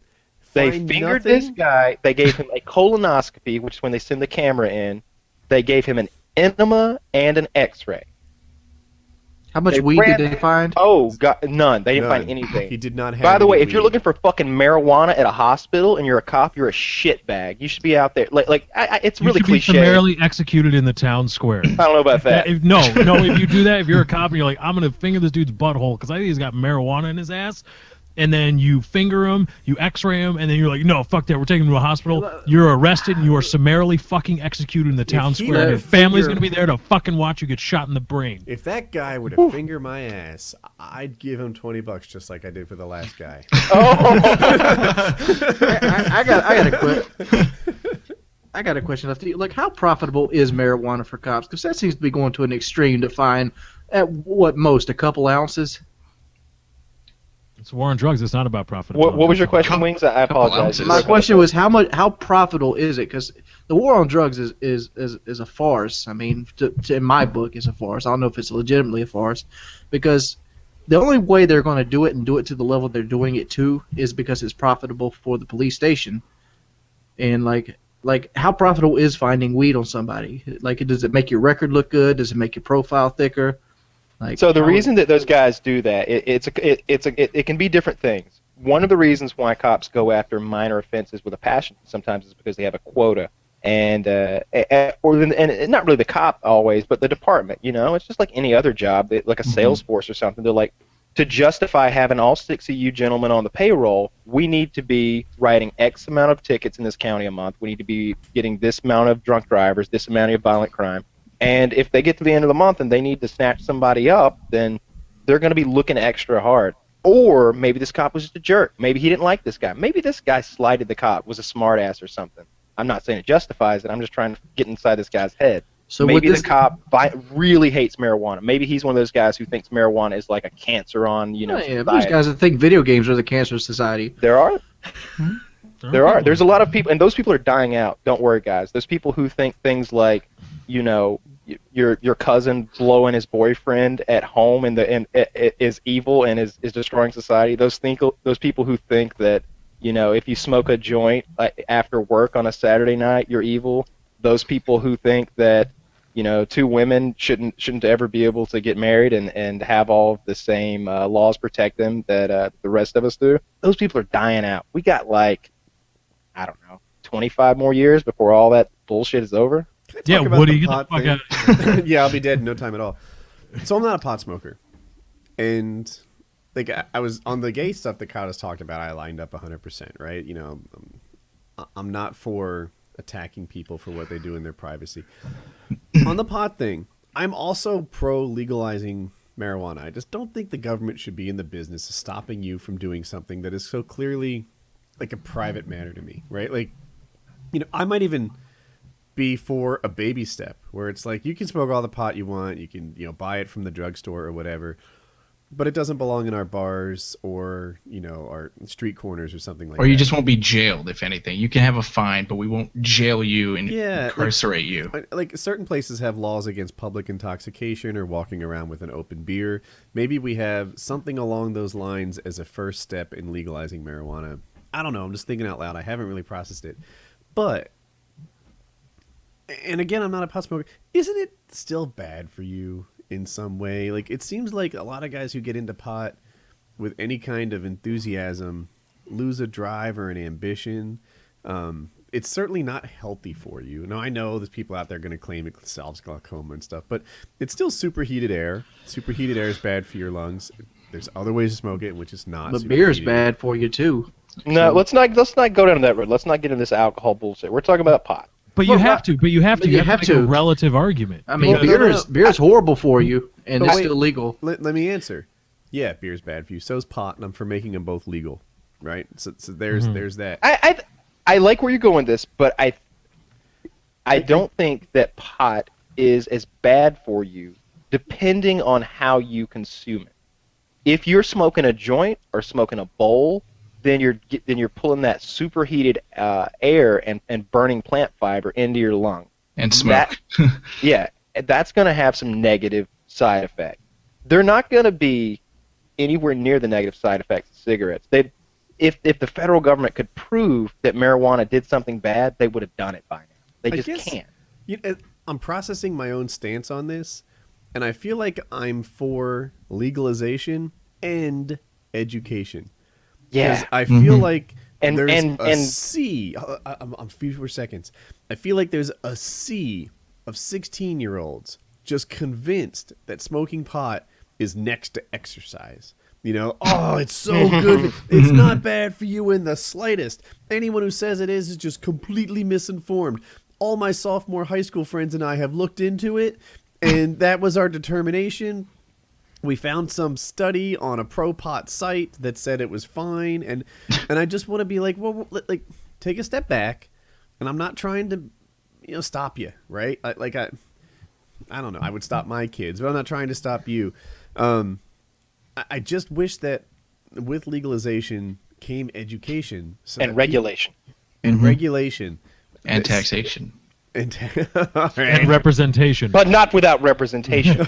A: They
B: Find
A: fingered
B: nothing?
A: this guy. They gave him a colonoscopy, which is when they send the camera in. They gave him an enema and an X-ray.
E: How much
A: They
E: weed
A: ran-
E: did they find?
A: Oh, God, none. They didn't
B: None.
A: find anything.
B: He did not have
A: By the way,
B: any
A: if you're
B: weed.
A: looking for fucking marijuana at a hospital and you're a cop, you're a shitbag. You should be out there. It's
C: You
A: really
C: should be
A: cliche.
C: summarily executed in the town square.
A: I don't know about that.
C: No, if you do that, if you're a cop and you're like, I'm going to finger this dude's butthole because I think he's got marijuana in his ass, and then you finger him, you x-ray him, and then you're like, no, fuck that, we're taking him to a hospital, you're arrested and you are summarily fucking executed in the town
B: he
C: square, and
B: were
C: your
B: to
C: family's
B: finger-
C: going to be there to fucking watch you get shot in the brain.
B: If that guy were to finger my ass, I'd give him $20 just like I did for the last guy.
E: I got a question left. Like, how profitable is marijuana for cops? Because that seems to be going to an extreme to find, at what most, a couple ounces.
C: It's a war on drugs. It's not about profitability.
A: What was your question, Wings? I apologize.
D: ounces.
E: My question was how profitable is it? Because the war on drugs is a farce. I mean, in my book, it's a farce. I don't know if it's legitimately a farce, because the only way they're going to do it and do it to the level they're doing it to is because it's profitable for the police station. And like how profitable is finding weed on somebody? Like, does it make your record look good? Does it make your profile thicker? Like,
A: So the reason that those guys do that, it can be different things. One of the reasons why cops go after minor offenses with a passion sometimes is because they have a quota, and not really the cop always, but the department. You know, it's just like any other job, like a sales force or something. They're like, to justify having all 6 of you gentlemen on the payroll, we need to be writing X amount of tickets in this county a month. We need to be getting this amount of drunk drivers, this amount of violent crime. And if they get to the end of the month and they need to snatch somebody up, then they're going to be looking extra hard. Or maybe this cop was just a jerk. Maybe he didn't like this guy. Maybe this guy slighted the cop, was a smart ass or something. I'm not saying it justifies it. I'm just trying to get inside this guy's head.
E: So
A: maybe
E: would
A: the cop really hates marijuana. Maybe he's one of those guys who thinks marijuana is like a cancer on,
E: yeah,
A: society.
E: those guys that think video games are the cancer of society.
A: There are. There's a lot of people, and those people are dying out. Don't worry, guys. Those people who think things like, your cousin blowing his boyfriend at home and is evil and is destroying society. Those people who think that, if you smoke a joint after work on a Saturday night, you're evil. Those people who think that, two women shouldn't ever be able to get married and have all of the same laws protect them that the rest of us do. Those people are dying out. We got 25 more years before all that bullshit is over.
C: Yeah,
B: Talk about
C: Woody,
B: the
C: get the
B: pot
C: fuck
B: thing.
C: out.
B: Yeah, I'll be dead in no time at all. So I'm not a pot smoker, and I was on the gay stuff that Kyle has talked about. I lined up 100%, right? I'm not for attacking people for what they do in their privacy. On the pot thing, I'm also pro legalizing marijuana. I just don't think the government should be in the business of stopping you from doing something that is so clearly like a private matter to me, right? Like, I might even be for a baby step where it's like you can smoke all the pot you want, you can buy it from the drugstore or whatever, but it doesn't belong in our bars or our street corners or something like that.
D: Or you just won't be jailed, if anything. You can have a fine, but we won't jail you and
B: Yeah,
D: incarcerate you.
B: Like certain places have laws against public intoxication or walking around with an open beer. Maybe we have something along those lines as a first step in legalizing marijuana. I don't know. I'm just thinking out loud. I haven't really processed it. But, and again, I'm not a pot smoker. Isn't it still bad for you in some way? Like, it seems like a lot of guys who get into pot with any kind of enthusiasm lose a drive or an ambition. It's certainly not healthy for you. Now, I know there's people out there going to claim it solves glaucoma and stuff, but it's still superheated air. Superheated air is bad for your lungs. There's other ways to smoke it, which is not.
E: But beer's
B: superheated.
E: bad for you too.
A: No, let's not go down that road. Let's not get into this alcohol bullshit. We're talking about pot.
C: But you have to. You have to make a
E: to.
C: relative argument.
E: I mean,
B: Well,
E: beer's horrible for you, and
B: But
E: it's
B: wait.
E: still legal.
B: Let me answer. Yeah, beer's bad for you. So's pot, and I'm for making them both legal, right? So there's that.
A: I like where you're going with this, but I don't think that pot is as bad for you depending on how you consume it. If you're smoking a joint or smoking a bowl, then you're pulling that superheated air and burning plant fiber into your lung.
D: And smoke.
A: Yeah, that's going to have some negative side effects. They're not going to be anywhere near the negative side effects of cigarettes. If the federal government could prove that marijuana did something bad, they would have done it by now. They just can't.
B: I'm processing my own stance on this, and I feel like I'm for legalization and education.
A: Yeah.
B: I feel like
A: And-
B: there's
A: and-
B: a
A: and-
B: sea. I'm few seconds. I feel like there's a sea of 16-year-olds just convinced that smoking pot is next to exercise. You know, oh, it's so good. It's not bad for you in the slightest. Anyone who says it is just completely misinformed. All my sophomore high school friends and I have looked into it, and that was our determination. We found some study on a pro-pot site that said it was fine, and I just want to be like, well, like, take a step back, and I'm not trying to, stop you, right? I don't know. I would stop my kids, but I'm not trying to stop you. I just wish that with legalization came education
A: and regulation.
B: Regulation.
D: And taxation.
B: And
C: And representation.
A: But not without representation.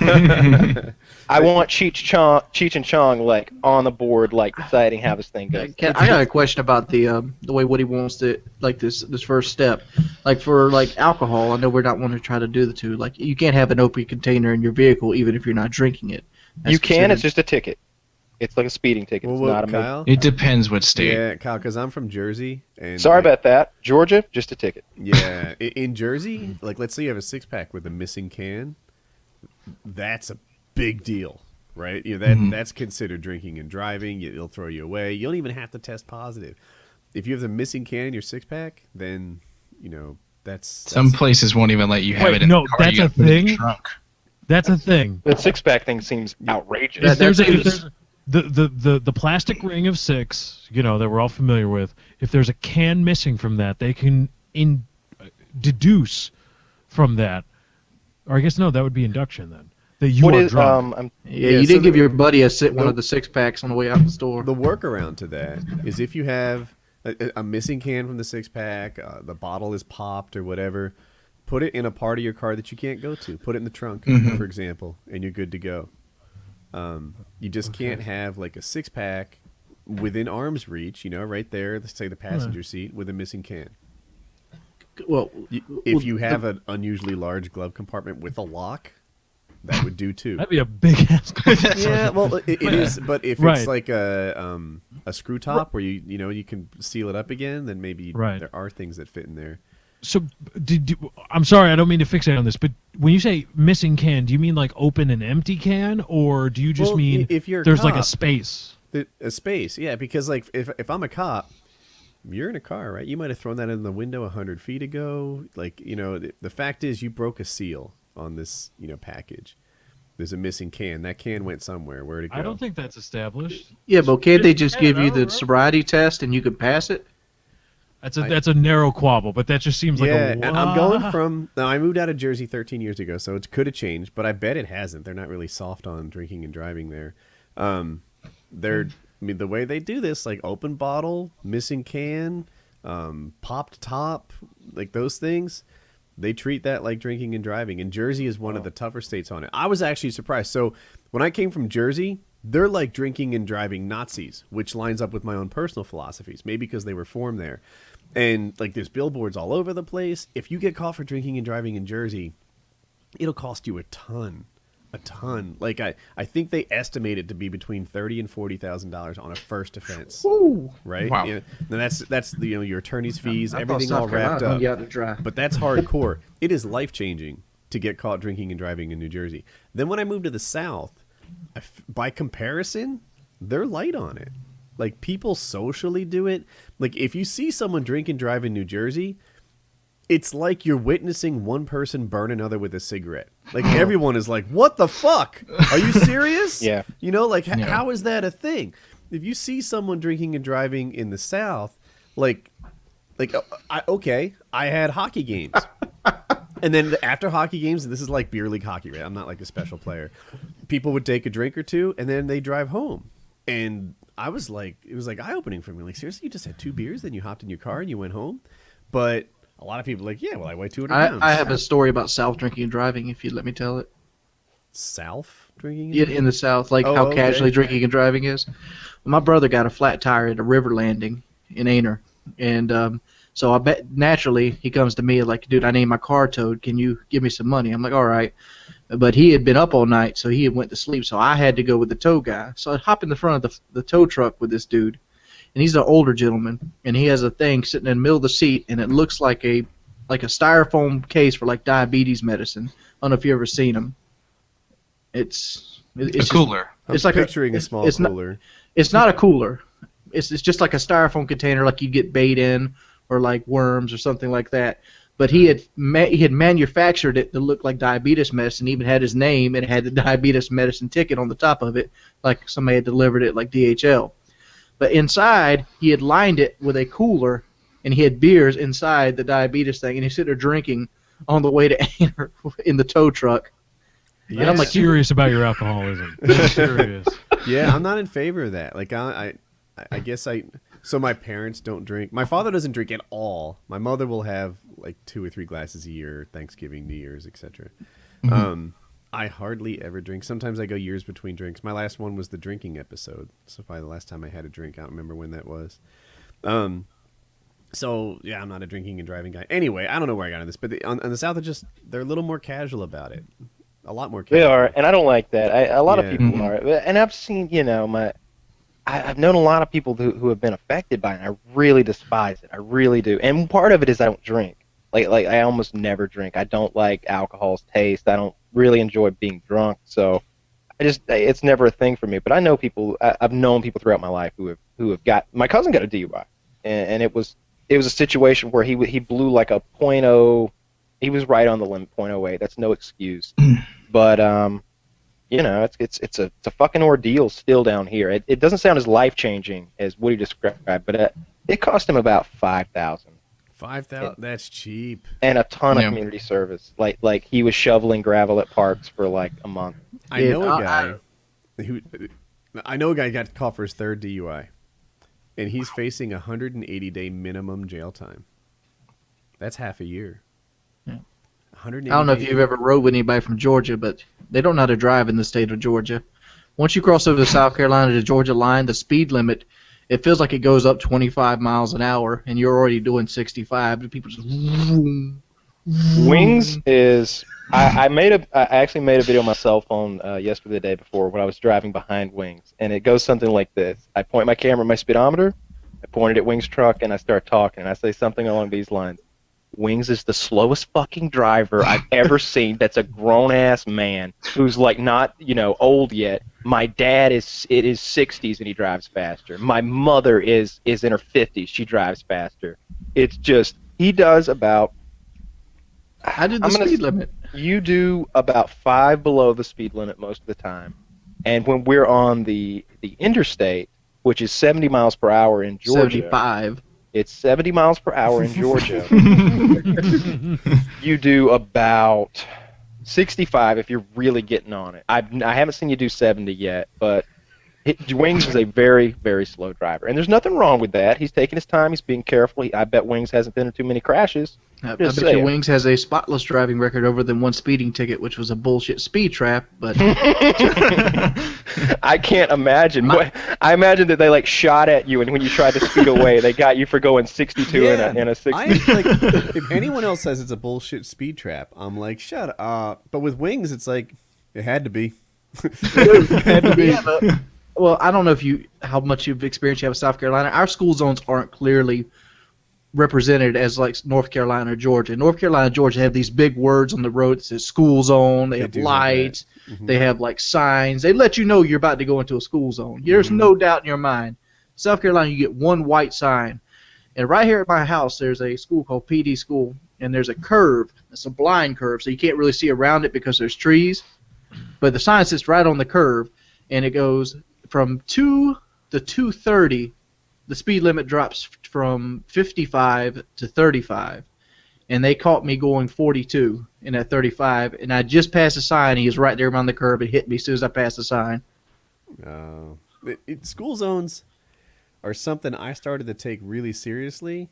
A: I want Cheech and Chong like on the board, like deciding how this thing goes.
E: I got a question about the way Woody wants to this first step, like for alcohol. I know we're not wanting to try to do the two. Like you can't have an open container in your vehicle even if you're not drinking it. That's
A: You can. It's just a ticket. It's like a speeding ticket. It's not a
B: Kyle?
D: It depends what state.
B: Yeah, Kyle, because I'm from Jersey. And
A: Sorry about that. Georgia, just a ticket.
B: Yeah, in Jersey, like let's say you have a 6-pack with a missing can, that's a big deal, right? That's considered drinking and driving. It'll throw you away. You don't even have to test positive. If you have the missing can in your 6-pack, then that's
D: Some places won't even let you have
C: Wait,
D: it in
C: no,
D: the car.
C: that's
D: You
C: a
D: gotta put it in the
C: thing?
D: trunk.
C: That's a thing.
A: The 6-pack thing seems outrageous.
C: If there's the plastic ring of 6, that we're all familiar with, if there's a can missing from that, they can deduce from that, or I guess no, that would be induction then. That you are drunk.
E: you did give your buddy one of the 6-packs on the way out the store.
B: The workaround to that is if you have a missing can from the 6-pack, the bottle is popped or whatever, put it in a part of your car that you can't go to. Put it in the trunk, for example, and you're good to go. You just can't have like a 6-pack within arm's reach, right there, let's say the passenger seat with a missing can.
E: Well,
B: if you have an unusually large glove compartment with a lock, that would do too.
C: That'd be a big ass.
B: Yeah, well, it is. But if
C: Right.
B: it's like a screw top where you can seal it up again, then maybe there are things that fit in there.
C: So, I'm sorry, I don't mean to fixate on this, but when you say missing can, do you mean like open and empty can, or do you just mean
B: if you're
C: there's like a
B: cop,
C: space?
B: A space, yeah. Because like if I'm a cop, you're in a car, right? You might have thrown that in the window 100 feet ago. Like the fact is, you broke a seal on this package. There's a missing can. That can went somewhere. Where'd it go?
C: I don't think that's established.
E: Yeah, but can't they just give you the sobriety test and you can pass it?
C: That's a narrow quabble, but that just seems like a.
B: And I'm going from. Now I moved out of Jersey 13 years ago, so it could have changed, but I bet it hasn't. They're not really soft on drinking and driving there. The way they do this, like open bottle, missing can, popped top, like those things, they treat that like drinking and driving. And Jersey is one of the tougher states on it. I was actually surprised. So when I came from Jersey, they're like drinking and driving Nazis, which lines up with my own personal philosophies, maybe because they were formed there. And like there's billboards all over the place. If you get caught for drinking and driving in Jersey, it'll cost you a ton. Like I think they estimate it to be between $30,000 and $40,000 on a first offense.
E: Ooh.
B: Right?
D: Wow.
B: Yeah. Now that's your attorney's fees,
E: I
B: everything
E: thought
B: all
E: South
B: wrapped
E: Carolina
B: up.
E: hung you out to dry.
B: But that's hardcore. It is life changing to get caught drinking and driving in New Jersey. Then when I moved to the South, by comparison, they're light on it. Like people socially do it. Like if you see someone drink and drive in New Jersey, it's like you're witnessing one person burn another with a cigarette. Like everyone is like, "What the fuck? Are you serious?"
A: Yeah.
B: How is that a thing? If you see someone drinking and driving in the South, I had hockey games. And then after hockey games, this is like beer league hockey, right? I'm not like a special player. People would take a drink or two, and then they drive home. And I was like, it was like eye-opening for me. Like, seriously, you just had 2 beers, then you hopped in your car and you went home? But a lot of people are like, yeah, well, I weigh 200 pounds.
E: I have a story about South drinking and driving, if you'd let me tell it.
B: South drinking?
E: In the South, like how casually drinking and driving is. My brother got a flat tire at a river landing in Aner, and so I bet naturally he comes to me like, dude, I need my car towed. Can you give me some money? I'm like, all right. But he had been up all night, so he had went to sleep. So I had to go with the tow guy. So I hop in the front of the tow truck with this dude, and he's an older gentleman, and he has a thing sitting in the middle of the seat, and it looks like a styrofoam case for like diabetes medicine. I don't know if you ever seen them. It's
D: a cooler.
E: It's like
B: picturing a small cooler.
E: It's not a cooler. It's just like a styrofoam container, like you get bait in, or like worms or something like that. But he had manufactured it to look like diabetes medicine. Even had his name, and it had the diabetes medicine ticket on the top of it, like somebody had delivered it, like DHL. But inside, he had lined it with a cooler, and he had beers inside the diabetes thing, and he's sitting there drinking on the way to Aner in the tow truck.
C: Yeah, and I'm like, serious about your alcoholism. Serious.
B: Yeah, I'm not in favor of that. Like I guess so my parents don't drink. My father doesn't drink at all. My mother will have like 2 or 3 glasses a year, Thanksgiving, New Year's, etc. Mm-hmm. I hardly ever drink. Sometimes I go years between drinks. My last one was the drinking episode. So probably the last time I had a drink. I don't remember when that was. So yeah, I'm not a drinking and driving guy. Anyway, I don't know where I got on this, but on the South, they're a little more casual about it. A lot more casual.
A: They are, and I don't like that. A lot of people are. And I've seen, I've known a lot of people who have been affected by it, and I really despise it. I really do. And part of it is I don't drink. Like I almost never drink. I don't like alcohol's taste. I don't really enjoy being drunk. So it's never a thing for me. But I know people. I've known people throughout my life who have got. My cousin got a DUI, and it was a situation where he blew like a .0. He was right on the limit, .08. That's no excuse. But it's a fucking ordeal still down here. It doesn't sound as life-changing as Woody described, but it cost him about $5,000.
B: $5,000? That's cheap.
A: And a ton of community service. Like he was shoveling gravel at parks for like a month.
B: I know a guy who got caught for his 3rd DUI, and he's facing 180-day minimum jail time. That's half a year.
E: I don't know if you've ever rode with anybody from Georgia, but they don't know how to drive in the state of Georgia. Once you cross over the South Carolina to Georgia line, the speed limit, it feels like it goes up 25 miles an hour, and you're already doing 65. And people just...
A: Wings is... I actually made a video on my cell phone yesterday, the day before, when I was driving behind Wings, and it goes something like this. I point my camera at my speedometer, I point it at Wings' truck, and I start talking, and I say something along these lines. Wings is the slowest fucking driver I've ever seen. That's a grown-ass man who's like not, old yet. My dad is 60s and he drives faster. My mother is in her 50s. She drives faster. It's just, he does about...
E: I did the speed limit.
A: You do about 5 below the speed limit most of the time. And when we're on the interstate, which is 70 miles per hour in Georgia...
E: 75.
A: It's 70 miles per hour in Georgia. You do about 65 if you're really getting on it. I haven't seen you do 70 yet, but Wings is a very, very slow driver. And there's nothing wrong with that. He's taking his time. He's being careful. I bet Wings hasn't been in too many crashes.
E: I bet you Wings has a spotless driving record over than one speeding ticket, which was a bullshit speed trap. But
A: I can't imagine. I imagine that they shot at you, and when you tried to speed away, they got you for going 62 in a 60.
B: If anyone else says it's a bullshit speed trap, I'm like, shut up. But with Wings, it's like it had to be.
E: It had to be. Yeah, well, I don't know how much you've experienced you have in South Carolina. Our school zones aren't clearly represented as like North Carolina or Georgia. North Carolina and Georgia have these big words on the road that says school zone. They have lights. Mm-hmm. They have like signs. They let you know you're about to go into a school zone. There's no doubt in your mind. South Carolina, you get one white sign. And right here at my house, there's a school called PD School, and there's a curve. It's a blind curve, so you can't really see around it because there's trees. But the sign sits right on the curve, and it goes from 2 to 230. The speed limit drops from 55 to 35, and they caught me going 42 in that 35, and I just passed the sign. He was right there around the curb and hit me as soon as I passed the sign.
B: School zones are something I started to take really seriously,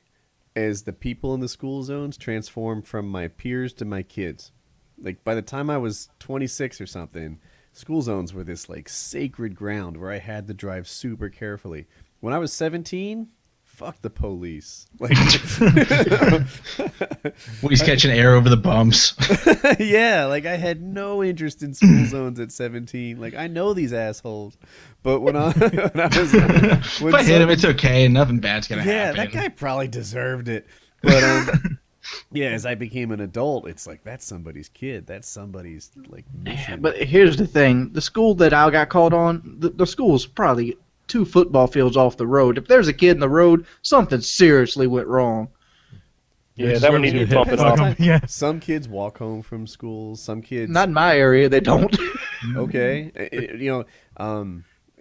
B: as the people in the school zones transformed from my peers to my kids. Like by the time I was 26 or something, school zones were this like sacred ground where I had to drive super carefully. When I was 17, fuck the police. Like,
D: He's catching air over the bumps.
B: yeah, like I had no interest in school zones at 17. Like I know these assholes, but when I was,
D: if I hit him, it's okay. Nothing bad's gonna happen.
B: Yeah, that guy probably deserved it. But yeah, as I became an adult, it's like that's somebody's kid. That's somebody's like mission.
E: But here's the thing: the school that I got called on, the school's probably 2 football fields off the road. If there's a kid in the road, something seriously went wrong.
A: Yeah, that would need to be bumping off.
C: Yeah.
B: Some kids walk home from school. Some kids
E: Not in my area, they don't.
B: Okay,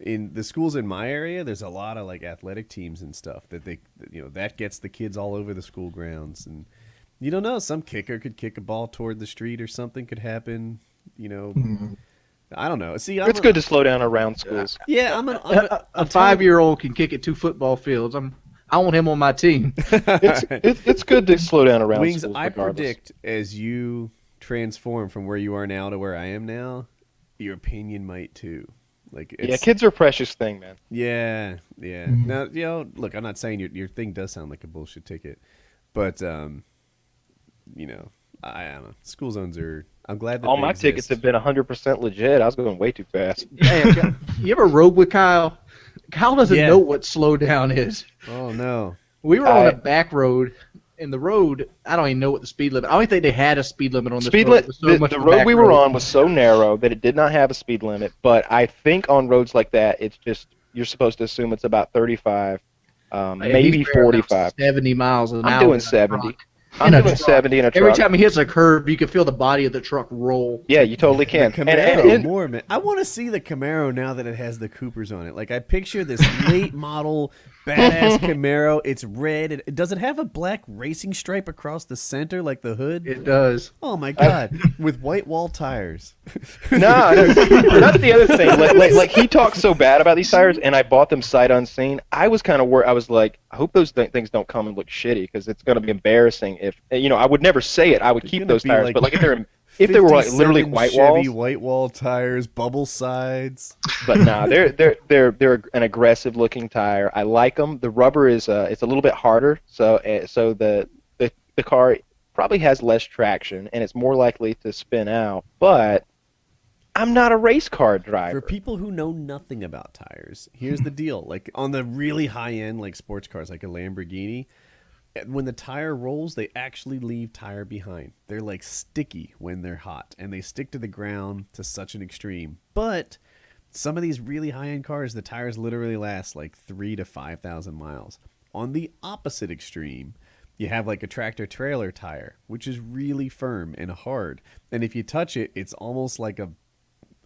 B: in the schools in my area, there's a lot of like athletic teams and stuff that that gets the kids all over the school grounds, and you don't know, some kicker could kick a ball toward the street or something could happen. I don't know. See,
A: It's good to slow down around schools.
B: Yeah,
E: A 5-year-old can kick at 2 football fields. I want him on my team.
A: It's good to slow down around
B: Wings,
A: schools.
B: I
A: Regardless.
B: predict as you transform from where you are now to where I am now, your opinion might too. Like,
A: kids are a precious thing, man.
B: Yeah. Now, look, I'm not saying your thing does sound like a bullshit ticket, but I don't know. School zones are. I'm glad that
A: all
B: they
A: my
B: exist.
A: tickets have been 100% legit. I was going way too fast.
E: Hey, you ever rode with Kyle? Kyle doesn't
B: Yeah.
E: know what slow down is.
B: Oh no.
E: We were on a back road, and the road, I don't even know what the speed limit. I don't even think they had a speed limit on this road.
A: The road we were on was so narrow that it did not have a speed limit. But I think on roads like that, it's just you're supposed to assume it's about 35, maybe 45.
E: 70 miles an hour.
A: I'm doing 70. I'm
E: In a
A: doing
E: truck.
A: 70 in a truck.
E: Every time he hits a curve, you can feel the body of the truck roll.
A: Yeah, you totally can.
B: The Camaro, more man. I want to see the Camaro now that it has the Coopers on it. Like I picture this late model badass Camaro. It's red. Does it have a black racing stripe across the center like the hood?
E: It does.
B: Oh my god! With white wall tires.
A: No, that's the other thing. Like he talks so bad about these tires, and I bought them sight unseen. I was kind of worried. I was like, I hope those things don't come and look shitty because it's going to be embarrassing. If I would never say it. I would keep those tires, but like if they were like literally white
B: Chevy
A: walls,
B: white wall tires, bubble sides.
A: But nah, they're an aggressive looking tire. I like them. The rubber is it's a little bit harder, so the car probably has less traction and it's more likely to spin out. But I'm not a race car driver.
B: For people who know nothing about tires, here's the deal. Like on the really high end like sports cars like a Lamborghini, when the tire rolls, they actually leave tire behind. They're like sticky when they're hot, and they stick to the ground to such an extreme. But some of these really high-end cars, the tires literally last like 3,000 to 5,000 miles. On the opposite extreme, you have like a tractor-trailer tire, which is really firm and hard. And if you touch it, it's almost like a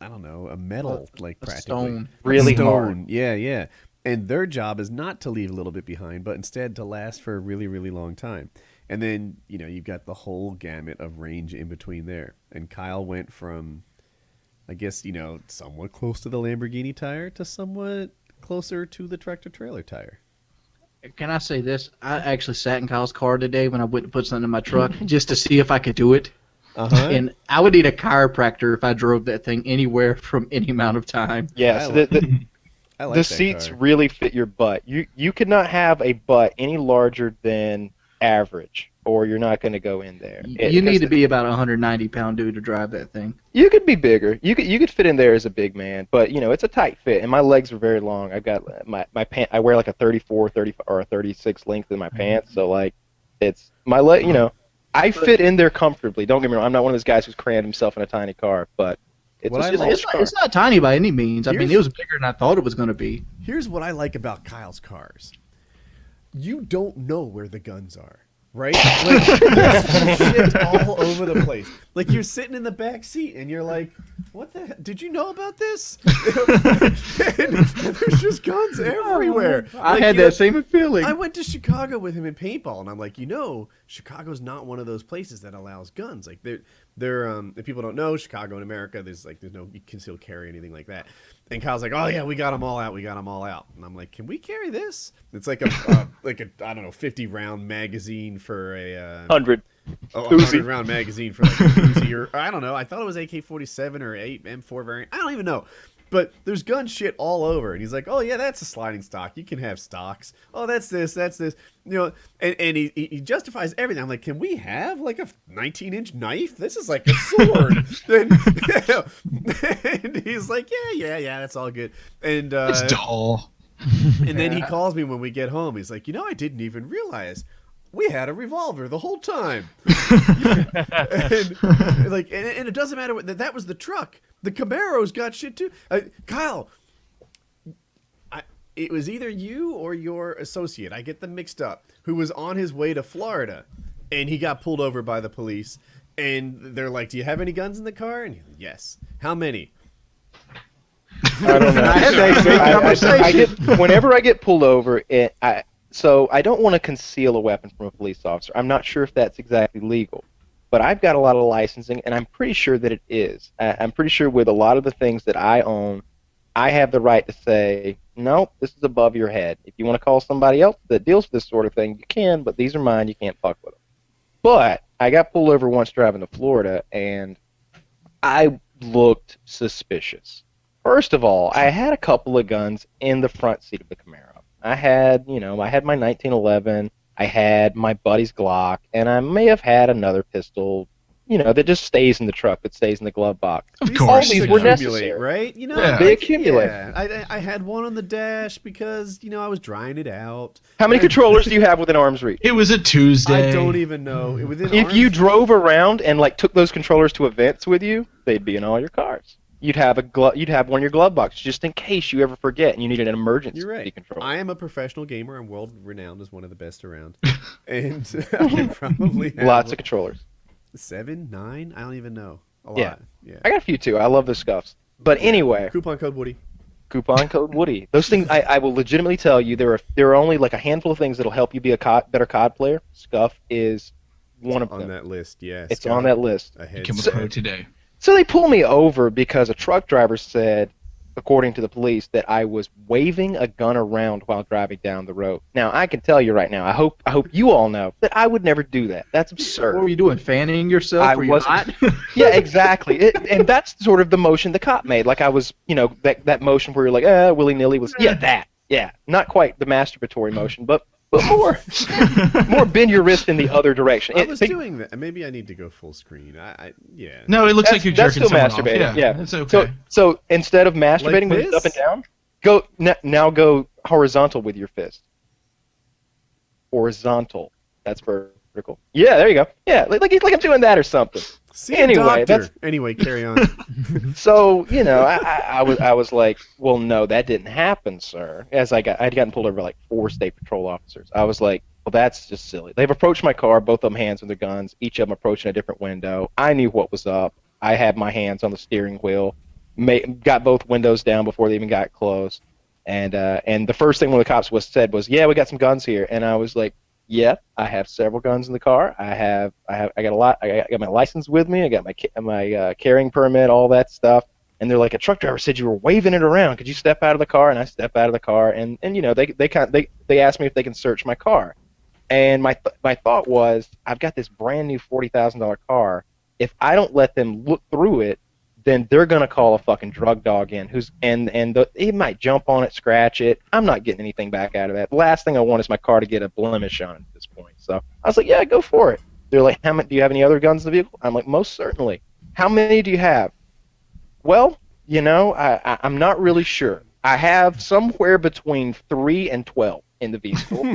B: metal, like practically.
E: Stone.
A: Really
B: stone.
A: hard.
B: Yeah. And their job is not to leave a little bit behind, but instead to last for a really, really long time. And then, you've got the whole gamut of range in between there. And Kyle went from, I guess, somewhat close to the Lamborghini tire to somewhat closer to the tractor-trailer tire.
E: Can I say this? I actually sat in Kyle's car today when I went to put something in my truck just to see if I could do it.
B: Uh-huh.
E: And I would need a chiropractor if I drove that thing anywhere from any amount of time.
A: Yeah, so the seats
B: car.
A: really fit your butt. You could not have a butt any larger than average, or you're not going to go in there.
E: You need to be about a 190-pound dude to drive that thing.
A: You could be bigger. You could fit in there as a big man, but it's a tight fit, and my legs are very long. I've got my pant. I wear like a 34, 35, or a 36 length in my pants, so like it's my leg. I fit in there comfortably. Don't get me wrong. I'm not one of those guys who's crammed himself in a tiny car, but
E: it's not tiny by any means. I mean, it was bigger than I thought it was going to be.
B: Here's what I like about Kyle's cars. You don't know where the guns are, right? Like, there's shit all over the place. Like, you're sitting in the back seat, and you're like, what the heck? Did you know about this? And there's just guns everywhere.
E: I had that same feeling.
B: I went to Chicago with him in paintball, and I'm like, Chicago's not one of those places that allows guns. Like, they're if people don't know, Chicago in America, there's no concealed carry, anything like that. And Kyle's like, "Oh yeah, we got them all out. We got them all out." And I'm like, "Can we carry this?" It's like a I don't know 50-round magazine for a
A: 100.
B: a 100-round magazine for like a Uzi or I don't know. I thought it was AK-47 or 8 M4 variant. I don't even know. But there's gun shit all over, and he's like, "Oh yeah, that's a sliding stock. You can have stocks. Oh, that's this. You know." And he justifies everything. I'm like, "Can we have like a 19-inch knife? This is like a sword." and he's like, "Yeah, that's all good." And
D: It's dull.
B: and then he calls me when we get home. He's like, I didn't even realize we had a revolver the whole time. and it doesn't matter that was the truck. The Camaro's got shit too. Kyle, it was either you or your associate. I get them mixed up. Who was on his way to Florida, and he got pulled over by the police. And they're like, "Do you have any guns in the car?" And he's like, "Yes." "How many?"
A: I don't know. Whenever I get pulled over, so I don't want to conceal a weapon from a police officer. I'm not sure if that's exactly legal, but I've got a lot of licensing, and I'm pretty sure that it is. I'm pretty sure with a lot of the things that I own, I have the right to say, "No, this is above your head. If you want to call somebody else that deals with this sort of thing, you can, but these are mine. You can't fuck with them." But I got pulled over once driving to Florida, and I looked suspicious. First of all, I had a couple of guns in the front seat of the Camaro. I had my 1911, I had my buddy's Glock, and I may have had another pistol, that just stays in the truck, that stays in the glove box.
D: Of course.
A: All these were necessary,
B: right?
A: They accumulate.
B: Yeah. I had one on the dash because, I was drying it out.
A: How many controllers do you have within arm's reach?
D: It was a Tuesday.
B: I don't even know.
A: If you drove around and took those controllers to events with you, they'd be in all your cars. You'd have one in your glove box just in case you ever forget and you needed an emergency controller.
B: I am a professional gamer. I'm world renowned as one of the best around, and I probably have
A: lots of controllers.
B: 7, 9. I don't even know. A lot. Yeah.
A: I got a few too. I love the scuffs. But anyway,
B: coupon code Woody.
A: Coupon code Woody. Those things I will legitimately tell you there are only a handful of things that'll help you be a better COD player. Scuff is one of them.
B: On that list, yes.
A: It's on that list.
D: Become a pro today.
A: So they pull me over because a truck driver said, according to the police, that I was waving a gun around while driving down the road. Now, I can tell you right now, I hope you all know that I would never do that. That's absurd.
E: What were you doing, fanning yourself? Were you hot?
A: Yeah, exactly. And that's sort of the motion the cop made. I was, that motion where you're like, willy-nilly was, that. Yeah, not quite the masturbatory motion, but more bend your wrist in the other direction.
B: I was doing that. Maybe I need to go full screen. Yeah.
D: No, it looks like you're jerking someone off.
A: Yeah,
D: it's okay.
A: So instead of masturbating
B: Like
A: with it up and down, go horizontal with your fist. Horizontal. That's vertical. Yeah, there you go. Yeah, like I'm doing that or something.
B: See anyway, anyway, carry on.
A: So I was like, well, no, that didn't happen, sir. I'd gotten pulled over 4 state patrol officers. I was like, well, that's just silly. They've approached my car, both of them hands on their guns, each of them approaching a different window. I knew what was up. I had my hands on the steering wheel, got both windows down before they even got close, and the first thing one of the cops said was, yeah, we got some guns here, and I was like, yeah, I have several guns in the car. I got a lot. I got my license with me. I got my carrying permit, all that stuff. And they're like, a truck driver said you were waving it around. Could you step out of the car? And I step out of the car, and they asked me if they can search my car. And my thought was, I've got this brand new $40,000 car. If I don't let them look through it, then they're gonna call a fucking drug dog in, he might jump on it, scratch it. I'm not getting anything back out of that. The last thing I want is my car to get a blemish on it at this point. So I was like, yeah, go for it. They're like, how many? Do you have any other guns in the vehicle? I'm like, most certainly. How many do you have? Well, I'm not really sure. I have somewhere between 3 and 12 in the vehicle.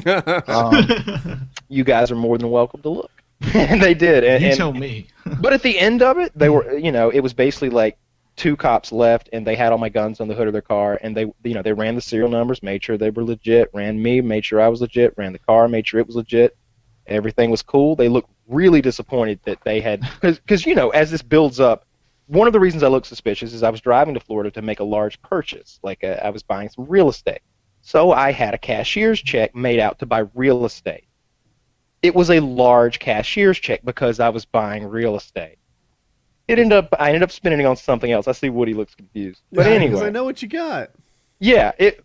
A: You guys are more than welcome to look. And they did.
D: You tell me.
A: But at the end of it, they were, it was basically 2 cops left, and they had all my guns on the hood of their car, and they ran the serial numbers, made sure they were legit, ran me, made sure I was legit, ran the car, made sure it was legit. Everything was cool. They looked really disappointed that they had, because as this builds up, one of the reasons I looked suspicious is I was driving to Florida to make a large purchase, I was buying some real estate. So I had a cashier's check made out to buy real estate. It was a large cashier's check because I was buying real estate. I ended up spending it on something else. I see Woody looks confused. But
B: Yeah,
A: anyway.
B: because I know what you got.
A: Yeah, it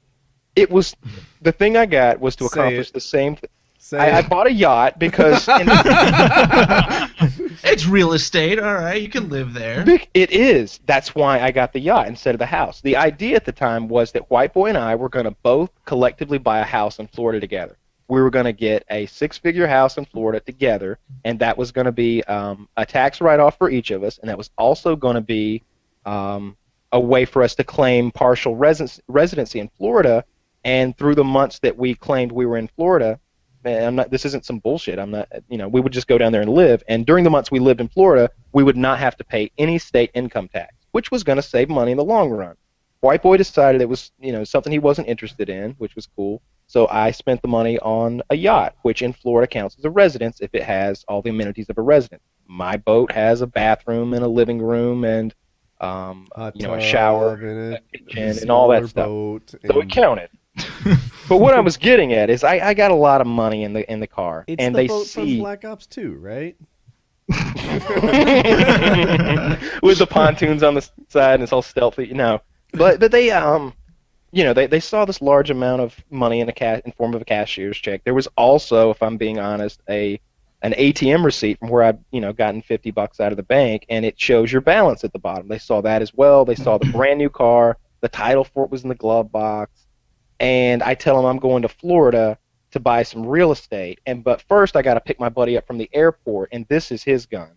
A: was the thing I got was to
B: Say
A: accomplish
B: it.
A: the same thing.
B: Say
A: I
B: it.
A: bought a yacht because
D: It's real estate, all right. You can live there.
A: it is. That's why I got the yacht instead of the house. The idea at the time was that White Boy and I were going to both collectively buy a house in Florida together. We were going to get a six-figure house in Florida together, and that was going to be a tax write-off for each of us, and that was also going to be a way for us to claim partial residency in Florida. And through the months that we claimed we were in Florida, this isn't some bullshit. We would just go down there and live. And during the months we lived in Florida, we would not have to pay any state income tax, which was going to save money in the long run. White Boy decided it was, something he wasn't interested in, which was cool. So I spent the money on a yacht, which in Florida counts as a residence if it has all the amenities of a residence. My boat has a bathroom and a living room and a shower, a kitchen, and all that stuff. So it counted. But what I was getting at is I got a lot of money in the car,
B: It's
A: and
B: the
A: they
B: boat
A: see
B: from Black Ops 2, right?
A: with the pontoons on the side and it's all stealthy. No, but they they saw this large amount of money in form of a cashier's check. There was also, if I'm being honest, an ATM receipt from where I'd gotten $50 out of the bank, and it shows your balance at the bottom. They saw that as well. They saw the brand new car. The title for it was in the glove box. And I tell him I'm going to Florida to buy some real estate. But first I got to pick my buddy up from the airport, and this is his gun.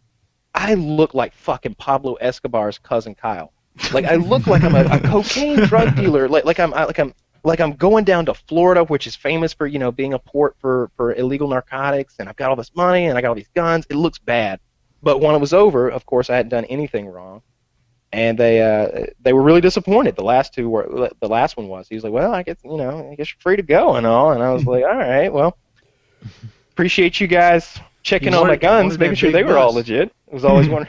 A: I look like fucking Pablo Escobar's cousin Kyle. Like I look like I'm a cocaine drug dealer. Like I'm going down to Florida, which is famous for being a port for illegal narcotics, and I've got all this money and I got all these guns. It looks bad. But when it was over, of course I hadn't done anything wrong. And they were really disappointed. The last one was. He was like, "Well, I guess you're free to go and all." And I was like, "All right, well, appreciate you guys checking on my guns, making sure they were all legit." It was always one.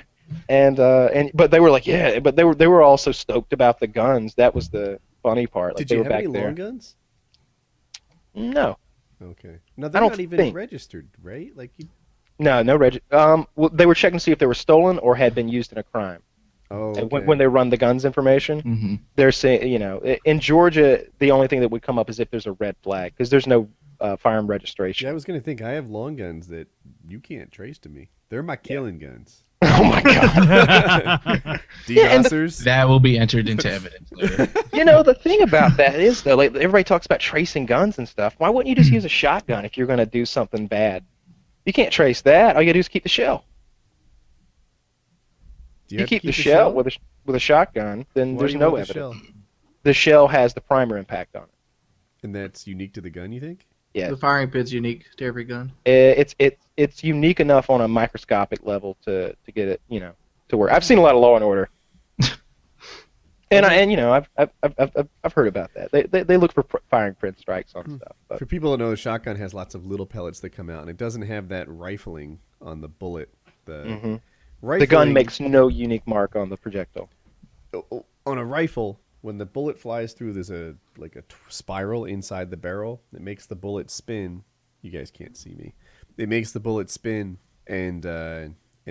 A: But they were like, "Yeah," but they were also stoked about the guns. That was the funny part. Like,
B: Did you
A: they were
B: have
A: back
B: any
A: there.
B: long guns?
A: No.
B: Okay. No, they're not even registered, right? Like you.
A: No well, they were checking to see if they were stolen or had been used in a crime.
B: Oh, okay.
A: And when they run the guns information, they're saying, in Georgia, the only thing that would come up is if there's a red flag, because there's no firearm registration.
B: Yeah, I was going to think I have long guns that you can't trace to me. They're my killing guns.
A: Oh my god.
B: DDoSers.
D: That will be entered into evidence later.
A: The thing about that is, though, like everybody talks about tracing guns and stuff. Why wouldn't you just use a shotgun if you're going to do something bad? You can't trace that. All you got to do is keep the shell. You keep the shell with a shotgun, then there's no evidence. The shell has the primer impact on it.
B: And that's unique to the gun, you think?
A: Yeah.
E: The firing pin's unique to every gun.
A: It's unique enough on a microscopic level to get it, to work. I've seen a lot of Law and Order, and I've heard about that. They look for firing print strikes on stuff. But.
B: For people that know, the shotgun has lots of little pellets that come out, and it doesn't have that rifling on the bullet.
A: The gun makes no unique mark on the projectile.
B: On a rifle, when the bullet flies through, there's a spiral inside the barrel that makes the bullet spin. You guys can't see me. It makes the bullet spin, and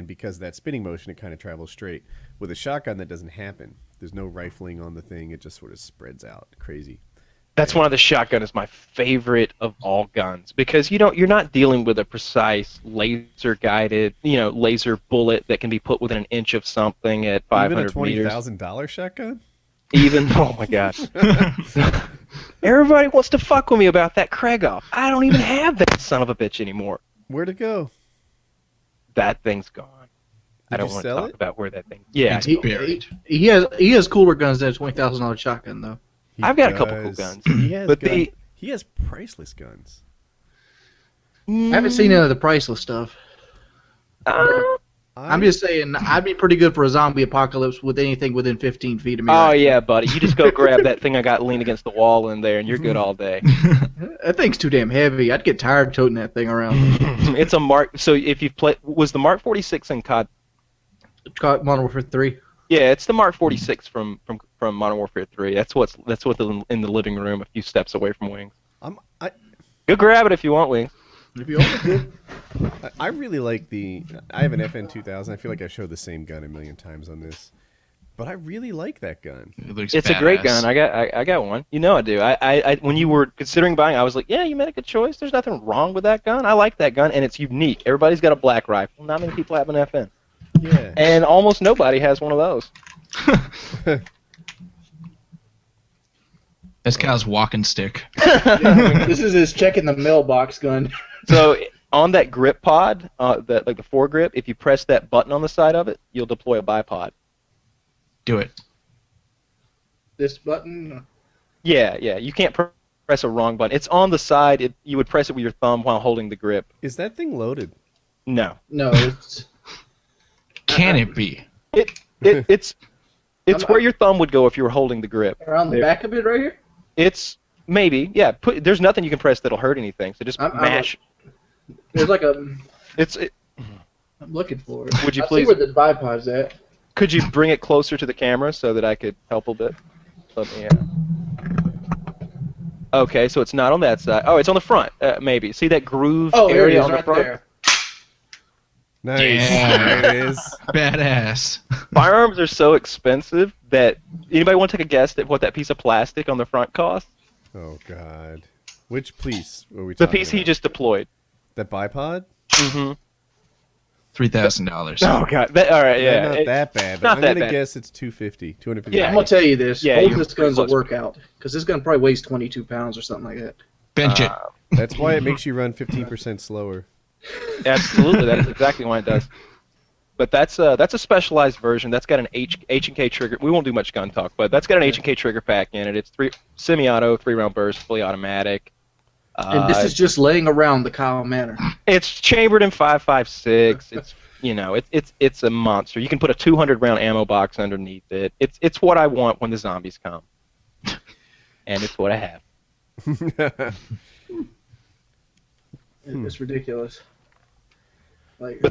B: because of that spinning motion, it kind of travels straight. With a shotgun, that doesn't happen. There's no rifling on the thing. It just sort of spreads out. Crazy.
A: That's why the shotgun is my favorite of all guns, because you're not dealing with a precise laser guided, laser bullet that can be put within an inch of something at 500 meters.
B: Even a $20,000 shotgun?
A: Oh my gosh. Everybody wants to fuck with me about that Krieghoff. I don't even have that son of a bitch anymore.
B: Where'd it go?
A: That thing's gone. I don't want to talk about where that thing. Yeah,
E: He has cooler guns than a $20,000 shotgun though.
A: I've got a couple cool guns.
B: He has priceless guns.
E: I haven't seen any of the priceless stuff. I'm just saying, I'd be pretty good for a zombie apocalypse with anything within 15 feet of me.
A: Oh, yeah, buddy. You just go grab that thing I got leaned against the wall in there, and you're good all day.
E: That thing's too damn heavy. I'd get tired toting that thing around.
A: It's a Mark... So if you've played... Was the Mark 46 in COD?
E: Modern Warfare 3.
A: Yeah, it's the Mark 46 from Modern Warfare 3. That's what's in the living room a few steps away from Wings. Go grab it if you want, Wings.
E: If you want it.
B: I really like I have an FN 2000. I feel like I showed the same gun a million times on this. But I really like that gun.
A: It's a great gun. I got one. You know I do. When you were considering buying, I was like, yeah, you made a good choice. There's nothing wrong with that gun. I like that gun, and it's unique. Everybody's got a black rifle. Not many people have an FN.
B: Yeah.
A: And almost nobody has one of those.
D: That's Kyle's walking stick.
E: This is his checking the mailbox gun.
A: So on that grip pod, like the foregrip, if you press that button on the side of it, you'll deploy a bipod.
D: Do it.
E: This button?
A: Yeah. You can't press a wrong button. It's on the side. You would press it with your thumb while holding the grip.
B: Is that thing loaded?
A: No.
E: No, it's...
D: Can it be?
A: It's where your thumb would go if you were holding the grip.
E: Around the back of it right here?
A: It's maybe, yeah. There's nothing you can press that'll hurt anything. So just mash.
E: There's like a... I'm looking for it.
A: Would you
E: I
A: please...
E: see where the bipod's at.
A: Could you bring it closer to the camera so that I could help a bit? Okay, so it's not on that side. Oh, it's on the front, maybe. See that groove area on the front? There.
B: Nice.
D: Yeah.
B: There it is.
D: Badass.
A: Firearms are so expensive that anybody want to take a guess at what that piece of plastic on the front costs?
B: Oh God. Which piece are we
A: The
B: talking
A: piece
B: about?
A: he just deployed.
B: That bipod?
A: Mm-hmm.
D: $3,000.
A: Oh God. All right. Yeah.
B: Not that bad. But
A: not
B: I'm
A: that
B: gonna
A: bad.
B: guess it's $250.
A: Yeah.
E: I'm gonna tell you this.
A: Yeah,
E: Holding
A: you're
E: this gun's a
A: close.
E: workout because this gun probably weighs 22 pounds or something like that.
D: Bench it.
B: That's why it makes you run 15% slower.
A: Absolutely. That is exactly why it does. But that's a specialized version. That's got an H&K trigger. We won't do much gun talk, but that's got an H&K trigger pack in it. It's semi-auto, 3-round burst, fully automatic.
E: And this is just laying around the Kyle Manor.
A: It's chambered in 5.56. It's a monster. You can put a 200-round ammo box underneath it. It's what I want when the zombies come, and it's what I have.
E: It's ridiculous. Like,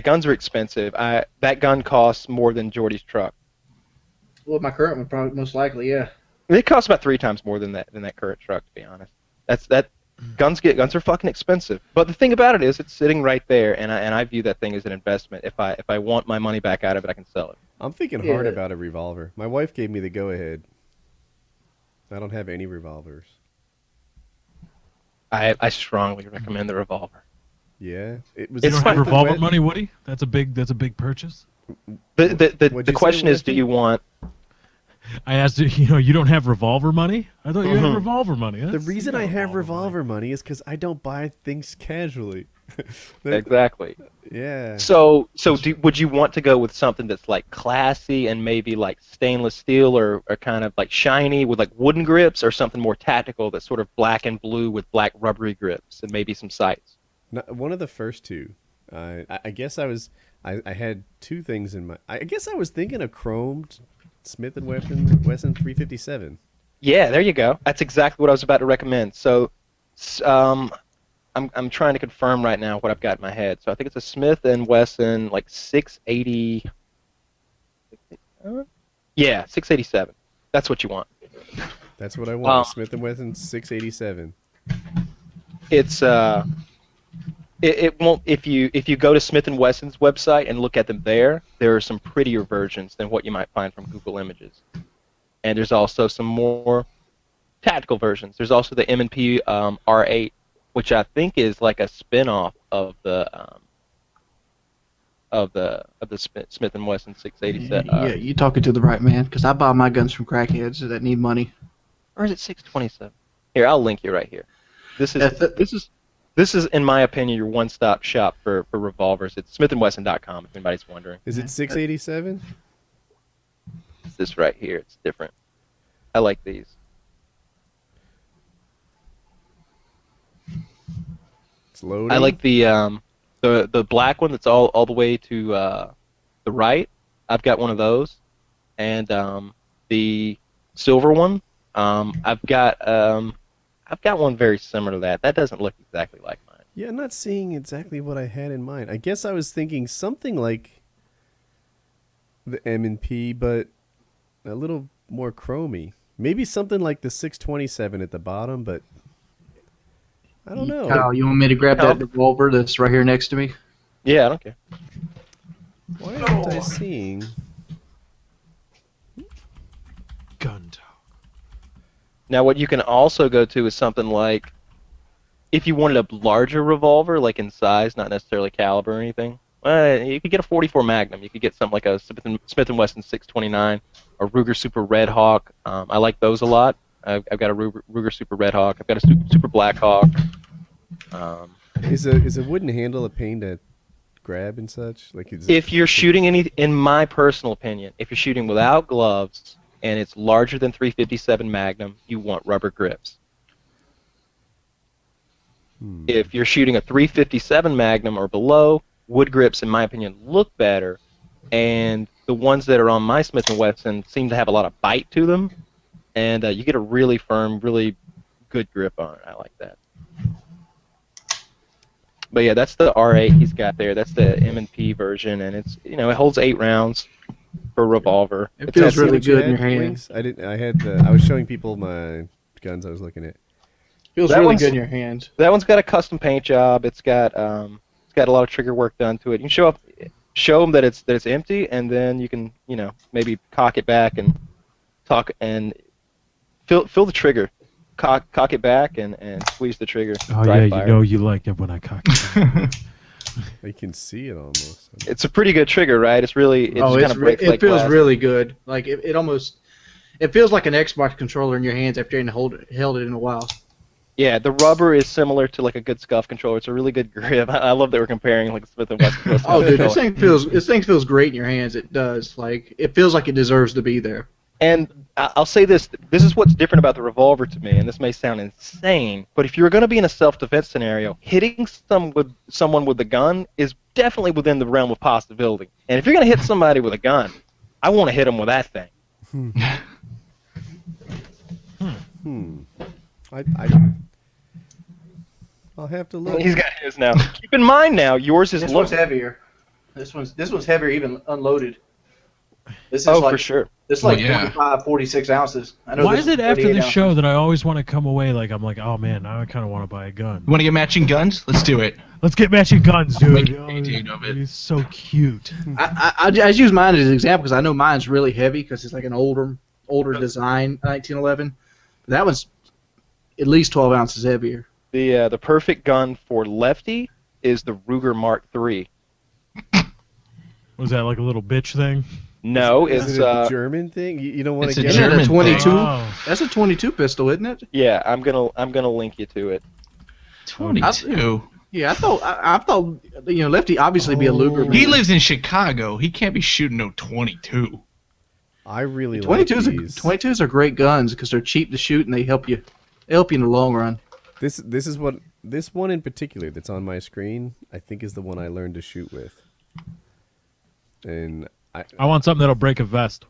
A: guns are expensive. That gun costs more than Jordy's truck.
E: Well, my current one probably most likely, yeah.
A: It costs about 3 times more than that current truck, to be honest. Guns are fucking expensive. But the thing about it is, it's sitting right there, and I view that thing as an investment. If I want my money back out of it, I can sell it.
B: I'm thinking hard about a revolver. My wife gave me the go-ahead. I don't have any revolvers.
A: I strongly recommend the revolver.
B: Yeah, it was.
C: You don't have revolver money, Woody? That's a big purchase.
A: The question is, do you want?
C: I asked you don't have revolver money? I thought you had revolver money.
B: The reason I have revolver money is because I don't buy things casually.
A: Exactly.
B: Yeah.
A: So would you want to go with something that's like classy and maybe like stainless steel or kind of like shiny with like wooden grips, or something more tactical that's sort of black and blue with black rubbery grips and maybe some sights?
B: One of the first two. I guess I had two things in my. I guess I was thinking of chromed Smith & Wesson 357.
A: Yeah, there you go. That's exactly what I was about to recommend. So, I'm trying to confirm right now what I've got in my head. So I think it's a Smith & Wesson like 680. Yeah, 687. That's what you want.
B: That's what I want. Smith & Wesson 687.
A: It's it won't if you go to Smith & Wesson's website and look at them there are some prettier versions than what you might find from Google Images. And there's also some more tactical versions. There's also the M&P R8, which I think is like a spin-off of the Smith & Wesson 687.
E: Yeah, you talking to the right man, because I buy my guns from crackheads that need money.
A: Or is it 627? Here, I'll link you right here. This is, in my opinion, your one-stop shop for revolvers. It's smithandwesson.com, if anybody's wondering.
B: Is it 687?
A: It's this right here. It's different. I like these.
B: It's loading.
A: I like the black one that's all the way to the right. I've got one of those, and the silver one. I've got one very similar to that. That doesn't look exactly like mine.
B: Yeah, I'm not seeing exactly what I had in mind. I guess I was thinking something like the M&P, but a little more chromy. Maybe something like the 627 at the bottom, but I don't know.
E: Kyle, you want me to grab that revolver that's right here next to me?
A: Yeah, I don't care.
B: Why aren't I seeing?
C: Gun talk.
A: Now, what you can also go to is something like, if you wanted a larger revolver, like in size, not necessarily caliber or anything, you could get a 44 Magnum. You could get something like a Smith & Wesson 629, a Ruger Super Red Hawk. I like those a lot. I've got a Ruger Super Red Hawk. I've got a Super Black Hawk.
B: Is a wooden handle a pain to grab and such? Like,
A: if you're shooting in my personal opinion, if you're shooting without gloves and it's larger than 357 Magnum, you want rubber grips. If you're shooting a 357 Magnum or below, wood grips, in my opinion, look better, and the ones that are on my Smith & Wesson seem to have a lot of bite to them, and you get a really firm, really good grip on it. I like that. But yeah, that's the R8 he's got there. That's the M&P version, and it's, it holds 8 rounds for a revolver.
E: It feels really good in your hands.
B: I was showing people my guns I was looking at.
E: Feels really good in your hands.
A: That one's got a custom paint job. It's got a lot of trigger work done to it. You can show them that it's empty, and then you can maybe cock it back and feel the trigger. Cock it back and squeeze the trigger.
C: Oh yeah, fire. You like it when I cock it.
B: You can see it almost.
A: It's a pretty good trigger, right? It
E: feels really good. Like it feels like an Xbox controller in your hands after you held it in a while.
A: Yeah, the rubber is similar to like a good scuff controller. It's a really good grip. I love that we're comparing like Smith & Wesson.
E: Oh, dude, this thing feels great in your hands. It does. Like it feels like it deserves to be there.
A: And I'll say this is what's different about the revolver to me, and this may sound insane, but if you're going to be in a self-defense scenario, hitting someone with a gun is definitely within the realm of possibility. And if you're going to hit somebody with a gun, I want to hit them with that thing.
B: I'll have to look.
A: He's got his now. Keep in mind now, yours is
E: one's heavier. This one's heavier even unloaded. This is
A: for sure.
E: This is like 45, 46 ounces.
C: Why is it after the show that I always want to come away like I'm like, oh man, now I kind of want to buy a gun.
D: You want to get matching guns? Let's do it.
C: Let's get matching guns, dude.
D: It's
C: so cute.
E: I just use mine as an example because I know mine's really heavy because it's like an older design, 1911. But that one's at least 12 ounces heavier.
A: The perfect gun for lefty is the Ruger Mark III.
C: Was that like a little bitch thing?
A: No,
B: it's a German thing. You don't want to get
E: a 22.
C: Oh.
E: That's a 22 pistol, isn't it?
A: Yeah, I'm gonna link you to it.
D: 22.
E: Yeah, I thought Lefty obviously be a Luger man.
D: He lives in Chicago. He can't be shooting no 22.
B: I really
E: 22s are great guns because they're cheap to shoot and they help you in the long run.
B: This one in particular that's on my screen, I think is the one I learned to shoot with. And
C: I want something that'll break a vest.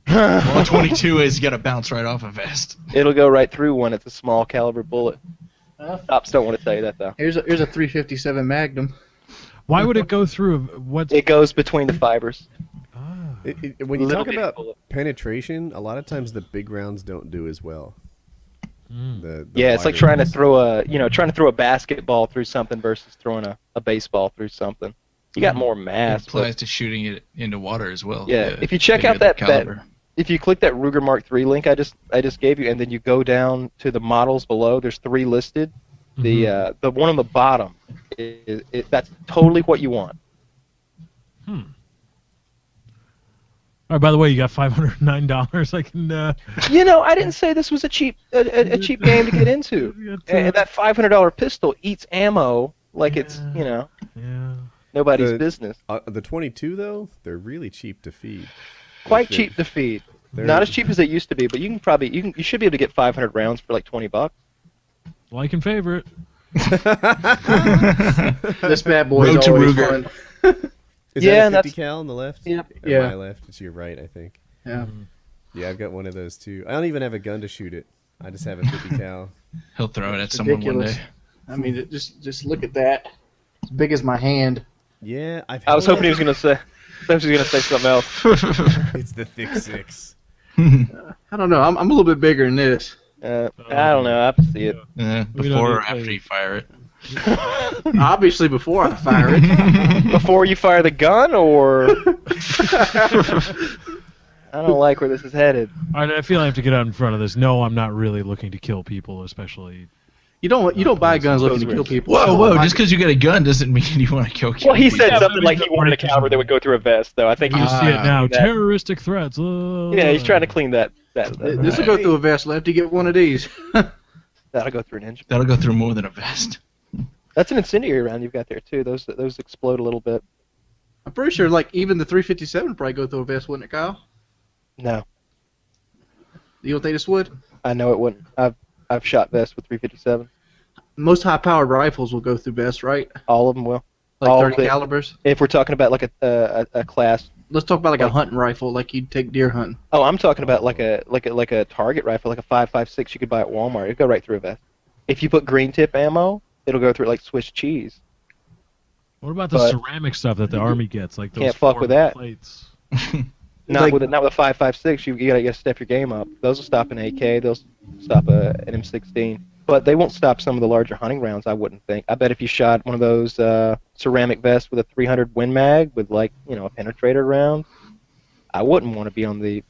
D: Well, 22 is you got to bounce right off a vest.
A: It'll go right through one. It's a small caliber bullet. Cops don't want to tell you that though.
E: Here's a 357 Magnum.
C: Why would it go through? What?
A: It goes between the fibers.
B: When you talk about penetration, a lot of times the big rounds don't do as well.
A: It's like trying to throw a basketball through something versus throwing a baseball through something. You got more mass.
D: It applies to shooting it into water as well.
A: Yeah, if you check out that if you click that Ruger Mark III link I just gave you, and then you go down to the models below, there's 3 listed. The one on the bottom that's totally what you want.
C: All right, by the way, you got $509. I can.
A: I didn't say this was a cheap game to get into. And that $500 pistol eats ammo like it's nobody's business.
B: The 22 though, they're really cheap to feed.
A: Quite cheap to feed. Not as cheap as it used to be, but you should be able to get 500 rounds for like $20.
C: Like and favorite.
E: This bad boy is always fun.
B: Is that a 50 cal on the left?
E: Yep.
B: Or my left. It's your right, I think.
E: Yeah.
B: Yeah, I've got one of those too. I don't even have a gun to shoot it. I just have a 50 cal.
D: He'll throw it at someone one day.
E: I mean, just look at that. As big as my hand.
B: Yeah,
A: I was hoping he was gonna say something else.
B: It's the thick 6.
E: I don't know. I'm a little bit bigger than this.
A: I don't know. I have to see it.
D: Before or after you fire it.
E: Obviously, before I fire it.
A: Before you fire the gun, or I don't like where this is headed.
C: All right, I feel I have to get out in front of this. No, I'm not really looking to kill people, especially.
E: You don't buy guns looking to kill people.
D: Whoa! Just because you get a gun doesn't mean you want to kill people.
A: Well, he said something like he wanted a caliber that would go through a vest, though. I think
C: You
A: he
C: see it now. Terroristic threats.
A: Yeah, he's trying to clean that.
E: This will go through a vest. Lefty, get one of these.
A: That'll go through an engine.
D: That'll go through more than a vest.
A: That's an incendiary round you've got there too. Those explode a little bit.
E: I'm pretty sure, like, even the 357 would probably go through a vest, wouldn't it, Kyle?
A: No,
E: You don't think this would?
A: I know it wouldn't. I've shot vests with 357.
E: Most high-powered rifles will go through vests, right?
A: All of them will.
E: Like
A: All
E: 30
A: the-
E: calibers.
A: If we're talking about like a class.
E: Let's talk about like a hunting rifle, like you'd take deer hunting.
A: Oh, I'm talking about like a target rifle, like a 5.56 you could buy at Walmart. It'd go right through a vest. If you put green tip ammo, it'll go through it like Swiss cheese.
C: What about the ceramic stuff that the Army gets, like those
A: Can't fuck with that.
C: plates?
A: Not with a 5.56. You gotta step your game up. Those will stop an AK. They'll stop an M16. But they won't stop some of the larger hunting rounds, I wouldn't think. I bet if you shot one of those ceramic vests with a 300 Win Mag with, like, a penetrator round, I wouldn't want to be on the,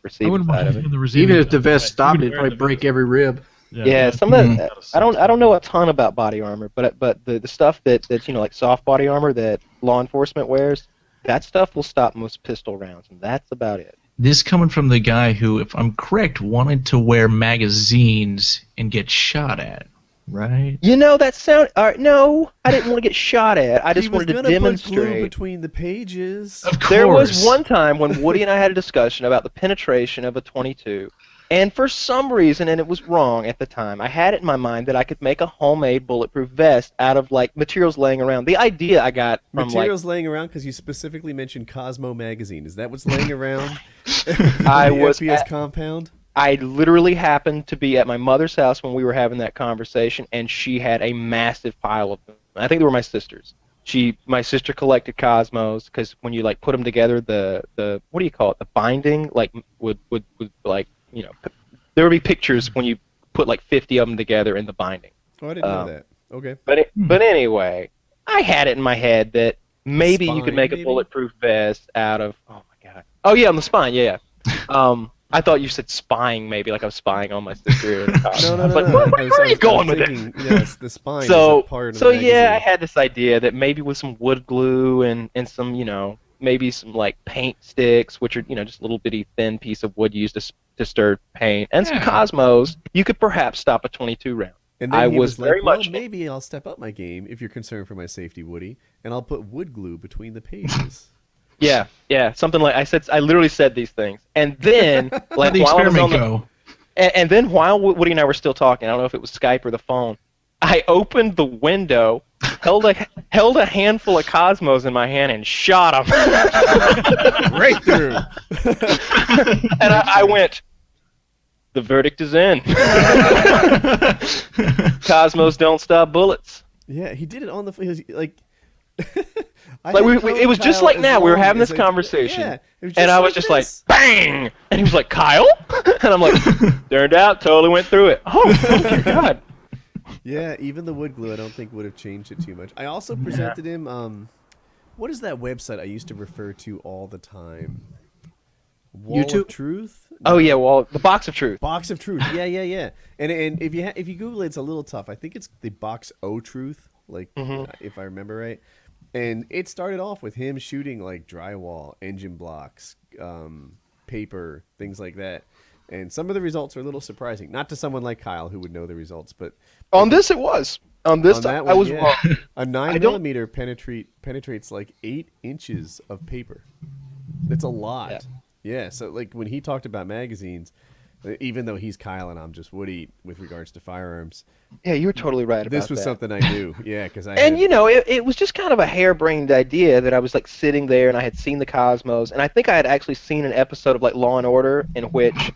A: receiving side of it.
E: Even if the vest stopped, it'd probably break every rib.
A: Yeah, some of that. I don't know a ton about body armor, but the stuff that's like soft body armor that law enforcement wears, that stuff will stop most pistol rounds, and that's about it.
D: This coming from the guy who, if I'm correct, wanted to wear magazines and get shot at, right?
A: That sound. No, I didn't want to get shot at. I just wanted to demonstrate.
B: Put glue between the pages.
D: Of course.
A: There was one time when Woody and I had a discussion about the penetration of a 22. And for some reason, and it was wrong at the time, I had it in my mind that I could make a homemade bulletproof vest out of, like, materials laying around. The idea I got from,
B: materials laying around because you specifically mentioned Cosmo magazine. Is that what's laying around?
A: I was
B: FPS compound.
A: I literally happened to be at my mother's house when we were having that conversation, and she had a massive pile of them. I think they were my sisters. My sister collected Cosmos because when you, like, put them together, the what do you call it? The binding, like, would like. There would be pictures when you put like 50 of them together in the binding.
B: Oh, I didn't know that. Okay.
A: But anyway, I had it in my head that maybe you could make a bulletproof vest out of. Oh my god. Oh yeah, on the spine. Yeah. I thought you said spying, maybe like I was spying on my sister.
B: No.
A: Where are you going with it?
B: Yes, the spine.
A: So
B: is a part of the magazine.
A: Yeah, I had this idea that maybe with some wood glue and some maybe some like paint sticks, which are just a little bitty thin piece of wood used to stir paint, and some Cosmos, you could perhaps stop a 22 round.
B: And then
A: I
B: he
A: was very
B: like,
A: much.
B: Well, maybe I'll step up my game if you're concerned for my safety, Woody, and I'll put wood glue between the pages.
A: Yeah, something like I literally said these things, and then like
D: the
A: while I was
D: experiment
A: on
D: go.
A: And then while Woody and I were still talking, I don't know if it was Skype or the phone, I opened the window, held a handful of Cosmos in my hand, and shot them
B: Right through.
A: And I went. The verdict is in. Cosmos don't stop bullets.
B: Yeah, he did it on the like.
A: It was just like now. We were having this conversation, and I was just like, bang! And he was like, Kyle? And I'm like, turned out, totally went through it. Oh my god.
B: Yeah, even the wood glue I don't think would have changed it too much. I also presented him, what is that website I used to refer to all the time? Wall
E: YouTube?
B: of Truth?
A: Oh yeah, well, the Box of Truth.
B: Box of Truth. Yeah. And if you Google it, it's a little tough. I think it's the Box O Truth, like if I remember right. And it started off with him shooting like drywall, engine blocks, paper, things like that. And some of the results are a little surprising. Not to someone like Kyle who would know the results, but
A: on this it was. On this
B: that
A: I was
B: yeah.
A: wrong.
B: A 9mm penetrates like 8 inches of paper. That's a lot. Yeah, so like when he talked about magazines, even though he's Kyle and I'm just Woody with regards to firearms.
A: Yeah, you were totally right about that.
B: This was something I knew. Yeah, because
A: it was just kind of a harebrained idea that I was like sitting there and I had seen the Cosmos, and I think I had actually seen an episode of like Law and Order in which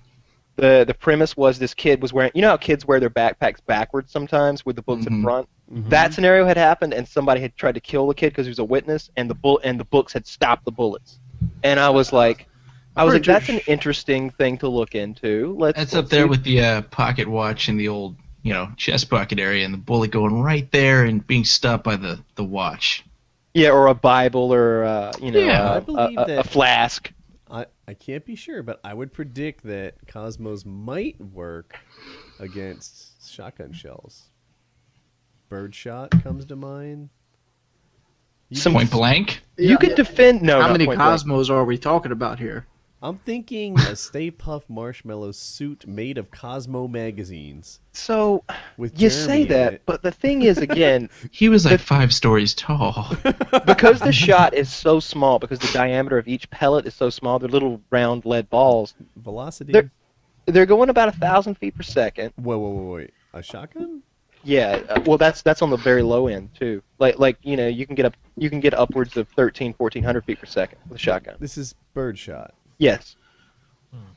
A: the premise was this kid was wearing, how kids wear their backpacks backwards sometimes with the books in front. That scenario had happened, and somebody had tried to kill the kid because he was a witness, and the books had stopped the bullets. And I was like, I was like, that's an interesting thing to look into.
D: That's up there with the pocket watch in the old, chest pocket area, and the bullet going right there and being stopped by the watch.
A: Yeah, or a Bible, or
B: I believe
A: a flask.
B: I can't be sure, but I would predict that Cosmos might work against shotgun shells. Birdshot comes to mind.
D: Point blank?
A: You could defend. No,
E: how many
A: point
E: Cosmos are we talking about here?
B: I'm thinking a Stay Puft Marshmallow suit made of Cosmo magazines.
A: So
B: with
A: you
B: Jeremy
A: say
B: in
A: that,
B: it.
A: but the thing is, again,
D: He was like 5 stories tall.
A: because the shot is so small, because the diameter of each pellet is so small, they're little round lead balls.
B: Velocity.
A: They're going about 1,000 feet per second.
B: Wait. A shotgun?
A: Yeah, well, that's on the very low end too. Like you can get upwards of 1,400 feet per second with a shotgun.
B: This is birdshot.
A: Yes.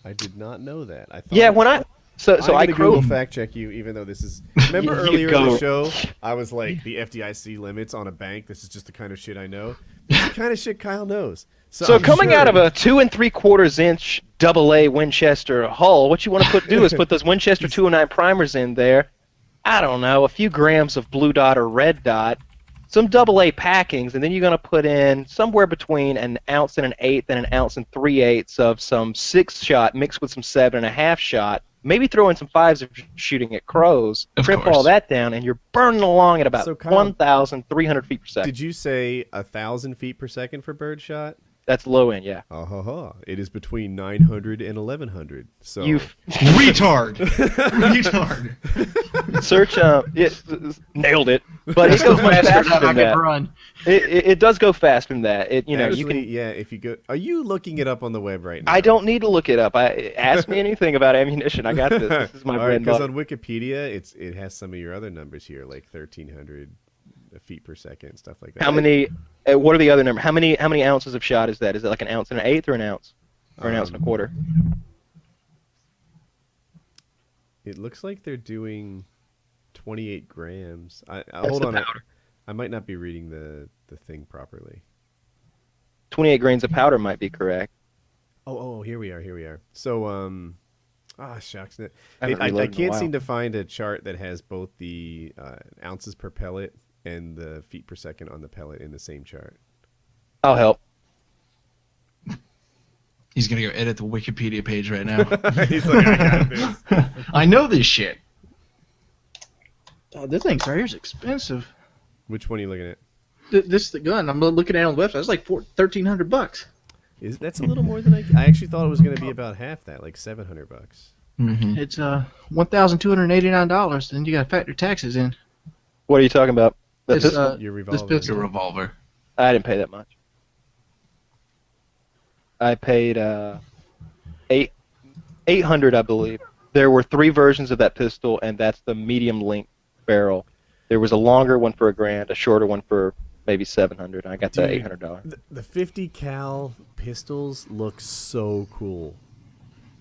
B: I did not know that. I thought.
A: Yeah, when I so
B: I'm
A: I
B: gonna Google
A: crow.
B: fact check you, even though this is. Remember
A: You
B: earlier in
A: go.
B: the show, I was like, the FDIC limits on a bank. This is just the kind of shit I know. This is the kind of shit Kyle knows.
A: So
B: I'm
A: coming
B: sure-
A: out of a 2 3/4 inch AA Winchester hull, what you want to do is put those Winchester 209 primers in there. I don't know, a few grams of blue dot or red dot, some AA packings, and then you're going to put in somewhere between 1 ounce and 1/8 and 1 ounce and 3/8 of some 6-shot mixed with some 7.5 shot. Maybe throw in some 5s if you're shooting at crows.
D: Of
A: Crimp
D: course.
A: all that down, and you're burning along at about
B: So, Kyle,
A: 1,300 feet per second.
B: Did you say 1,000 feet per second for birdshot?
A: That's low end, yeah.
B: It is between 900 and 1,100. So
A: You
D: Retard. Retard.
A: search, nailed it. But it goes much faster
E: I
A: than
E: can
A: that.
E: run.
A: It does go faster than that. You
B: Actually,
A: can.
B: yeah. If you go, are you looking it up on the web right now?
A: I don't need to look it up. Ask me anything about ammunition. I got this. This is my
B: All
A: bread
B: right,
A: and
B: because
A: butter.
B: on Wikipedia, it has some of your other numbers here, like 1,300 feet per second, stuff like that.
A: How many? What are the other numbers? How many ounces of shot is that? Is it like 1 ounce and 1/8 or an ounce, or 1 ounce and a quarter?
B: It looks like they're doing 28 grams.
A: That's
B: Hold
A: the
B: on.
A: powder.
B: I might not be reading the thing properly.
A: 28 grains of powder might be correct.
B: Oh, here we are. So, shucks.
A: I haven't
B: I
A: reloaded in a
B: can't
A: while.
B: seem to find a chart that has both the ounces per pellet and the feet per second on the pellet in the same chart.
A: I'll help.
D: He's going to go edit the Wikipedia page right now.
B: He's like, I got this.
D: I know this shit.
E: This thing right here is expensive.
B: Which one are you looking at?
E: This is the gun. I'm looking at it on the website. It's like $1,300.
B: That's a little more than I actually thought it was going to be about half that, like $700.
D: Mm-hmm.
E: It's $1,289. Then you got to factor taxes in.
A: What are you talking about? The
E: It's,
A: pistol?
B: Your
E: This
B: revolver.
E: pistol.
D: Your revolver.
A: I didn't pay that much. I paid $800, I believe. There were 3 versions of that pistol, and that's the medium length barrel. There was a longer one for $1,000, a shorter one for maybe $700. And I got the
B: Dude,
A: $800.
B: The 50 cal pistols look so cool.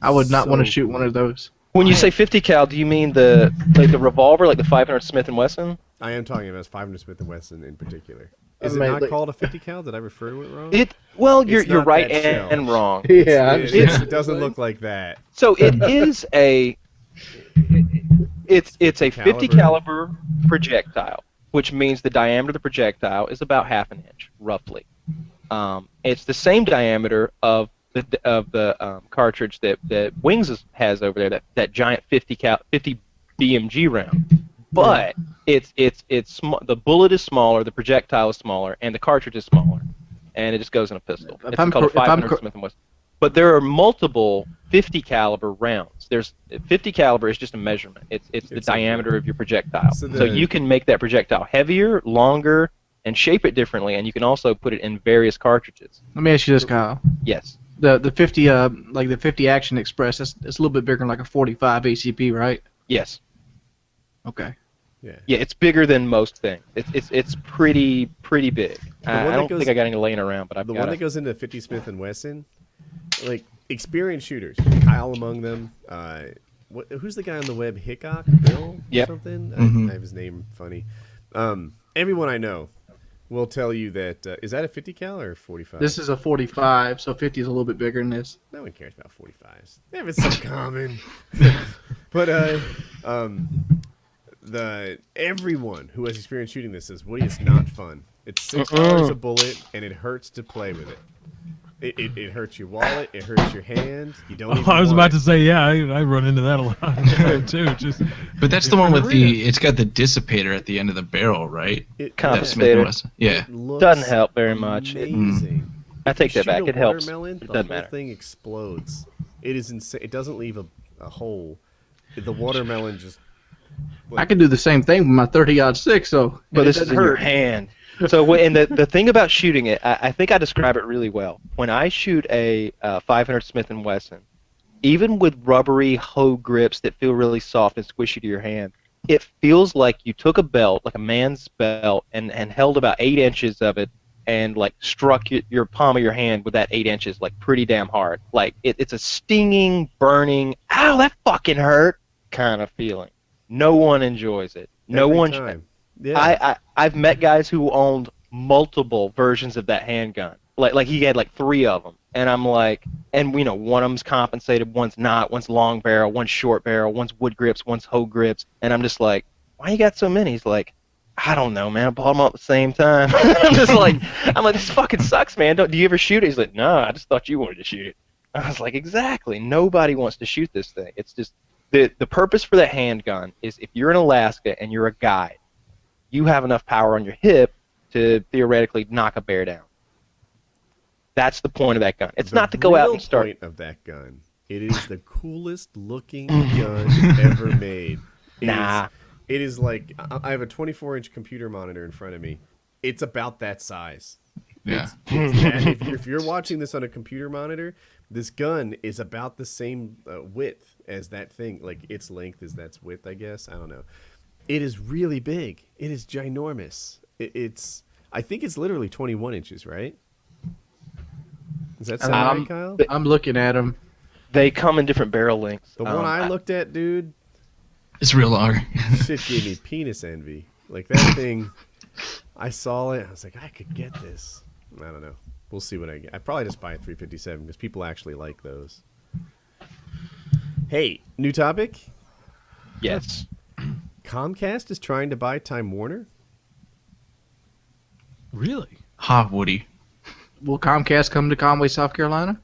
E: I would not want to
B: So
E: shoot
B: cool.
E: one of those.
A: When you say 50 cal, do you mean the revolver, like the 500 Smith & Wesson?
B: I am talking about 500 Smith & Wesson in particular. Is
E: I
B: it
E: mean,
B: not
E: like-
B: called a 50 cal? Did I refer to it wrong?
A: Well,
B: It's
A: you're
B: not
A: right
B: that shell.
A: and wrong.
E: Yeah,
B: It doesn't look like that.
A: So it is it's a 50 caliber projectile, which means the diameter of the projectile is about half an inch, roughly. It's the same diameter of the cartridge that Wings has over there, that giant 50 BMG round. But it's the bullet is smaller, the projectile is smaller, and the cartridge is smaller, and it just goes in a pistol.
E: If
A: It's
E: I'm
A: called a
E: cor- if I'm
A: 500
E: cor-
A: Smith & Wesson. But there are multiple 50 caliber rounds. 50 caliber is just a measurement. It's the
B: It's
A: diameter of your projectile.
B: So
A: So you can make that projectile heavier, longer, and shape it differently, and you can also put it in various cartridges.
E: Let me ask you this, Kyle.
A: Yes.
E: The 50 like the 50 Action Express, it's a little bit bigger than like a 45 ACP, right?
A: Yes.
E: Okay.
B: Yeah.
A: Yeah, it's bigger than most things. It's pretty big.
B: one
A: I
B: that
A: don't
B: goes-
A: think I got any laying around, but I've
B: The
A: got
B: one that goes into 50 Smith & Wesson, like experienced shooters, Kyle among them. Who's the guy on the web? Hickok Bill or
A: Yep.
B: something?
D: Mhm.
B: I have his name funny. Everyone I know will tell you that is that a 50 cal or 45?
E: This is a 45, so 50 is a little bit bigger than this.
B: No one cares about 45s. If it's so common. But everyone who has experience shooting this says, Woody, it's not fun. It's $6 a bullet, and it hurts to play with it. It hurts your wallet. It hurts your hand. You don't. Even
C: I was
B: want
C: about
B: it.
C: to say, yeah, I run into that a lot too. Just,
D: But that's the one with it's got the dissipator at the end of the barrel, right?
A: Compensator.
D: Yeah.
A: Doesn't help very much.
B: Amazing.
A: I take that back. It helps. It
B: The
A: doesn't
B: whole
A: matter.
B: thing explodes. It is insane. It doesn't leave a hole. The watermelon just.
E: I can do the same thing with my 30-06, so.
A: But
E: and
A: this
E: it
A: is
E: doesn't
A: in your
E: hurt.
A: hand. So, and the thing about shooting it, I think I describe it really well. When I shoot a 500 Smith & Wesson, even with rubbery hoe grips that feel really soft and squishy to your hand, it feels like you took a belt, like a man's belt, and held about 8 inches of it and like struck your palm of your hand with that 8 inches like pretty damn hard. Like it's a stinging, burning, ow, that fucking hurt kind of feeling. No one enjoys it. No
B: Every
A: one.
B: time. Yeah.
A: I've met guys who owned multiple versions of that handgun. Like he had like 3 of them, and I'm like, and you know, one of them's compensated, one's not, one's long barrel, one's short barrel, one's wood grips, one's hoe grips, and I'm just like, why you got so many? He's like, I don't know, man. I bought them all at the same time. I'm like, this fucking sucks, man. Do you ever shoot it? He's like, no, I just thought you wanted to shoot it. I was like, exactly. Nobody wants to shoot this thing. It's just the purpose for the handgun is if you're in Alaska and you're a guide, you have enough power on your hip to theoretically knock a bear down. That's the point of that gun. It's not to go out and start.
B: The point of that gun. It is the coolest looking gun ever made. It is like I have a 24-inch computer monitor in front of me. It's about that size.
D: Yeah.
B: If you're watching this on a computer monitor, this gun is about the same width as that thing. Like its length is that's width, I guess. I don't know. It is really big. It is ginormous. I think it's literally 21 inches, right? Does that sound right, Kyle?
E: I'm looking at them.
A: They come in different barrel lengths.
B: The one I looked at, dude,
D: It's real long.
B: shit gave me penis envy. Like that thing, I saw it. I was like, I could get this. I don't know. We'll see what I get. I probably just buy a 357 because people actually like those. Hey, new topic.
A: Yes.
B: Comcast is trying to buy Time Warner.
C: Really?
D: Ha, Woody.
E: Will Comcast come to Conway, South Carolina?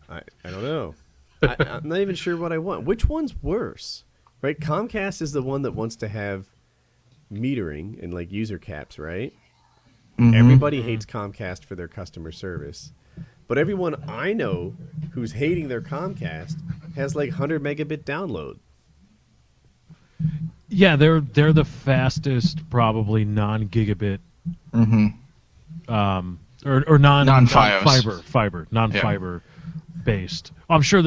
B: I don't know. I'm not even sure what I want. Which one's worse? Right? Comcast is the one that wants to have metering and like user caps, right?
D: Mm-hmm.
B: Everybody hates Comcast for their customer service. But everyone I know who's hating their Comcast has like 100 megabit download.
C: Yeah, they're the fastest, probably non-gigabit, or non-fiber based. I'm sure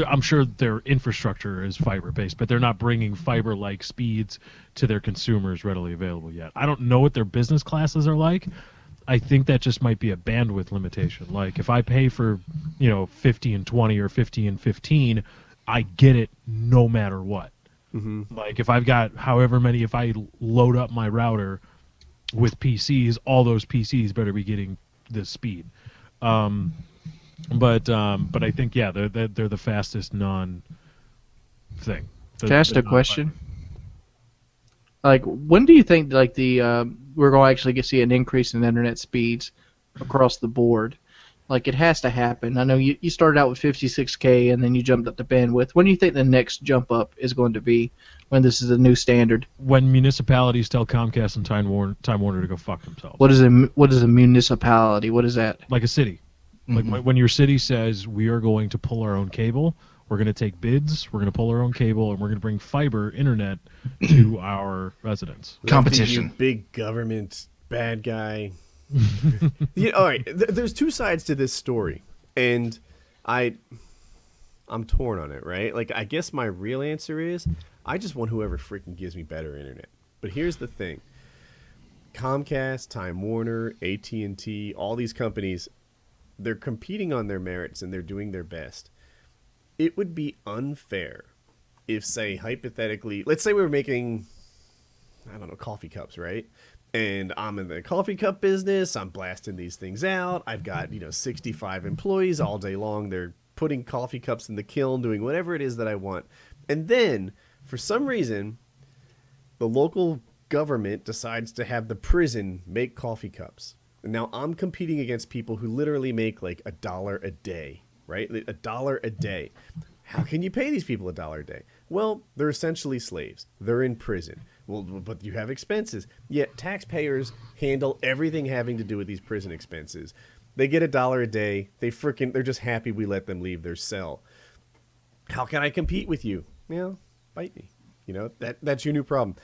C: their infrastructure is fiber based, but they're not bringing fiber like speeds to their consumers readily available yet. I don't know what their business classes are like. I think that just might be a bandwidth limitation. Like if I pay for 50 and 20 or 50 and 15, I get it no matter what. Mm-hmm. Like if I've got however many, if I load up my router with PCs, all those PCs better be getting this speed. But I think they're the fastest non-thing.
E: Can I ask a question? Like, when do you think like we're going to actually see an increase in internet speeds across the board? Like, it has to happen. I know you started out with 56K and then you jumped up to bandwidth. When do you think the next jump up is going to be when this is a new standard?
C: When municipalities tell Comcast and Time Warner to go fuck themselves.
E: What is a municipality? What is that?
C: Like a city.
D: Mm-hmm.
C: Like when your city says we are going to pull our own cable, we're going to take bids, we're going to pull our own cable, and we're going to bring fiber internet to our residents.
D: Competition.
B: You big government bad guy. All right. There's two sides to this story, and I'm torn on it. Right? Like, I guess my real answer is I just want whoever freaking gives me better internet. But here's the thing: Comcast, Time Warner, AT&T, all these companies, they're competing on their merits and they're doing their best. It would be unfair if, say, hypothetically, let's say we were making, I don't know, coffee cups, right? And I'm in the coffee cup business. I'm blasting these things out. I've got, 65 employees all day long. They're putting coffee cups in the kiln, doing whatever it is that I want. And then, for some reason, the local government decides to have the prison make coffee cups. And now I'm competing against people who literally make like $1 a day, right? $1 a day. How can you pay these people $1 a day? Well, they're essentially slaves. They're in prison. Well, but you have expenses. Yet taxpayers handle everything having to do with these prison expenses. They get $1 a day. They're just happy we let them leave their cell. How can I compete with you? Well, bite me. That's your new problem.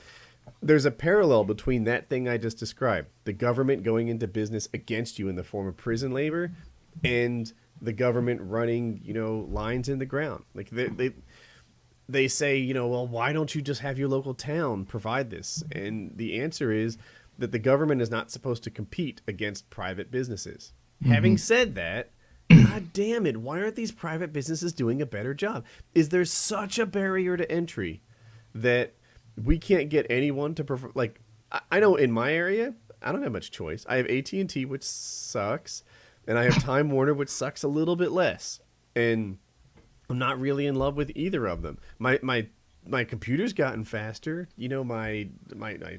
B: There's a parallel between that thing I just described, the government going into business against you in the form of prison labor, and the government running, lines in the ground. Like they say, well, why don't you just have your local town provide this? And the answer is that the government is not supposed to compete against private businesses. Mm-hmm. Having said that, God damn it, why aren't these private businesses doing a better job? Is there such a barrier to entry that we can't get anyone to prefer? Like, I know in my area, I don't have much choice. I have AT&T, which sucks, and I have Time Warner, which sucks a little bit less. And I'm not really in love with either of them. My computer's gotten faster. My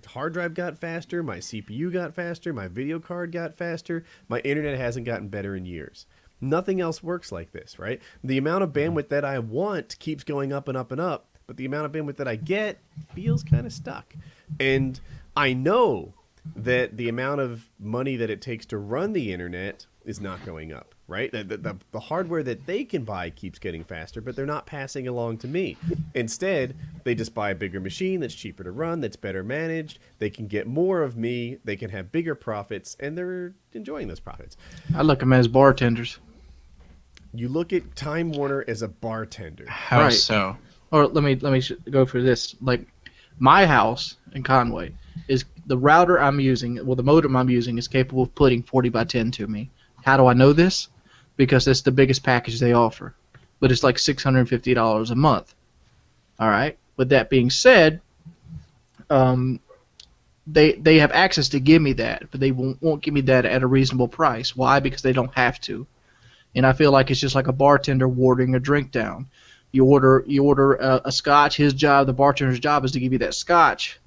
B: hard drive got faster. My CPU got faster. My video card got faster. My internet hasn't gotten better in years. Nothing else works like this, right? The amount of bandwidth that I want keeps going up and up and up, but the amount of bandwidth that I get feels kind of stuck. And I know that the amount of money that it takes to run the internet is not going up, right? The hardware that they can buy keeps getting faster, but they're not passing along to me. Instead, they just buy a bigger machine that's cheaper to run, that's better managed. They can get more of me. They can have bigger profits, and they're enjoying those profits.
E: I look at them as bartenders.
B: You look at Time Warner as a bartender.
D: How right. So?
E: Or let me go for this. Like, my house in Conway is the router I'm using. Well, the modem I'm using is capable of putting 40 by 10 to me. How do I know this? Because it's the biggest package they offer, but it's like $650 a month. All right. With that being said, they have access to give me that, but they won't give me that at a reasonable price. Why? Because they don't have to. And I feel like it's just like a bartender watering a drink down. You order a scotch. His job, the bartender's job, is to give you that scotch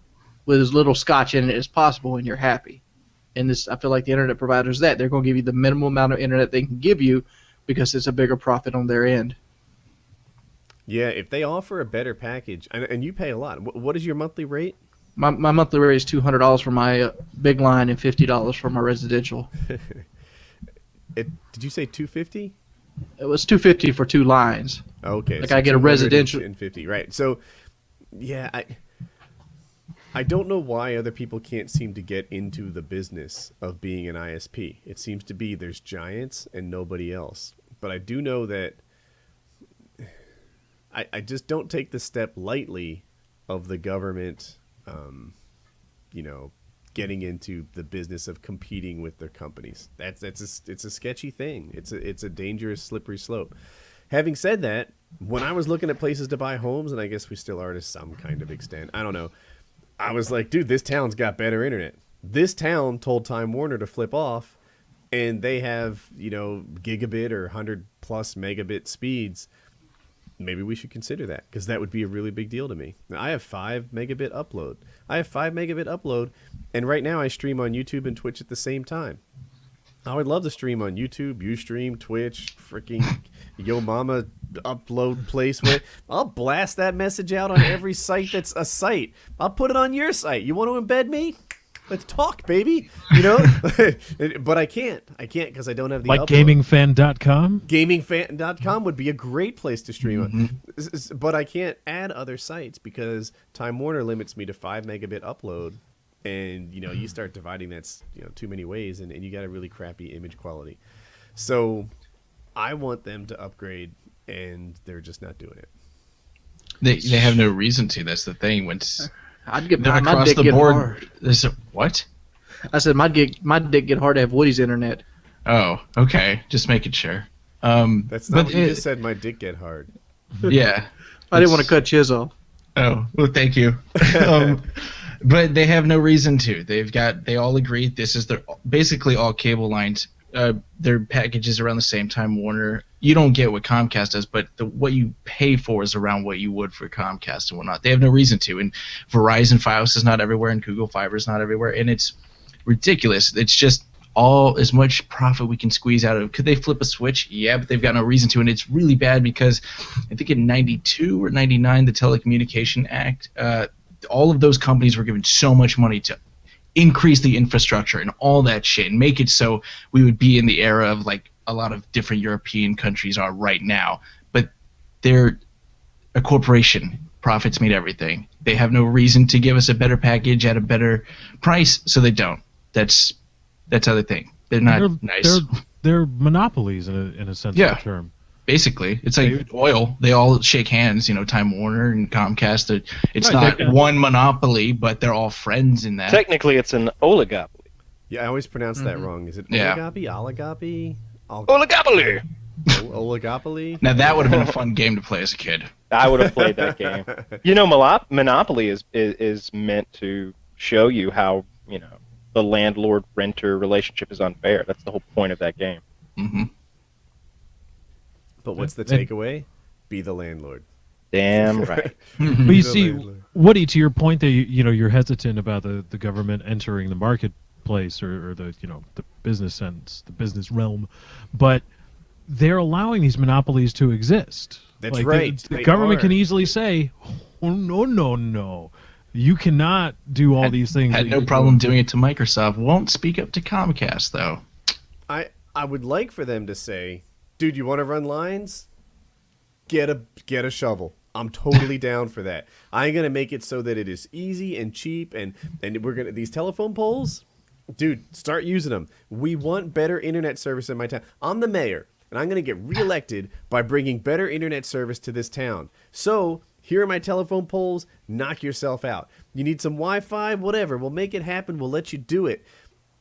E: with as little scotch in it as possible, and you're happy. And this, I feel like the internet providers, they're going to give you the minimum amount of internet they can give you because it's a bigger profit on their end.
B: Yeah, if they offer a better package, and you pay a lot. What is your monthly rate?
E: My monthly rate is $200 for my big line and $50 for my residential.
B: Did you say $250?
E: It was $250 for 2 lines.
B: Okay,
E: like so I get a residential
B: and 50, right? So, yeah, I don't know why other people can't seem to get into the business of being an ISP. It seems to be there's giants and nobody else. But I do know that I just don't take the step lightly of the government, getting into the business of competing with their companies. It's a sketchy thing. It's a dangerous, slippery slope. Having said that, when I was looking at places to buy homes, and I guess we still are to some kind of extent, I don't know, I was like, dude, this town's got better internet. This town told Time Warner to flip off, and they have, gigabit or 100 plus megabit speeds. Maybe we should consider that, because that would be a really big deal to me. Now, I have 5 megabit upload. And right now I stream on YouTube and Twitch at the same time. I would love to stream on YouTube, Ustream, Twitch, freaking Yo Mama upload place. I'll blast that message out on every site that's a site. I'll put it on your site. You want to embed me? Let's talk, baby. But I can't because I don't have the
C: like
B: upload.
C: gamingfan.com.
B: Gamingfan.com would be a great place to stream
D: Mm-hmm.
B: on. But I can't add other sites because Time Warner limits me to 5 megabit upload. And, you start dividing that, too many ways, and you got a really crappy image quality. So I want them to upgrade, and they're just not doing it.
D: They have no reason to. That's the thing.
E: I'd get
D: my
E: across
D: dick
E: the
D: get
E: board.
D: Hard. There's what?
E: I said my dick get hard to have Woody's internet.
D: Oh, okay. Just making sure.
B: That's not what you just said. My dick get hard.
D: Yeah.
E: I didn't want to cut Chiz off.
D: Oh, well, thank you. But they have no reason to. They all agree this is basically all cable lines. Their packages around the same time. Warner, you don't get what Comcast does, but what you pay for is around what you would for Comcast and whatnot. They have no reason to. And Verizon Fios is not everywhere, and Google Fiber is not everywhere, and it's ridiculous. It's just all as much profit we can squeeze out of. Could they flip a switch? Yeah, but they've got no reason to, and it's really bad because I think in 92 or 99, the Telecommunication Act, all of those companies were given so much money to increase the infrastructure and all that shit and make it so we would be in the era of like a lot of different European countries are right now. But they're a corporation. Profits made everything. They have no reason to give us a better package at a better price, so they don't. That's how they think. They're not nice.
C: They're monopolies in a sense of the term.
D: Basically, it's like oil. They all shake hands, Time Warner and Comcast. It's not one monopoly, but they're all friends in that.
A: Technically, it's an oligopoly.
B: Yeah, I always pronounce that wrong. Is it oligopoly?
A: Oligopoly!
B: Oligopoly?
D: Now, that would have been a fun game to play as a kid.
A: I would have played that game. Monopoly is meant to show you how, the landlord-renter relationship is unfair. That's the whole point of that game.
D: Mm-hmm.
B: But what's the takeaway? Be the landlord.
A: Damn right.
C: But you see, Woody, to your point that you're hesitant about the government entering the marketplace or the the business sense, the business realm, but they're allowing these monopolies to exist.
B: That's right.
C: The government can easily say, "Oh no, you cannot do all these things."
D: Had no problem doing it to Microsoft. Won't speak up to Comcast though.
B: I would like for them to say, dude, you want to run lines? Get a shovel. I'm totally down for that. I'm gonna make it so that it is easy and cheap, and we're gonna these telephone poles, dude, start using them. We want better internet service in my town. I'm the mayor, and I'm gonna get reelected by bringing better internet service to this town. So here are my telephone poles. Knock yourself out. You need some Wi-Fi, whatever. We'll make it happen. We'll let you do it.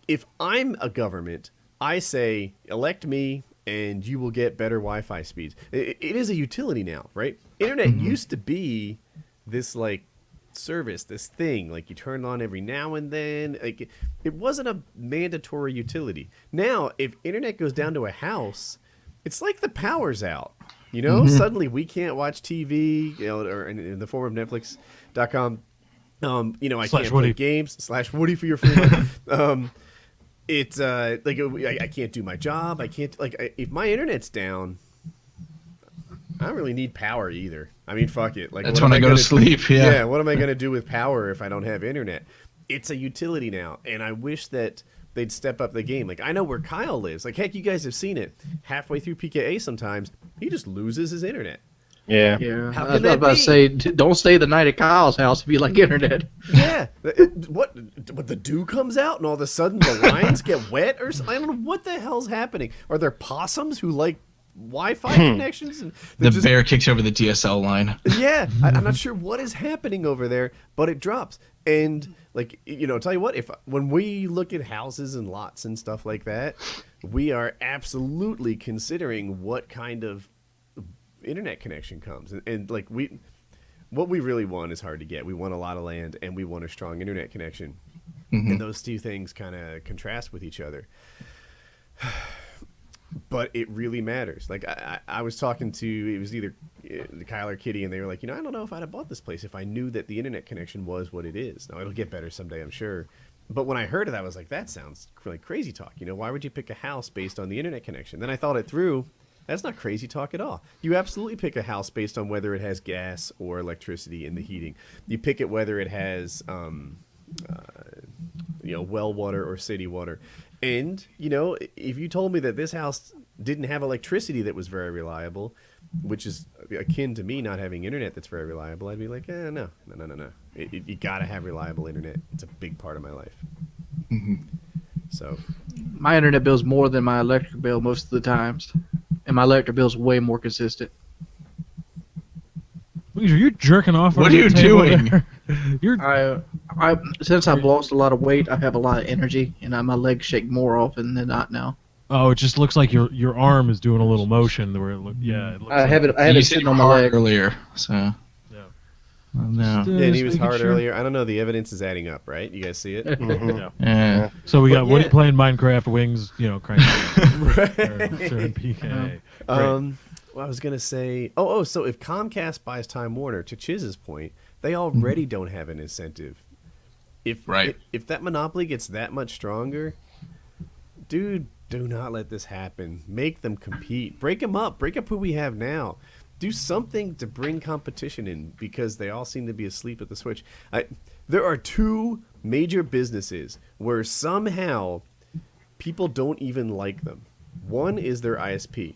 B: If I'm a government, I say elect me, and you will get better Wi-Fi speeds. It is a utility now, right? Internet used to be this like service, this thing like you turn on every now and then. Like it wasn't a mandatory utility. Now, if internet goes down to a house, it's like the power's out. Suddenly we can't watch TV, or in the form of Netflix.com. I can't play games /Woody for your free. It's like I can't do my job. I can't if my internet's down, I don't really need power either. I mean, fuck it. Like
D: that's when I go to sleep. Yeah.
B: What am I gonna do with power if I don't have internet? It's a utility now, and I wish that they'd step up the game. Like I know where Kyle lives. Like heck, you guys have seen it. Halfway through PKA, sometimes he just loses his internet.
A: Yeah.
E: I was about to say, don't stay the night at Kyle's house if you like internet.
B: Yeah. What the dew comes out and all of a sudden the lines get wet or something? I don't know what the hell's happening. Are there possums who like Wi-Fi connections? And
D: the bear kicks over the DSL line.
B: Yeah. I'm not sure what is happening over there, but it drops. And like, tell you what, when we look at houses and lots and stuff like that, we are absolutely considering what kind of internet connection comes, and like what we really want is hard to get. We want a lot of land, and we want a strong internet connection, and those two things kind of contrast with each other. But it really matters. Like I was talking to, it was either Kyle or Kitty, and they were like, I don't know if I'd have bought this place if I knew that the internet connection was what it is. Now it'll get better someday, I'm sure. But when I heard it, I was like, that sounds like crazy talk. Why would you pick a house based on the internet connection? Then I thought it through. That's not crazy talk at all. You absolutely pick a house based on whether it has gas or electricity in the heating. You pick it whether it has, well water or city water. And, if you told me that this house didn't have electricity that was very reliable, which is akin to me not having internet that's very reliable, I'd be like, no. You got to have reliable internet. It's a big part of my life. So,
E: my internet bill's more than my electric bill most of the times. And my electric bill's way more consistent.
C: You're jerking off.
D: What are you doing?
E: Since I've lost a lot of weight, I have a lot of energy, and my legs shake more often than not now.
C: Oh, it just looks like your arm is doing a little motion. Where it looks
E: I have it sitting on my leg
D: earlier. So
C: yeah.
D: No.
B: Yeah, and he was hard earlier. I don't know. The evidence is adding up, right? You guys see it?
C: Yeah. So we got Woody
B: yeah.
C: playing Minecraft, Wings, cranking.
B: Right.
C: Serving PK.
B: Well, I was gonna say, so if Comcast buys Time Warner, to Chiz's point, they already don't have an incentive. If that monopoly gets that much stronger, dude, do not let this happen. Make them compete. Break them up. Break up who we have now. Do something to bring competition in, because they all seem to be asleep at the switch. There are two major businesses where somehow people don't even like them. One is their ISP.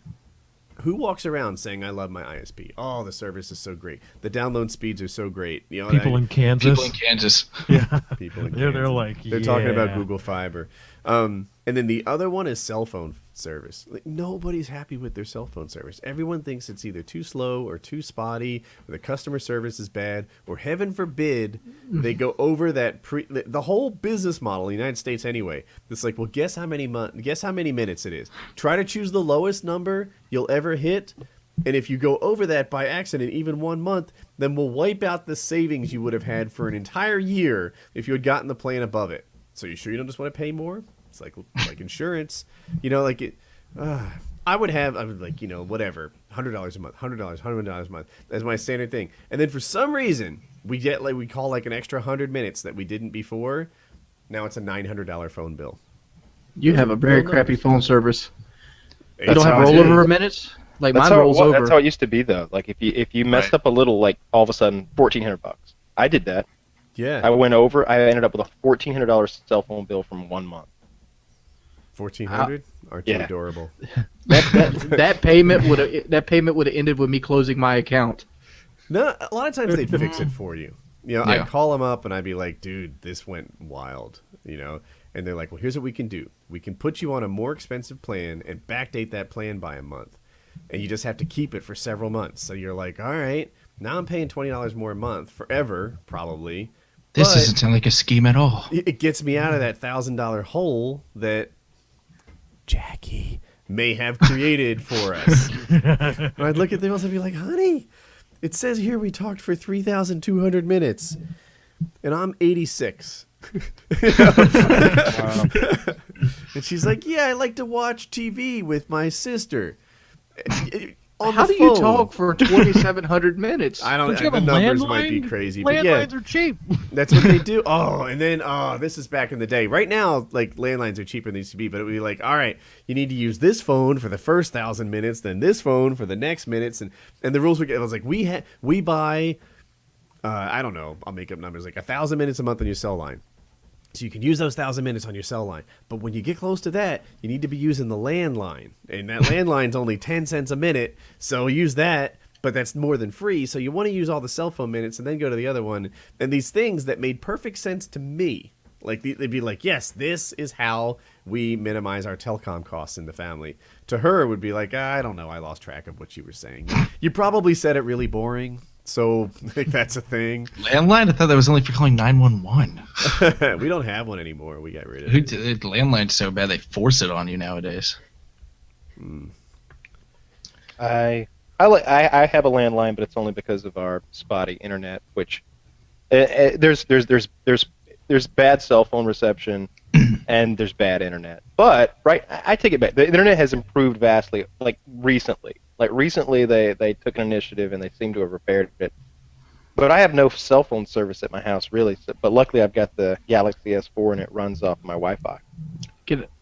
B: Who walks around saying, I love my ISP? Oh, the service is so great. The download speeds are so great.
C: People in Kansas.
D: People in Kansas.
C: Yeah.
B: People in
C: Yeah,
B: Kansas.
C: they're like,
B: They're talking about Google Fiber. And then the other one is cell phone service. Like, nobody's happy with their cell phone service. Everyone thinks it's either too slow or too spotty, or the customer service is bad, or heaven forbid they go over that the whole business model in the United States anyway. It's like, well, guess how many minutes it is. Try to choose the lowest number you'll ever hit, and if you go over that by accident, even 1 month, then we'll wipe out the savings you would have had for an entire year if you had gotten the plan above it. So you sure you don't just want to pay more? It's like insurance, I would like, whatever, $100 a month, $100 a month. That's my standard thing. And then for some reason, we get we call an extra 100 minutes that we didn't before. Now it's a $900 phone bill.
E: You have a very crappy phone service. You
A: That's
E: don't have
A: how it
E: rollover
A: is.
E: minutes? Like
A: That's
E: mine
A: how,
E: rolls over.
A: That's how it used to be, though. Like if you messed up a little, like all of a sudden, $1,400. I did that.
B: Yeah.
A: I went over. I ended up with a $1,400 cell phone bill from 1 month.
B: 1,400? Aren't you adorable?
E: That payment would have ended with me closing my account.
B: No, a lot of times they'd fix it for you.
D: Yeah.
B: I'd call them up and I'd be like, dude, this went wild, and they're like, well, here's what we can do. We can put you on a more expensive plan and backdate that plan by a month. And you just have to keep it for several months. So you're like, all right, now I'm paying $20 more a month forever, probably.
D: This doesn't sound like a scheme at all.
B: It gets me out of that $1,000 hole that Jackie may have created for us. And I'd look at them and be like, honey, it says here we talked for 3,200 minutes, and I'm 86. And she's like, yeah, I like to watch TV with my sister.
E: How do you talk for 2,700 minutes?
B: I don't
C: you have
B: know.
C: a
B: The numbers
C: landline?
B: might be crazy. But yeah,
C: Landlines are cheap.
B: that's what they do. Oh, and then this is back in the day. Right now, like landlines are cheaper than they used to be, but it would be like, all right, you need to use this phone for the first 1,000 minutes, then this phone for the next minutes, and the rules it was like we buy, I don't know, I'll make up numbers, like 1,000 minutes a month on your cell line. So you can use those 1,000 minutes on your cell line. But when you get close to that, you need to be using the landline. And that landline's only 10 cents a minute, so use that, but that's more than free. So you want to use all the cell phone minutes and then go to the other one. And these things that made perfect sense to me, like they'd be like, yes, this is how we minimize our telecom costs in the family. To her, it would be like, I don't know, I lost track of what you were saying. You probably said it really boring. So that's a thing.
D: Landline? I thought that was only for calling 911.
B: We don't have one anymore. We got rid of it.
D: Landline's so bad they force it on you nowadays.
A: I have a landline, but it's only because of our spotty internet. Which there's bad cell phone reception, and there's bad internet. But I take it back. The internet has improved vastly, like recently. Like recently, they took an initiative and they seem to have repaired it. But I have no cell phone service at my house, really. But luckily, I've got the Galaxy S4 and it runs off my Wi-Fi.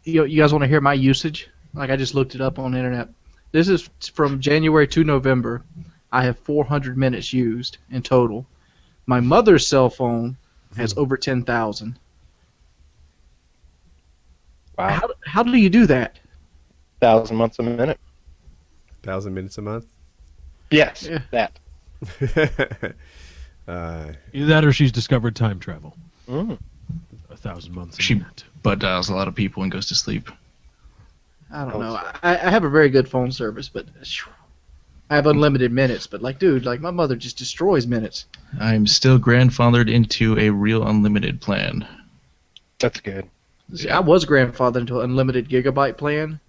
E: You guys want to hear my usage? Like I just looked it up on the internet. This is from January to November. I have 400 minutes used in total. My mother's cell phone has over 10,000.
A: Wow.
E: How do you do that?
A: 1,000 months a minute.
B: 1,000 minutes a month?
A: Yes,
E: Yeah.
A: that.
C: Either that or she's discovered time travel.
A: 1,000
C: months.
D: She butt dials a lot of people and goes to sleep.
E: I don't know. I have a very good phone service, but I have unlimited minutes. But dude, my mother just destroys minutes.
D: I'm still grandfathered into a real unlimited plan.
A: That's good.
E: See, I was grandfathered into an unlimited gigabyte plan,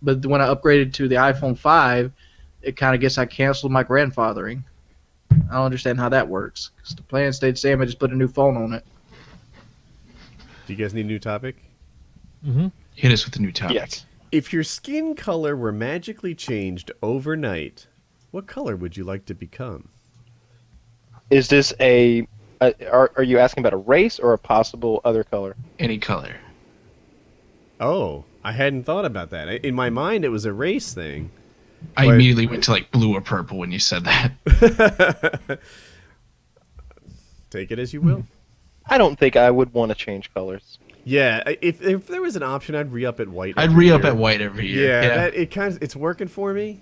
E: but when I upgraded to the iPhone 5, it kind of guess I canceled my grandfathering. I don't understand how that works. 'Cause the plan stayed the same. I just put a new phone on it.
B: Do you guys need a new topic?
D: Hit us with a new topic.
A: Yes.
B: If your skin color were magically changed overnight, what color would you like to become?
A: Is this are you asking about a race or a possible other color?
D: Any color.
B: Oh, I hadn't thought about that. In my mind, it was a race thing.
D: I
B: But-
D: immediately went to like blue or purple when you said that.
B: Take it as you will.
A: I don't think I would want to change colors.
B: Yeah, if there was an option, I'd re-up at white.
D: I'd
B: every
D: re-up
B: year.
D: at white every year.
B: Yeah, it's working for me.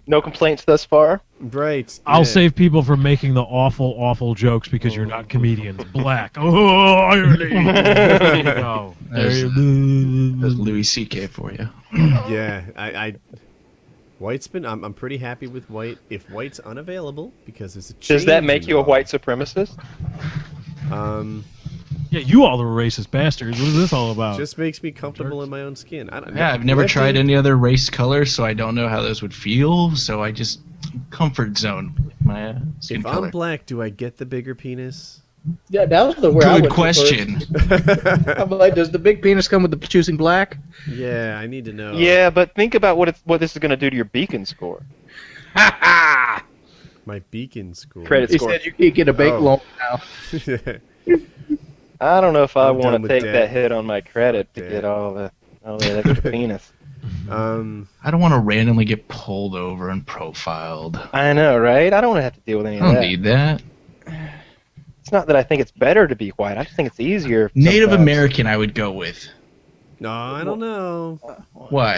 A: No complaints thus far.
B: Right.
C: I'll
B: yeah.
C: save people from making the awful, awful jokes because you're not comedians. Black. Oh, irony. There you go.
D: There's Louis C.K. for you.
B: Yeah, I white's been. I'm pretty happy with white. If white's unavailable because it's a change
A: Does that make you a
B: involved.
A: white supremacist?
C: Yeah, you all are racist bastards. What is this all about?
B: Just makes me comfortable in my own skin. I don't.
D: Yeah, I've never tried any other race color, so I don't know how those would feel. So I just comfort zone with my skin
B: If
D: color.
B: I'm black, do I get the bigger penis?
E: Yeah, that was the where I
D: Good
E: went to first.
D: question.
E: I'm like, does the big penis come with the choosing black?
B: Yeah, I need to know.
A: Yeah, but think about what this is going to do to your beacon score.
B: My beacon score.
A: Credit
E: He
A: score.
E: said you can't get a bank
B: Oh.
E: loan now.
A: I don't know if I
B: I'm done
A: want to
B: with
A: take
B: debt.
A: that hit on my credit to
B: Debt.
A: get all that extra penis.
D: I don't want to randomly get pulled over and profiled.
A: I know, right? I don't want to have to deal with any
D: I
A: of
D: don't
A: that.
D: need that.
A: It's not that I think it's better to be white. I just think it's easier.
D: Native
A: sometimes.
D: American, I would go with.
B: no, I don't know.
D: Why?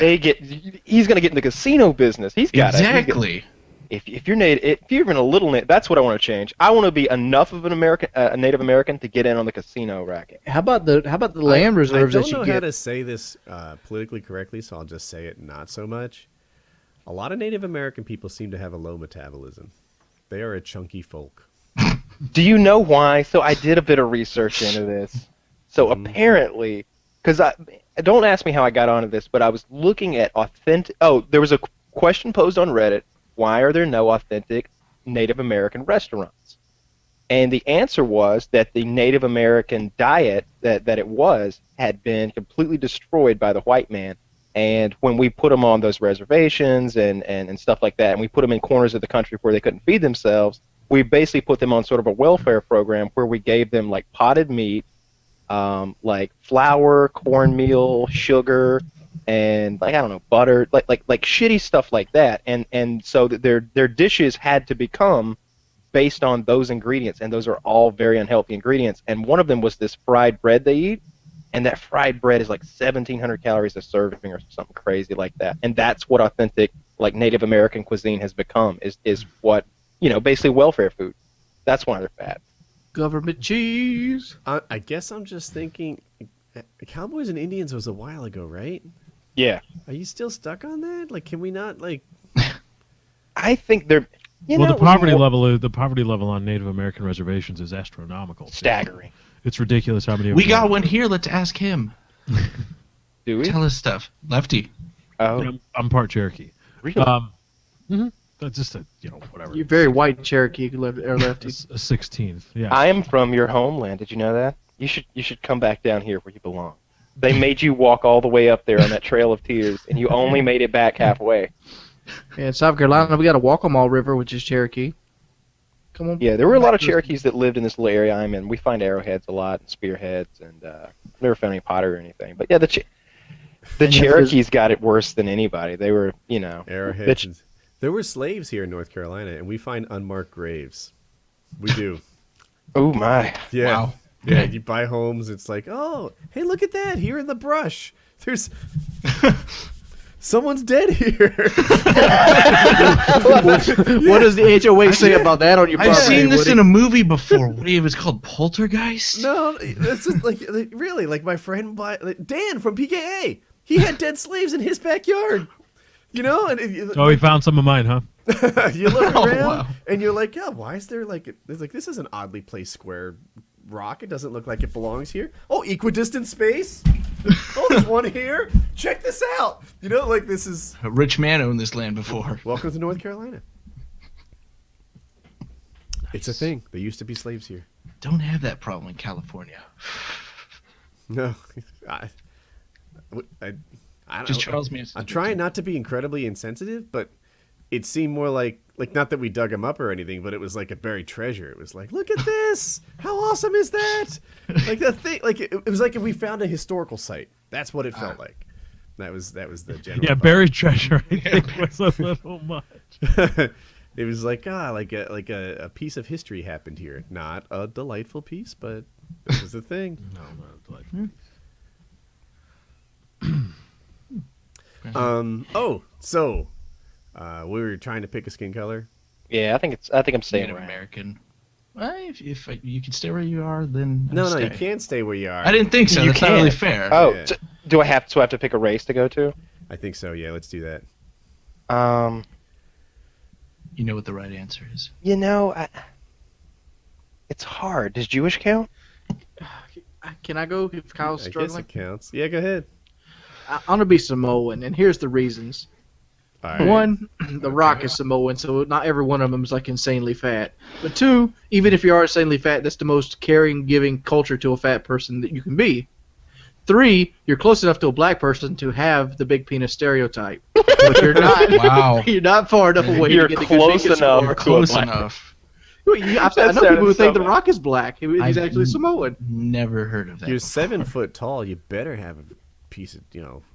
A: He's going to get in the casino business. He's got it.
D: Exactly.
A: If you're native, if you're even a little native, that's what I want to change. I want to be enough of an American, a Native American, to get in on the casino racket.
E: How about the land reserves
B: I
E: that
B: don't
E: you
B: know
E: get?
B: how to say this politically correctly, so I'll just say it not so much. A lot of Native American people seem to have a low metabolism. They are a chunky folk.
A: Do you know why? So I did a bit of research into this. So apparently, because don't ask me how I got onto this, but I was looking at authentic. Oh, there was a question posed on Reddit. Why are there no authentic Native American restaurants? And the answer was that the Native American diet that it was had been completely destroyed by the white man. And when we put them on those reservations and stuff like that, and we put them in corners of the country where they couldn't feed themselves, we basically put them on sort of a welfare program where we gave them like potted meat, like flour, cornmeal, sugar, and like I don't know, butter, like shitty stuff like that. And so their dishes had to become based on those ingredients, and those are all very unhealthy ingredients. And one of them was this fried bread they eat, and that fried bread is like 1,700 calories a serving or something crazy like that. And that's what authentic like Native American cuisine has become is what, you know, basically welfare food. That's why they're fat.
E: Government cheese.
B: I guess I'm just thinking, Cowboys and Indians was a while ago, right?
A: Yeah.
B: Are you still stuck on that? Like, can we not like?
A: I think they're. You
C: Well,
A: know,
C: the
A: it was
C: poverty level on Native American reservations is astronomical.
A: staggering.
C: It's ridiculous how many. of
D: We
C: them
D: got
C: are.
D: one here. Let's ask him.
A: Do we?
D: Tell us stuff. Lefty.
A: Oh,
C: I'm part Cherokee.
A: really?
C: That's just a whatever.
E: You're very white Cherokee or lefty.
C: A 16th. Yeah.
A: I am from your homeland. Did you know that? You should come back down here where you belong. They made you walk all the way up there on that Trail of Tears, and you only made it back halfway.
E: Yeah, in South Carolina, we got a Waccamaw River, which is Cherokee. Come on.
A: Yeah, there were a lot of Cherokees that lived in this little area I'm in. We find arrowheads a lot, and spearheads, and never found any pottery or anything. But yeah, the Cherokees got it worse than anybody. They were,
B: Arrowheads. There were slaves here in North Carolina, and we find unmarked graves. We do.
A: Oh my!
B: Yeah.
D: Wow.
B: Yeah, you buy homes, it's like, oh, hey, look at that, here in the brush. There's... Someone's dead here.
E: What does the HOA say about that on your
D: I've
E: property?
D: seen this
E: Woody?
D: in a movie before. What it was called? Poltergeist?
B: No, it's just like really, like my friend Dan from PKA. He had dead slaves in his backyard. You know, and
C: Oh, he found some of mine, huh?
B: you look
D: Oh,
B: around
D: wow.
B: and you're like, yeah, why is there like it's like this is an oddly placed square rock. It doesn't look like it belongs here. Oh, equidistant space. Oh, there's one here. Check this out. You know, like this is
D: A rich man owned this land before.
B: welcome to North Carolina. It's a thing. There used to be slaves here.
D: Don't have that problem in California.
B: No, I don't
D: Just
B: know.
D: Charles Manson.
B: I'm trying not to be incredibly insensitive, but it seemed more like not that we dug him up or anything, but it was like a buried treasure. It was like, look at this! How awesome is that? Like the thing, like it was like if we found a historical site. That's what it felt like. That was the general.
C: Yeah,
B: thought.
C: buried treasure. I think was a little much.
B: It was like a piece of history happened here. Not a delightful piece, but this is the thing.
C: No, not a delightful.
B: So we were trying to pick a skin color.
A: Yeah, I think I'm staying
D: Native
A: around.
D: American. Well, if you can stay where you are, then
B: No,
D: stay.
B: you can't stay where you are.
D: I didn't think so.
A: You
D: That's not
A: can.
D: really fair.
A: Oh,
B: Yeah.
A: do I have to pick a race to go to?
B: I think so. Yeah, let's do that.
D: You know what the right answer is.
A: It's hard. Does Jewish count?
E: Can I go if Kyle's
B: I guess
E: struggling?
B: it counts. Yeah, go ahead.
E: I'm gonna be Samoan, and here's the reasons.
B: All right.
E: One, The Rock is Samoan, so not every one of them is like insanely fat. But two, even if you are insanely fat, that's the most caring, giving culture to a fat person that you can be. Three, you're close enough to a black person to have the big penis stereotype, but you're not.
D: Wow.
E: You're not far enough away
A: You're
E: to get the
A: close
E: good
A: enough
E: score.
A: to a
D: Close
A: black-
D: enough.
E: I
A: That
E: know people
A: sounded
E: who think
A: so
E: The Rock is black. He's
D: I've
E: actually Samoan.
D: Never heard of that.
B: You're
D: before.
B: 7 foot tall. You better have a piece of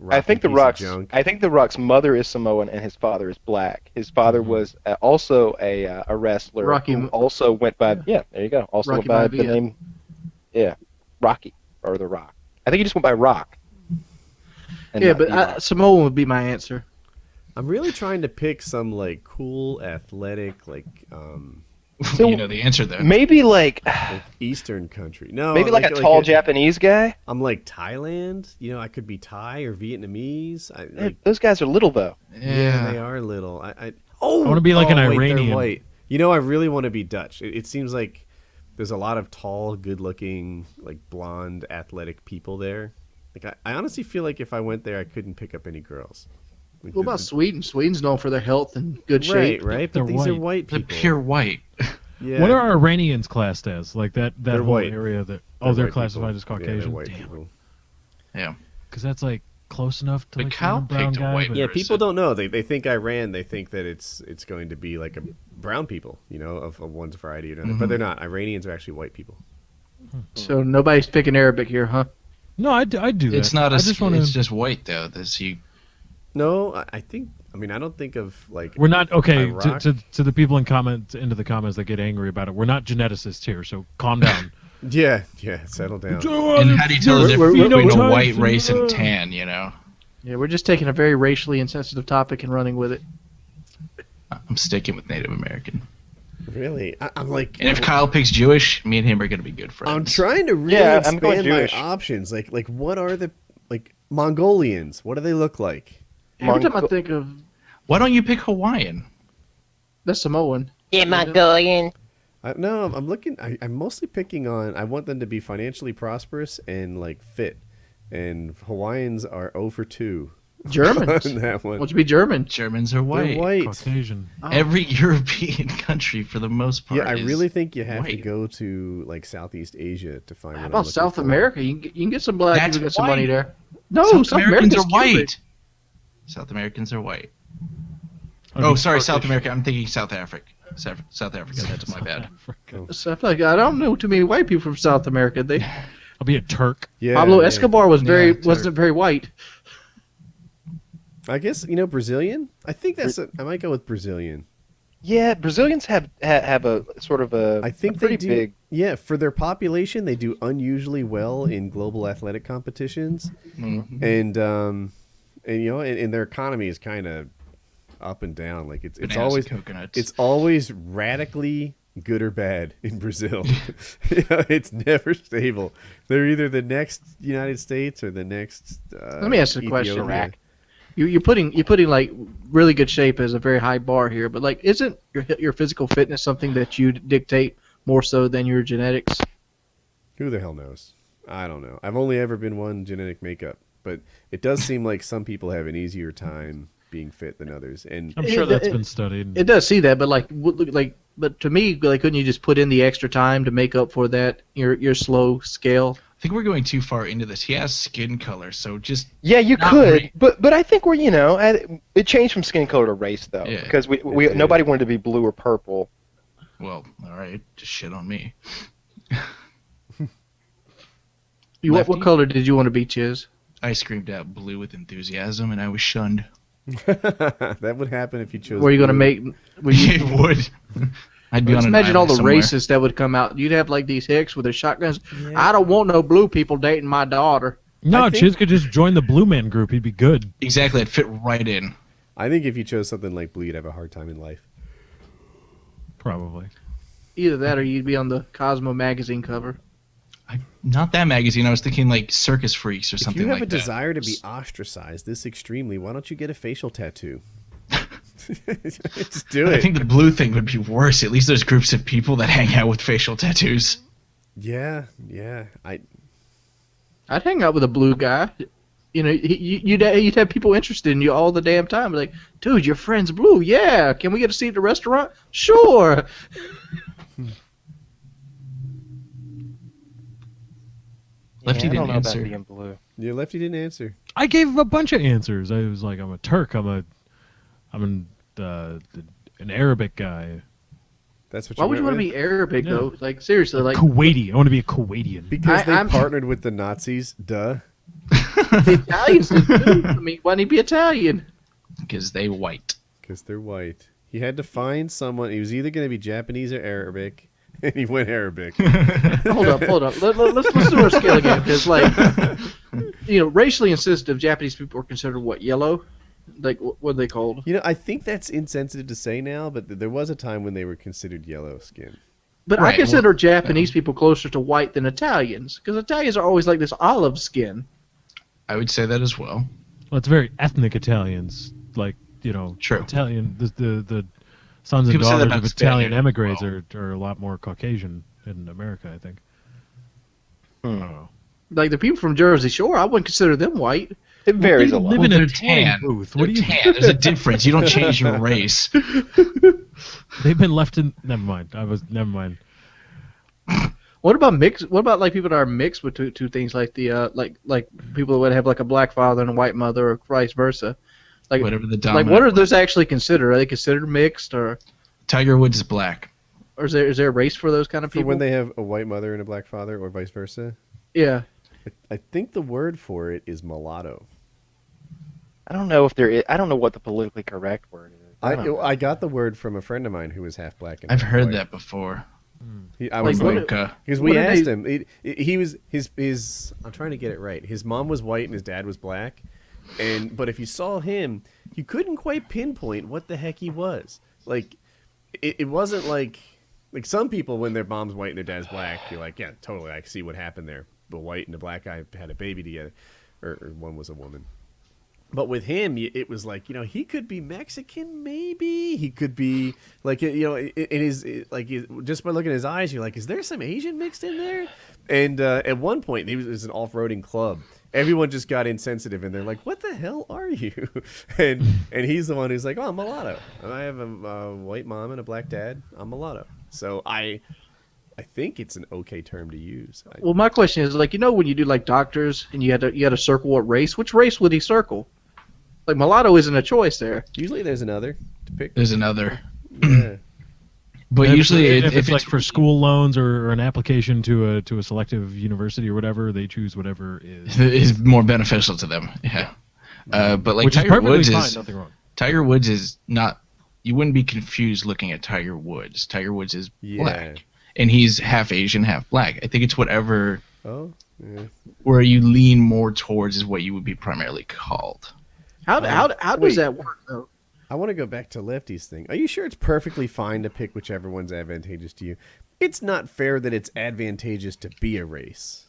A: I think
B: piece of junk.
A: I think the Rock's mother is Samoan and his father is black. His father was also a wrestler
E: Rocky
A: who also went by there you go. Also
E: Rocky
A: went by the
E: Maivia.
A: name Rocky or the Rock. I think he just went by Rock. And
E: Yeah,
A: not
E: but
A: D-Rock.
E: Samoan would be my answer.
B: I'm really trying to pick some like cool, athletic,
A: So-
D: you know the answer then.
A: maybe like
B: Eastern country. No,
A: maybe like a tall Japanese guy.
B: I'm like Thailand. You know, I could be Thai or Vietnamese.
A: Those guys are little though.
B: Yeah, they are little. I
C: wanna be like an
B: wait, they're
C: Iranian.
B: white. You know, I really want to be Dutch. It seems like there's a lot of tall, good-looking, like blonde, athletic people there. Like I honestly feel like if I went there, I couldn't pick up any girls. Like,
E: What about Sweden? Sweden's known for their health and good shape.
B: Right.
C: They're
B: But these are
C: white.
B: white
D: They're
B: people.
D: pure white.
B: Yeah.
C: What are Iranians classed as? Like that
B: They're
C: whole
B: white.
C: area that
B: They're
C: they're
B: white
C: classified
B: people.
C: as
B: Yeah, they're
C: Caucasian.
B: white
C: Damn,
B: people.
D: Yeah.
C: because that's like close enough to
D: But
C: like
D: Kyle
C: a brown
D: picked a
C: guy.
D: white
C: but-
B: Yeah,
D: Or is
B: people
D: it-
B: don't know. They think Iran. They think that it's going to be like a brown people, you know, of one variety or another. But they're not. Iranians are actually white people.
E: So nobody's picking Arabic here, huh?
C: No, I do that.
D: It's not a.
C: I just want
D: It's
C: to.
D: just white though. This you.
B: No, I think. I mean, I don't think of like.
C: We're not okay.
B: Iraq?
C: To the people into the comments that get angry about it. We're not geneticists here, so calm down.
B: Yeah, settle down.
D: And how do you tell the
E: We're-
D: difference between a
C: phenotypes
D: white
C: and,
D: race and tan? You know.
E: Yeah, we're just taking a very racially insensitive topic and running with it.
D: I'm sticking with Native American.
B: Really, I'm like.
D: And if Kyle picks Jewish, me and him are gonna be good friends.
B: I'm trying to really
A: Yeah, I'm going
B: expand my
A: Jewish.
B: options. Like what are the Mongolians? What do they look like?
E: Every time I think of
D: Why don't you pick Hawaiian?
E: that's Samoan.
F: Yeah, Mongolian.
B: No, I'm looking. I'm mostly picking on. I want them to be financially prosperous and like fit. And Hawaiians are 0 for 2
E: Germans.
B: on that one.
E: Won't you be German?
D: Germans are
B: They're
D: white.
B: white.
C: Caucasian.
D: Every European country, for the most part.
B: Yeah, I
D: is
B: really think you have to
D: white.
B: go to like Southeast Asia to find.
E: How
B: what I'm
E: about
B: looking
E: South
B: for.
E: America? You can get some black
D: That's
E: people get some
D: white.
E: money there. No,
D: South Americans are
E: America's Cuban.
D: white. South Americans are white. Oh, sorry, South America. I'm thinking South Africa. South Africa. That's my bad.
E: So I feel like I don't know too many white people from South America.
C: I'll be a Turk.
B: Yeah,
E: Pablo
B: yeah.
E: Escobar was
D: Yeah,
E: wasn't very white.
B: I guess Brazilian. I think I might go with Brazilian.
A: Yeah, Brazilians have a sort of a.
B: I think
A: a pretty
B: they do.
A: big.
B: Yeah, for their population, they do unusually well in global athletic competitions,
D: Mhm.
B: and and their economy is kind of up and down. Like it's
D: Bananas
B: always
D: and coconuts.
B: it's always radically good or bad in Brazil. It's never stable. They're either the next United States or the next.
E: Let me ask you a question,
B: Ethiopia.
E: Rack. You're putting like really good shape as a very high bar here, but like isn't your physical fitness something that you dictate more so than your genetics?
B: Who the hell knows? I don't know. I've only ever been one genetic makeup, but it does seem like some people have an easier time being fit than others. And
C: I'm sure
E: It-
C: that's
E: it-
C: been studied.
E: It does see that, but like But to me, like, couldn't you just put in the extra time to make up for that your slow scale?
D: I think we're going too far into this. He has skin color, so just
A: Yeah, you
D: not
A: could, but I think it changed from skin color to race though,
D: Yeah.
A: because we nobody wanted to be blue or purple.
D: Well, all right, just shit on me.
E: What
D: Lefty?
E: color did you want to be, Chiz?
D: I screamed out blue with enthusiasm, and I was shunned.
B: That would happen if you chose.
E: Were you gonna
B: blue.
E: make?
D: It would. I'd be
E: Let's
D: on an
E: imagine all
D: island
E: the
D: somewhere.
E: racists that would come out. You'd have like these hicks with their shotguns.
B: Yeah.
E: I don't want no blue people dating my daughter.
C: No,
B: I think-
C: Chiz could just join the Blue Man group. He'd be good.
D: Exactly, it'd fit right in.
B: I think if you chose something like blue, you'd have a hard time in life.
C: Probably.
E: Either that, or you'd be on the Cosmo magazine cover.
D: Not that magazine. I was thinking like Circus Freaks or
B: If
D: something
B: you have
D: like
B: a
D: that.
B: desire to be ostracized this extremely, why don't you get a facial tattoo? Just do
D: I
B: it.
D: think the blue thing would be worse. At least there's groups of people that hang out with facial tattoos.
B: Yeah.
E: I'd hang out with a blue guy. You know, you'd have people interested in you all the damn time. Like, dude, your friend's blue. Yeah, can we get a seat at the restaurant? Sure.
D: Lefty
A: I don't
D: didn't
A: know about
D: answer.
A: being blue.
B: Your Lefty didn't answer.
C: I gave a bunch of answers. I was like, I'm a Turk. I'm an Arabic guy.
B: That's what.
E: Why would you want to be Arabic
C: Yeah.
E: though? Like seriously, like
C: Kuwaiti. I want to be a Kuwaitian.
B: Because they
E: I'm-
B: partnered with the Nazis. Duh.
E: the Italians did too. I mean, why didn't he be Italian?
D: Because they white.
B: Because they're white. He had to find someone. He was either going to be Japanese or Arabic, and he went Arabic.
E: Hold up. Let's do our scale again, because like, racially insensitive Japanese people are considered what, yellow? Like what are they called?
B: I think that's insensitive to say now, but there was a time when they were considered yellow skin.
E: But I
D: Right,
E: consider Japanese people closer to white than Italians, because Italians are always like this olive skin.
D: I would say that as well.
C: Well, it's very ethnic Italians. Like,
D: True.
C: Italian. The sons and
D: People say that
C: daughters
D: about
C: of Italian
D: Spaniard as
C: emigres
D: well.
C: are a lot more Caucasian in America, I think. I don't know.
E: Like the people from Jersey Shore, I wouldn't consider them white.
A: It varies
C: They
A: a lot.
C: live in
D: They're
C: a tanning
D: tan.
C: booth. What
D: They're
C: do you?
D: tan. There's a difference. You don't change your race.
C: They've been left in. Never mind. Never mind.
E: What about mix? What about like people that are mixed with two things, like the like people that would have like a black father and a white mother, or vice versa? Like
D: Whatever the
E: like
D: dominant.
E: what are those actually considered? Are they considered mixed, or
D: Tiger Woods is black.
E: is there a race for those kind of
B: For
E: people?
B: when they have a white mother and a black father, or vice versa.
E: Yeah.
B: I think the word for it is mulatto.
A: I don't know I don't know what the politically correct word is. I don't know.
B: I got the word from a friend of mine who was half black and
D: I've
B: half
D: heard
B: white.
D: that before.
B: I was
E: Like,
B: like,
D: Luca.
B: because we
E: what did
B: asked
E: they-
B: him, he was his. I'm trying to get it right. His mom was white and his dad was black, but if you saw him, you couldn't quite pinpoint what the heck he was. Like, it wasn't like some people when their mom's white and their dad's black, you're like, yeah, totally, I see what happened there. The white and the black guy had a baby together, or one was a woman. But with him, it was like, he could be Mexican, maybe. He could be, like, in his, like, just by looking at his eyes, you're like, is there some Asian mixed in there? And at one point, it was an off-roading club. Everyone just got insensitive, and they're like, what the hell are you? And he's the one who's like, oh, I'm mulatto. I have a white mom and a black dad. I'm mulatto. So I think it's an okay term to use.
E: Well, my question is like, when you do like doctors and you had to circle what race? Which race would he circle? Like mulatto isn't a choice there.
B: Usually there's another to pick.
D: There's another.
B: Yeah.
D: But
C: If
D: usually,
C: if it's like for school loans or an application to a selective university or whatever, they choose whatever
D: is more beneficial to them. Yeah. But like
C: which is
D: Tiger
C: perfectly
D: Woods
C: fine.
D: is
C: Nothing wrong.
D: Tiger Woods is not. You wouldn't be confused looking at Tiger Woods. Tiger Woods is
B: Yeah.
D: black, and he's half Asian, half black. I think it's whatever
B: Oh, yeah.
D: where you lean more towards is what you would be primarily called.
E: How
B: wait.
E: does that work though?
B: I want to go back to Lefty's thing. Are you sure it's perfectly fine to pick whichever one's advantageous to you? It's not fair that it's advantageous to be a race.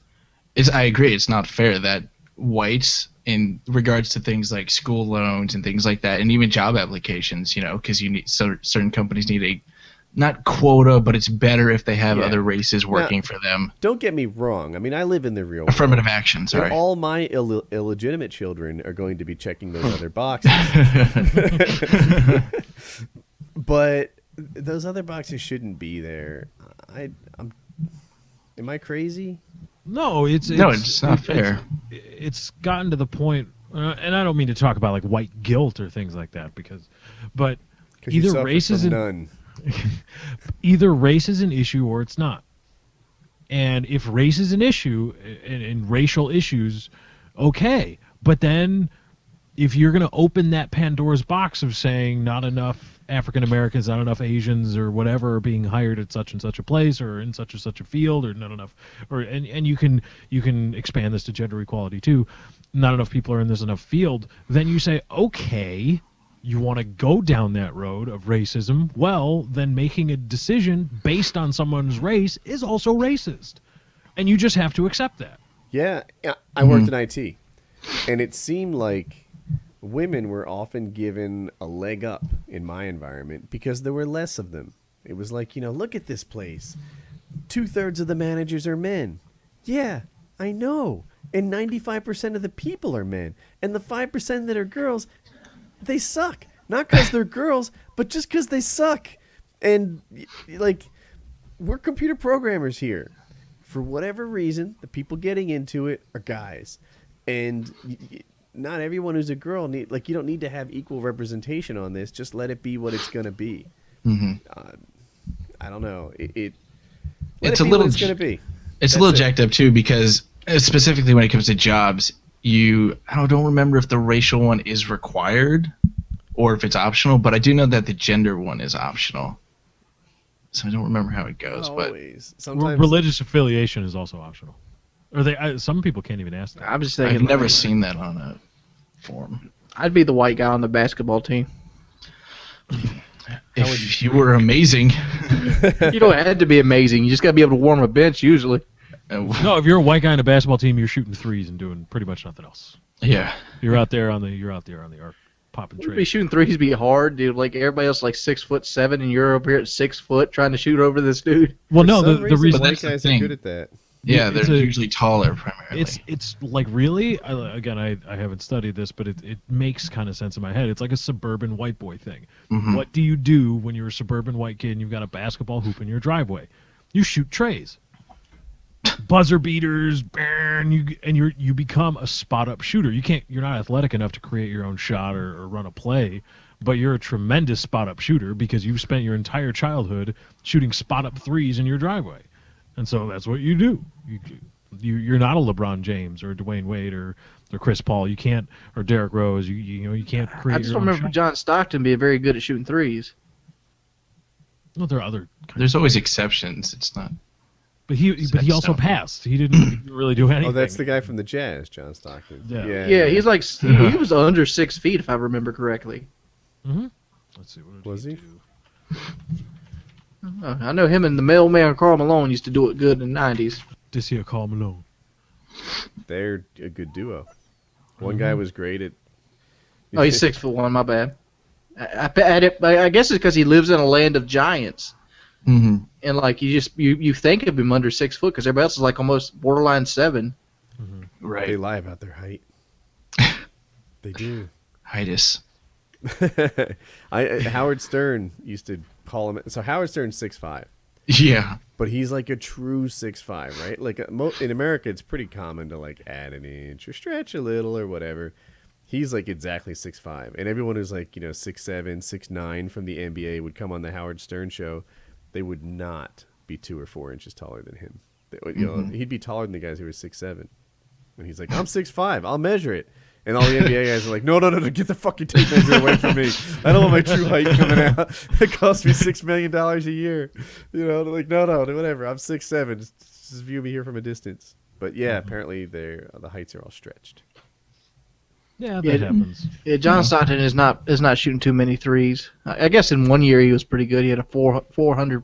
D: I agree. It's not fair that whites, in regards to things like school loans and things like that, and even job applications, because you need certain companies need a not quota, but it's better if they have
B: Yeah.
D: other races working for them.
B: Don't get me wrong. I mean, I live in the real world.
D: Affirmative action. Sorry.
B: And all my illegitimate children are going to be checking those other boxes. But those other boxes shouldn't be there. Am I crazy?
C: No, it's
D: not fair.
C: It's gotten to the point, and I don't mean to talk about like white guilt or things like that, but either race is
B: none.
C: either race is an issue or it's not. And if race is an issue and racial issues, okay, but then if you're going to open that Pandora's box of saying not enough African Americans, not enough Asians or whatever are being hired at such and such a place or in such and such a field, or not enough, and you can expand this to gender equality too, not enough people are in this enough field, then you say, okay, you want to go down that road of racism, well, then making a decision based on someone's race is also racist. And you just have to accept that.
B: Yeah, I worked in IT, and it seemed like women were often given a leg up in my environment because there were less of them. It was like, look at this place. 2/3 of the managers are men. Yeah, I know. And 95% of the people are men. And the 5% that are girls, they suck. Not because they're girls, but just because they suck. And, we're computer programmers here. For whatever reason, the people getting into it are guys. And not everyone who's a girl you don't need to have equal representation on this. Just let it be what it's going to be. I don't know. It's a little. It's going to be.
D: It's a little jacked up too because specifically when it comes to jobs, I don't remember if the racial one is required or if it's optional, but I do know that the gender one is optional. So I don't remember how it goes,
B: Always.
C: But sometimes religious affiliation is also optional. Or some people can't even ask that.
E: I'm just thinking.
D: I've never seen that on a form.
E: I'd be the white guy on the basketball team.
D: If you were amazing.
E: You don't have to be amazing. You just got to be able to warm a bench usually.
C: No, if you're a white guy on a basketball team, you're shooting threes and doing pretty much nothing else.
D: Yeah.
C: You're out there on the arc popping trees.
E: Be shooting threes be hard, dude. Like everybody else, 6'7", and you're over here at 6 foot trying to shoot over this dude.
C: Well, no, the reason
B: white guys are good at that.
D: Yeah, they're usually taller primarily.
C: It's like really, again, I haven't studied this, but it makes kind of sense in my head. It's like a suburban white boy thing. Mm-hmm. What do you do when you're a suburban white kid and you've got a basketball hoop in your driveway? You shoot trays, buzzer beaters, and you become a spot up shooter. You're not athletic enough to create your own shot or run a play, but you're a tremendous spot up shooter because you've spent your entire childhood shooting spot up threes in your driveway. And so that's what you do. You're not a LeBron James or Dwayne Wade or Chris Paul. You can't, or Derrick Rose. You can't create.
E: I just
C: your
E: don't
C: own
E: remember
C: shot.
E: John Stockton being very good at shooting threes.
C: Well, there are other.
D: There's always exceptions. It's not.
C: But he also passed. He didn't really do anything.
B: Oh, that's the guy from the Jazz, John Stockton.
C: Yeah.
E: He's like he was under 6 feet if I remember correctly.
C: Mm-hmm. Let's see. What
B: was he?
C: do?
E: I know him and the mailman Karl Malone used to do it good in the 90s.
C: This here Karl Malone.
B: They're a good duo. One guy was great at.
E: Oh, he's 6'1". My bad. I guess it's because he lives in a land of giants.
D: Mm-hmm.
E: And you think of him under 6 foot because everybody else is almost borderline 7.
C: Mm-hmm.
D: Right.
B: They lie about their height. They do.
D: Heightus.
B: Howard Stern used to call him. So Howard Stern's 6'5".
D: Yeah.
B: But he's like a true 6'5", right? Like in America, it's pretty common to add an inch or stretch a little or whatever. He's exactly 6'5", and everyone who's 6'7", 6'9" from the NBA would come on the Howard Stern show. They would not be 2 or 4 inches taller than him. He'd be taller than the guys who were 6'7". And he's like, I'm 6'5", I'll measure it. And all the NBA guys are like, no, get the fucking tape measure away from me. I don't want my true height coming out. It costs me $6 million a year. They're like, no, whatever. I'm 6'7". Just view me here from a distance. But yeah, apparently the heights are all stretched.
C: Yeah, that happens.
E: Yeah, John Stockton is not shooting too many threes. I guess in one year he was pretty good. He had a 400%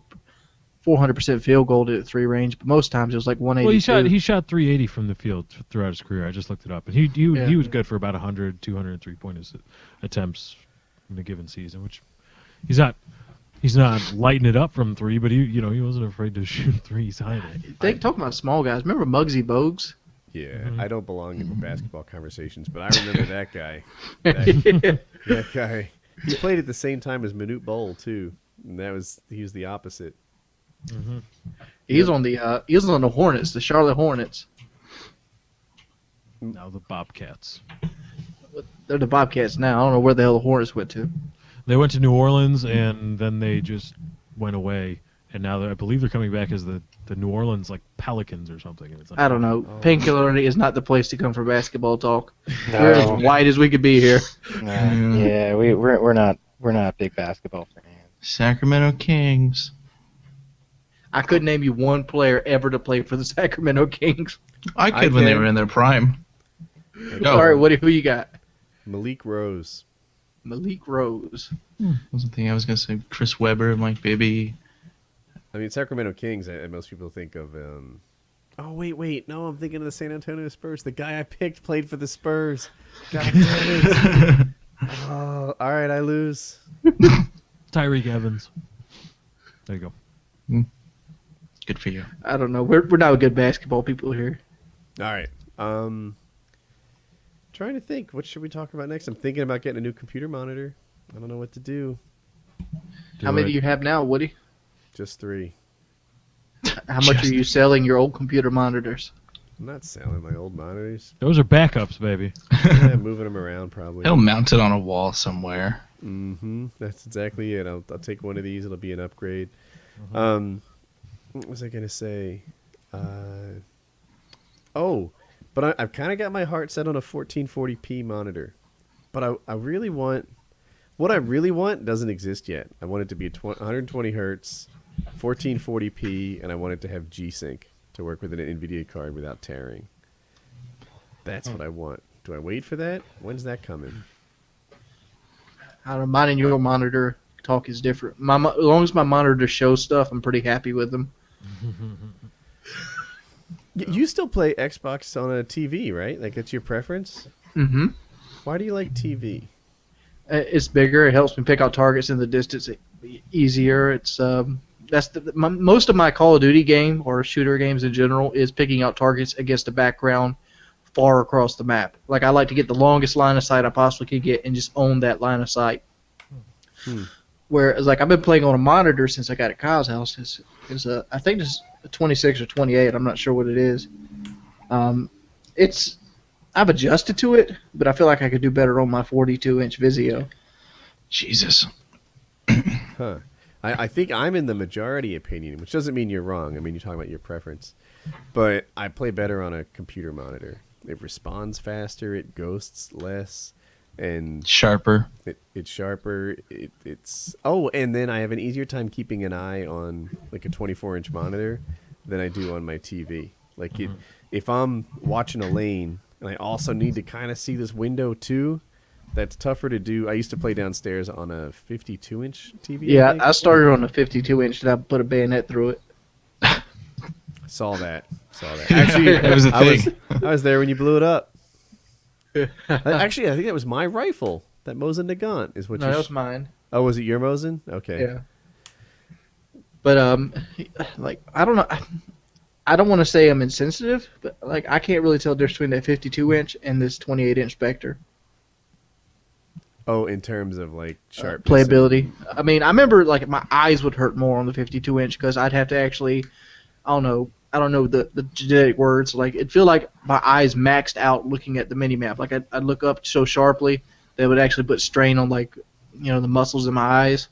E: field goal to 3 range, but most times it was 182.
C: Well, he shot 380 from the field throughout his career. I just looked it up, and he was good for about 100, 200 3-point attempts in a given season, which he's not lighting it up from 3, but he wasn't afraid to shoot threes either.
E: Talking about small guys, remember Muggsy Bogues?
B: Yeah, I don't belong in basketball conversations, but I remember that guy. That guy. He played at the same time as Manute Bol, too. And he was the opposite.
C: Mm-hmm.
E: He's on the Hornets, the Charlotte Hornets.
C: Now the Bobcats.
E: They're the Bobcats now. I don't know where the hell the Hornets went to.
C: They went to New Orleans, and then they just went away. And now I believe they're coming back as the New Orleans Pelicans or something. And it's like,
E: I don't know. Painkiller Already is not the place to come for basketball talk.
A: No.
E: We're as white as we could be here.
A: Yeah, we're not big basketball fans.
D: Sacramento Kings.
E: I couldn't name you one player ever to play for the Sacramento Kings.
D: I could when they were in their prime.
E: All right, Woody, who you got?
B: Malik Rose.
E: Malik Rose.
D: Wasn't thinking I was gonna say Chris Webber, Mike Bibby.
B: I mean, Sacramento Kings. Most people think of. Oh wait, no, I'm thinking of the San Antonio Spurs. The guy I picked played for the Spurs. God damn it! Oh, all right, I lose.
C: Tyreek Evans. There you go.
D: Good for you.
E: I don't know. We're not good basketball people here.
B: All right. Trying to think. What should we talk about next? I'm thinking about getting a new computer monitor. I don't know what to do.
E: How many do you have now, Woody?
B: Just 3.
E: How much are you selling your old computer monitors?
B: I'm not selling my old monitors.
C: Those are backups, baby.
B: Yeah, moving them around probably.
D: He'll mount it on a wall somewhere.
B: Mm-hmm. That's exactly it. I'll take one of these. It'll be an upgrade. What was I gonna say? But I've kind of got my heart set on a 1440p monitor. But I really want... What I really want doesn't exist yet. I want it to be 120 hertz, 1440p, and I want it to have G-Sync to work with an NVIDIA card without tearing. That's what I want. Do I wait for that? When's that coming?
E: I don't know, mine and your monitor talk is different. As long as my monitor shows stuff, I'm pretty happy with them.
B: You still play Xbox on a TV, right? Like, it's your preference?
E: Mm-hmm.
B: Why do you like TV?
E: It's bigger. It helps me pick out targets in the distance easier. It's most of my Call of Duty game or shooter games in general is picking out targets against a background far across the map. Like, I like to get the longest line of sight I possibly could get and just own that line of sight. Whereas, like, I've been playing on a monitor since I got at Kyle's house. I think it's a 26 or 28. I'm not sure what it is. I've adjusted to it, but I feel like I could do better on my 42-inch Vizio.
D: Jesus.
B: Huh. I think I'm in the majority opinion, which doesn't mean you're wrong. I mean, you're talking about your preference. But I play better on a computer monitor. It responds faster, it ghosts less, and
D: Sharper.
B: It's sharper. And then I have an easier time keeping an eye on like a 24-inch monitor than I do on my TV. Like if I'm watching a lane and I also need to kind of see this window too, that's tougher to do. I used to play downstairs on a 52-inch TV.
E: Yeah, I started on a 52-inch and I put a bayonet through it.
B: Saw that. Actually,
D: it was a thing.
B: I was there when you blew it up. Actually, I think that was my rifle. That Mosin Nagant is what
E: No, that was mine.
B: Oh, was it your Mosin? Okay.
E: Yeah. But like, I don't know. I don't want to say I'm insensitive, but like, I can't really tell the difference between that 52-inch and this 28-inch Spectre.
B: Oh, in terms of like sharp
E: playability. I mean, I remember like my eyes would hurt more on the 52-inch because I'd have to actually, I don't know the genetic words. Like, it'd feel like my eyes maxed out looking at the mini map. Like, I'd look up so sharply that it would actually put strain on, like, you know, the muscles in my eyes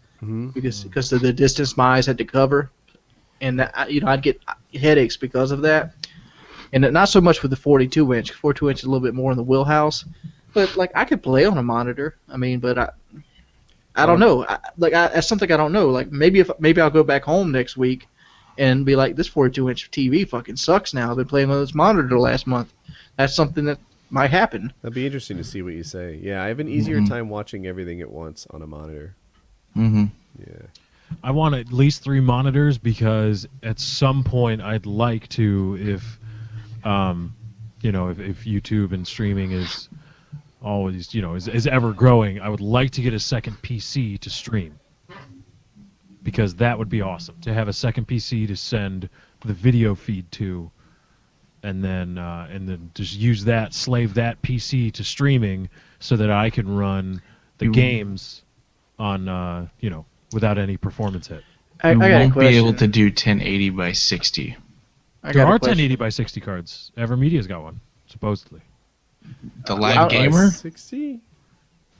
E: because of the distance my eyes had to cover, and that, I'd get headaches because of that. And not so much with the 42-inch. 42-inch is a little bit more in the wheelhouse. But, like, I could play on a monitor. I mean, but I don't know. That's something I don't know. Like, maybe I'll go back home next week and be like, this 42-inch TV fucking sucks now. I've been playing on this monitor last month. That's something that might happen.
B: That'd be interesting to see what you say. Yeah, I have an easier time watching everything at once on a monitor.
D: Mm-hmm.
B: Yeah.
C: I want at least 3 monitors because at some point I'd like to, if YouTube and streaming is always, is ever growing, I would like to get a second PC to stream. Because that would be awesome, to have a second PC to send the video feed to, and then just slave that PC to streaming so that I can run the games on without any performance hit.
E: I
D: You
E: got a
D: won't be able
E: question.
D: to do 1080 by 60.
E: I
C: There
E: got a
C: are
E: question.
C: 1080 by 60 cards. Evermedia's got one, supposedly.
D: The Live Gamer?
B: 60?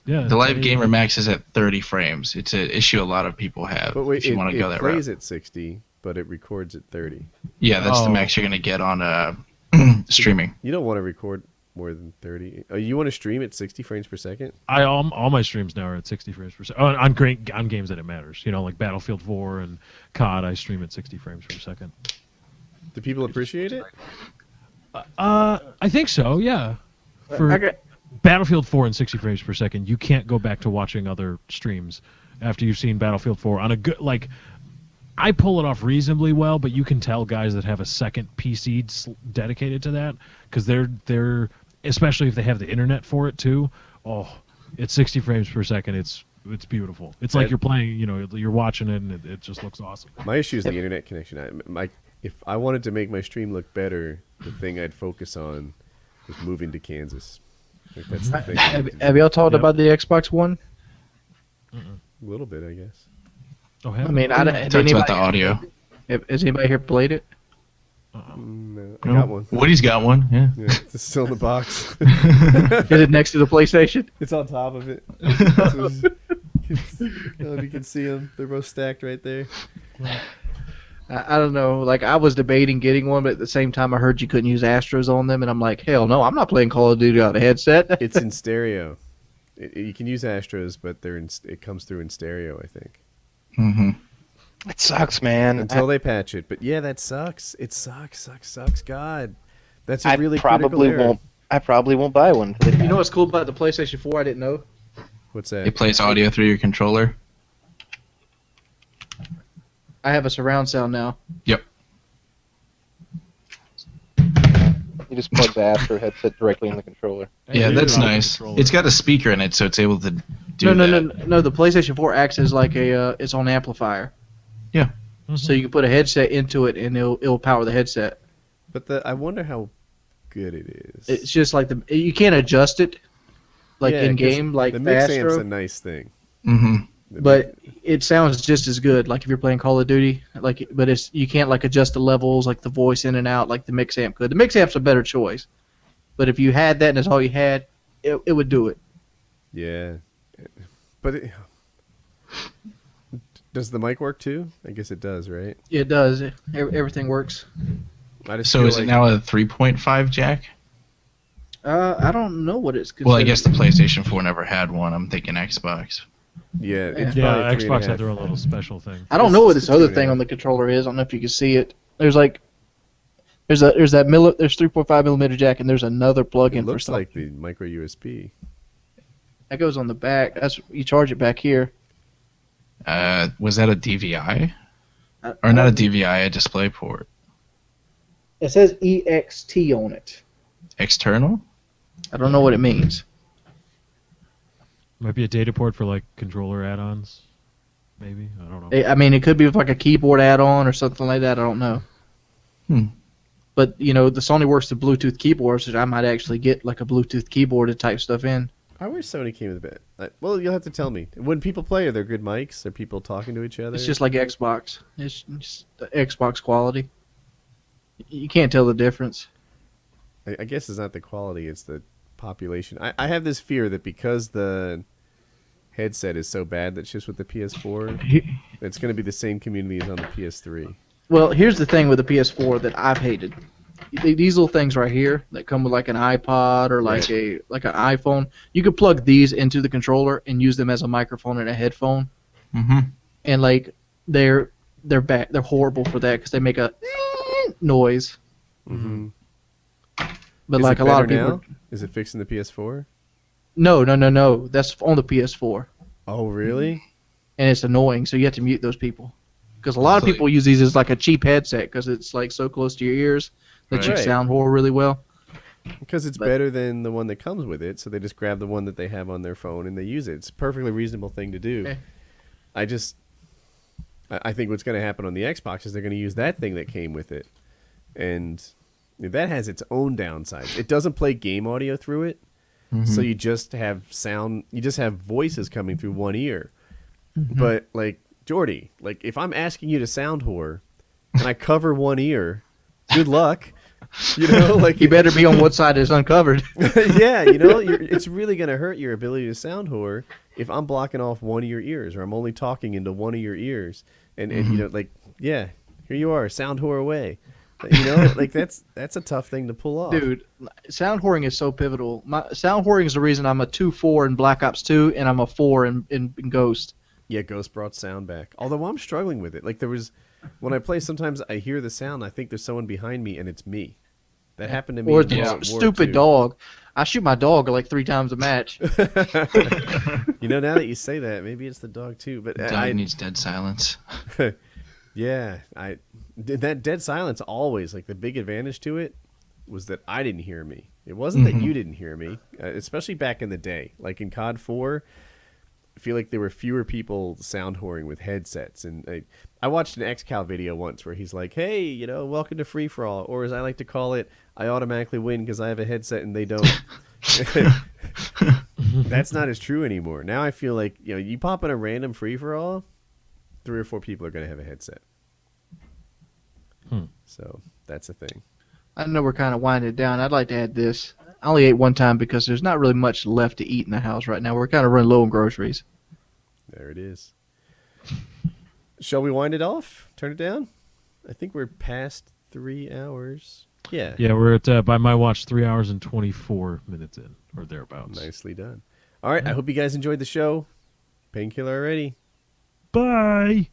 C: Yeah.
D: The Live
C: 1080.
D: Gamer maxes at 30 frames. It's an issue a lot of people have
B: But wait,
D: if you want to go
B: it
D: that
B: plays
D: route.
B: at 60, but it records at 30.
D: Yeah, that's the
C: Oh.
D: max you're going to get on streaming.
B: You don't want to record more than 30. Oh, you want to stream at 60 frames per second?
C: All my streams now are at 60 frames per second. On games that it matters. You know, like Battlefield 4 and COD, I stream at 60 frames per second.
B: Do people appreciate it?
C: I think so, yeah. For
E: I got,
C: Battlefield 4 and 60 frames per second, you can't go back to watching other streams after you've seen Battlefield 4 on a good like. I pull it off reasonably well, but you can tell guys that have a second PC dedicated to that because they're especially if they have the internet for it too. Oh, it's 60 frames per second. It's beautiful. It's like you're playing. You know, you're watching it, and it just looks awesome.
B: My issue is the internet connection. If I wanted to make my stream look better, the thing I'd focus on is moving to Kansas. Like that's the thing.
E: have y'all talked
C: Yep.
E: about the Xbox One?
B: A little bit, I guess.
C: Oh,
E: I mean, has
D: Talks about the
E: anybody,
D: audio.
E: has anybody here played it?
B: No, I got one.
D: Woody's got one, yeah.
B: Yeah, it's still in the box.
E: Is it next to the PlayStation?
B: It's on top of it. You can see them. They're both stacked right there.
E: I don't know. Like, I was debating getting one, but at the same time, I heard you couldn't use Astros on them, and I'm like, hell no, I'm not playing Call of Duty on a headset.
B: It's in stereo. You can use Astros, but it comes through in stereo, I think.
D: Mm-hmm.
A: It sucks, man.
B: Until they patch it. But yeah, that sucks. It sucks. God. That's a
A: I
B: really
A: probably
B: critical error.
A: won't. I probably won't buy one.
E: You know what's cool about the PlayStation 4 I didn't know?
B: What's that?
D: It plays audio through your controller.
E: I have a surround sound now.
D: Yep.
A: You just plug the Astro headset directly in the controller.
D: Yeah,
C: Leave
D: that's
C: it on the
D: nice.
C: controller.
D: It's got a speaker in it, so it's able to do
E: No. The PlayStation 4 acts as like its own amplifier.
D: Yeah.
C: Mhm.
E: So you can put a headset into it, and it'll power the headset.
B: But I wonder how good it is.
E: It's just like you can't adjust it, like
B: Yeah,
E: in
B: 'cause
E: game, like
B: the
E: the
B: mix amp's
E: Astro.
B: a nice thing.
D: Mm-hmm.
E: But it sounds just as good, like if you're playing Call of Duty. But you can't like adjust the levels, like the voice in and out, like the mix amp could. The mix amp's a better choice. But if you had that and that's all you had, it would do it.
B: Yeah. But does the mic work too? I guess it does, right?
E: It does. Everything works.
B: I just
D: So
B: feel
D: is it now a 3.5 jack?
E: I don't know what it's considered.
D: Well, I guess the PlayStation 4 never had one. I'm thinking Xbox.
B: Yeah, it's
C: Yeah,
B: probably 3.5.
C: Xbox had their own little special thing.
E: I don't know what
B: It's
E: this other
B: 2.5.
E: thing on the controller is. I don't know if you can see it. There's 3.5 millimeter jack, and there's another
B: It
E: plug-in for
B: looks
E: something.
B: like the micro USB.
E: That goes on the back. You charge it back here.
D: Was that a DVI? Or not a DVI, a display port?
E: It says EXT on it.
D: External?
E: I don't know what it means.
C: Might be a data port for like controller add-ons. Maybe, I don't know.
E: I mean, it could be with like a keyboard add-on or something like that. I don't know. But the Sony works with Bluetooth keyboards, so I might actually get like a Bluetooth keyboard to type stuff in.
B: I wish Sony came with a bit. Well, you'll have to tell me. When people play, are there good mics? Are people talking to each other?
E: It's just like Xbox. It's just the Xbox quality. You can't tell the difference.
B: I guess it's not the quality, it's the population. I have this fear that because the headset is so bad that's just with the PS4, it's going to be the same community as on the PS3.
E: Well, here's the thing with the PS4 that I've hated. These little things right here that come with like an iPod or like an iPhone, you could plug these into the controller and use them as a microphone and a headphone.
D: Mm-hmm.
E: And like they're bad. They're horrible for that because they make a noise.
B: Mm-hmm.
E: But
B: Is
E: like
B: it
E: a lot of
B: better
E: people.
B: now? Is it fixing the PS4?
E: No. That's on the PS4,
B: Oh, really?
E: and it's annoying. So you have to mute those people because a lot of
D: So-
E: people use these as like a cheap headset because it's like so close to your ears that you
B: Right.
E: sound really well.
B: Because it's
E: But-
B: better than the one that comes with it, so they just grab the one that they have on their phone and they use it. It's a perfectly reasonable thing to do.
E: Okay.
B: I think what's going to happen on the Xbox is they're going to use that thing that came with it. And that has its own downsides. It doesn't play game audio through it, so you just have sound, you just have voices coming through one ear. But like Jordy, like if I'm asking you to sound whore and I cover one ear, good luck. You know, like
E: You better be on what side is uncovered.
B: yeah, you know, it's really going to hurt your ability to sound whore if I'm blocking off one of your ears or I'm only talking into one of your ears. And you know, like, yeah, here you are, sound whore away. You know, like that's a tough thing to pull off.
E: Dude, sound whoring is so pivotal. Sound whoring is the reason I'm a 2-4 in Black Ops 2 and I'm a 4 in Ghost.
B: Yeah, Ghost brought sound back. Although I'm struggling with it. Like there was, when I play, sometimes I hear the sound, I think there's someone behind me and it's me. That happened to me.
E: Or
B: in World War
E: stupid
B: II.
E: dog. I shoot my dog like 3 times a match.
B: You know, now that you say that, maybe it's the dog too. But
D: Dog needs dead silence.
B: Yeah, that dead silence always, like the big advantage to it was that I didn't hear me. It wasn't that you didn't hear me, especially back in the day. Like in COD 4, I feel like there were fewer people sound whoring with headsets. And I watched an XCal video once where he's like, hey, you know, welcome to Free For All. Or as I like to call it, I automatically win because I have a headset and they don't. That's not as true anymore. Now I feel like, you know, you pop in a random Free For All, 3 or 4 people are going to have a headset. So that's a thing.
E: I know we're kind of winding it down. I'd like to add this. I only ate one time because there's not really much left to eat in the house right now. We're kind of running low on groceries.
B: There it is. Shall we wind it off? Turn it down? I think we're past 3 hours. Yeah.
C: Yeah, we're at, by my watch, 3 hours and 24 minutes in, or thereabouts.
B: Nicely done. All right, I hope you guys enjoyed the show. Painkiller Already.
C: Bye.